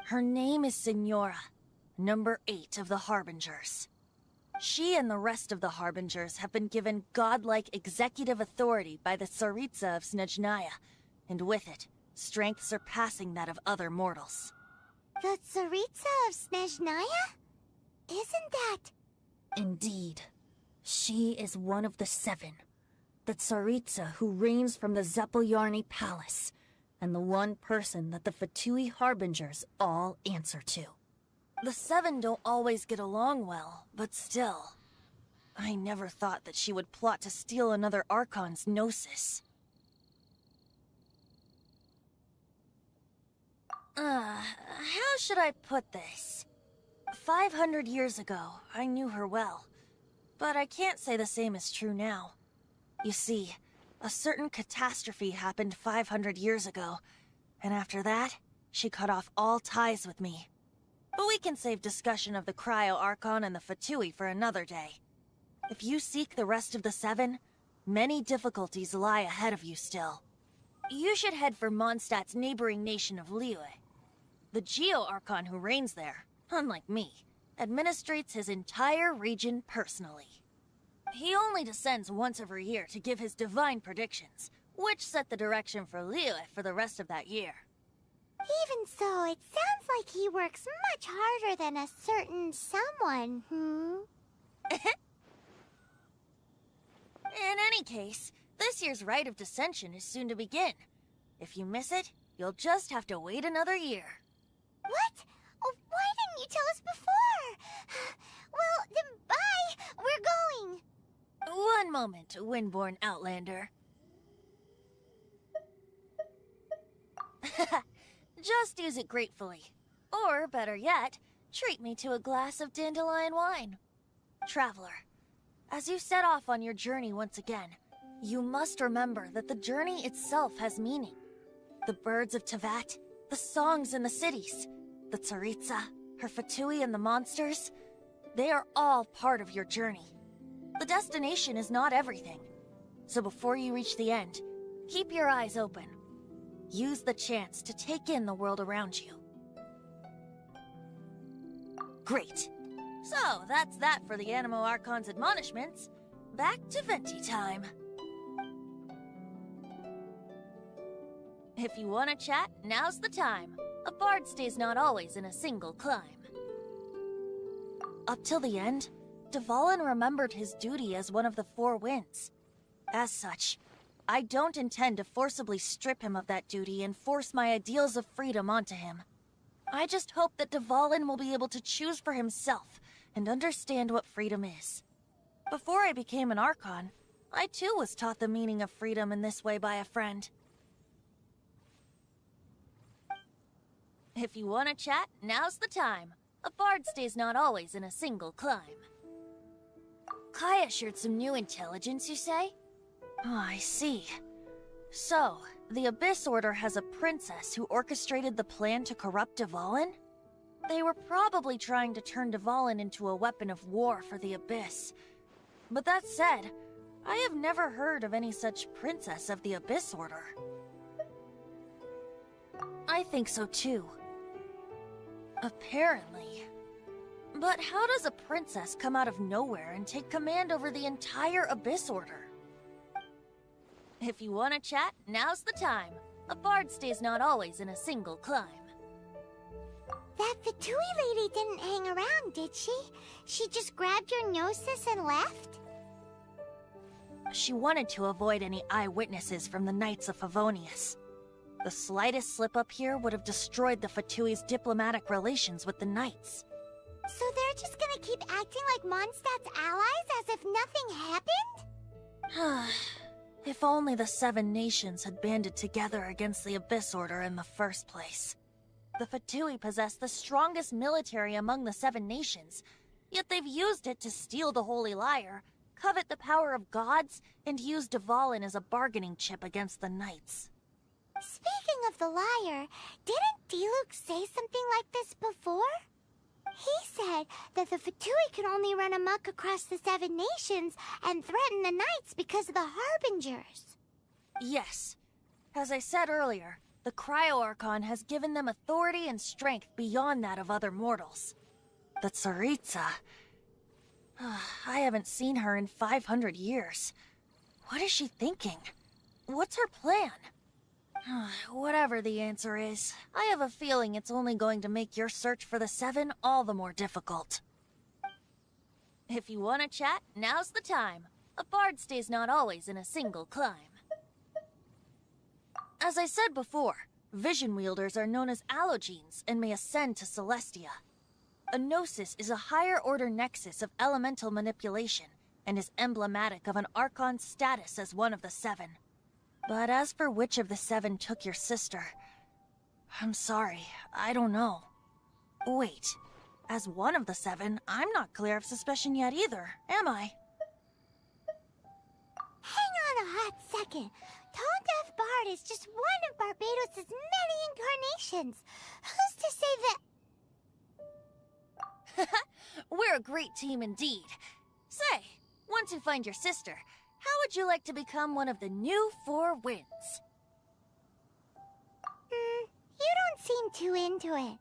S11: Her name is Signora, number 8 of the Harbingers. She and the rest of the Harbingers have been given godlike executive authority by the Tsaritsa of Snezhnaya, and with it, strength surpassing that of other mortals.
S1: The Tsaritsa of Snezhnaya? Isn't that...
S11: Indeed. She is one of the 7. The Tsaritsa who reigns from the Zeppeljärni Palace, and the one person that the Fatui Harbingers all answer to. The 7 don't always get along well, but still. I never thought that she would plot to steal another Archon's Gnosis. How should I put this? 500 years ago, I knew her well. But I can't say the same is true now. You see, a certain catastrophe happened 500 years ago, and after that, she cut off all ties with me. But we can save discussion of the Cryo-Archon and the Fatui for another day. If you seek the rest of the 7, many difficulties lie ahead of you still. You should head for Mondstadt's neighboring nation of Liyue. The Geo-Archon who reigns there, unlike me, administrates his entire region personally. He only descends once every year to give his divine predictions, which set the direction for Liyue for the rest of that year.
S1: Even so, it sounds like he works much harder than a certain someone,
S11: In any case, this year's Rite of Descension is soon to begin. If you miss it, you'll just have to wait another year.
S1: What? Oh, why didn't you tell us before? Well, then bye! We're going!
S11: One moment, Windborn Outlander. Just use it gratefully. Or, better yet, treat me to a glass of dandelion wine. Traveler, as you set off on your journey once again, you must remember that the journey itself has meaning. The birds of Teyvat, the songs in the cities, the Tsaritsa, her Fatui and the monsters, they are all part of your journey. The destination is not everything. So before you reach the end, keep your eyes open. Use the chance to take in the world around you. Great. So, that's that for the Animo Archon's admonishments. Back to Venti time. If you want to chat, now's the time. A bard stays not always in a single climb. Up till the end, Dvalin remembered his duty as one of the 4 winds. As such, I don't intend to forcibly strip him of that duty and force my ideals of freedom onto him. I just hope that Dvalin will be able to choose for himself and understand what freedom is. Before I became an Archon, I too was taught the meaning of freedom in this way by a friend. If you want to chat, now's the time. A bard stays not always in a single climb. Kaya shared some new intelligence, you say? Oh, I see. So, the Abyss Order has a princess who orchestrated the plan to corrupt Dvalin? They were probably trying to turn Dvalin into a weapon of war for the Abyss. But that said, I have never heard of any such princess of the Abyss Order. I think so too. Apparently. But how does a princess come out of nowhere and take command over the entire Abyss Order? If you want to chat, now's the time. A bard stays not always in a single climb.
S1: That Fatui lady didn't hang around, did she? She just grabbed your Gnosis and left?
S11: She wanted to avoid any eyewitnesses from the Knights of Favonius. The slightest slip-up here would have destroyed the Fatui's diplomatic relations with the Knights.
S1: So they're just gonna keep acting like Mondstadt's allies as if nothing happened?
S11: If only the 7 nations had banded together against the Abyss Order in the first place. The Fatui possess the strongest military among the 7 nations, yet they've used it to steal the Holy Lyre, covet the power of gods, and use Dvalin as a bargaining chip against the Knights.
S1: Speaking of the lyre, didn't Diluc say something like this before? He said that the Fatui could only run amok across the 7 nations and threaten the Knights because of the Harbingers.
S11: Yes.
S12: As I said earlier, the Cryo-Archon has given them authority and strength beyond that of other mortals. The Tsaritsa... I haven't seen her in 500 years. What is she thinking? What's her plan? Whatever the answer is, I have a feeling it's only going to make your search for the Seven all the more difficult. If you want to chat, now's the time. A bard stays not always in a single climb. As I said before, vision wielders are known as allogenes and may ascend to Celestia. A gnosis is a higher-order nexus of elemental manipulation and is emblematic of an Archon's status as one of the Seven. But as for which of the Seven took your sister, I'm sorry, I don't know. Wait, as one of the Seven, I'm not clear of suspicion yet either, am I?
S1: Hang on a hot second. Tone Deaf Bard is just one of Barbados' many incarnations. Who's to say that...
S12: We're a great team indeed. Say, once you find your sister, how would you like to become one of the new Four Winds?
S1: You don't seem too into it.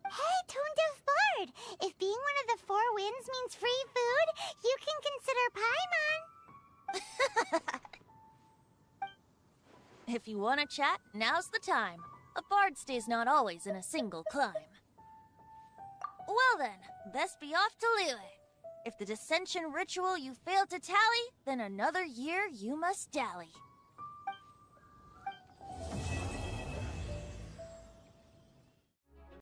S1: Hey, Tone Deaf Bard! If being one of the Four Winds means free food, you can consider Paimon.
S12: If you want to chat, now's the time. A bard stays not always in a single climb. Well then, best be off to Liyue. If the dissension ritual you failed to tally, then another year you must dally.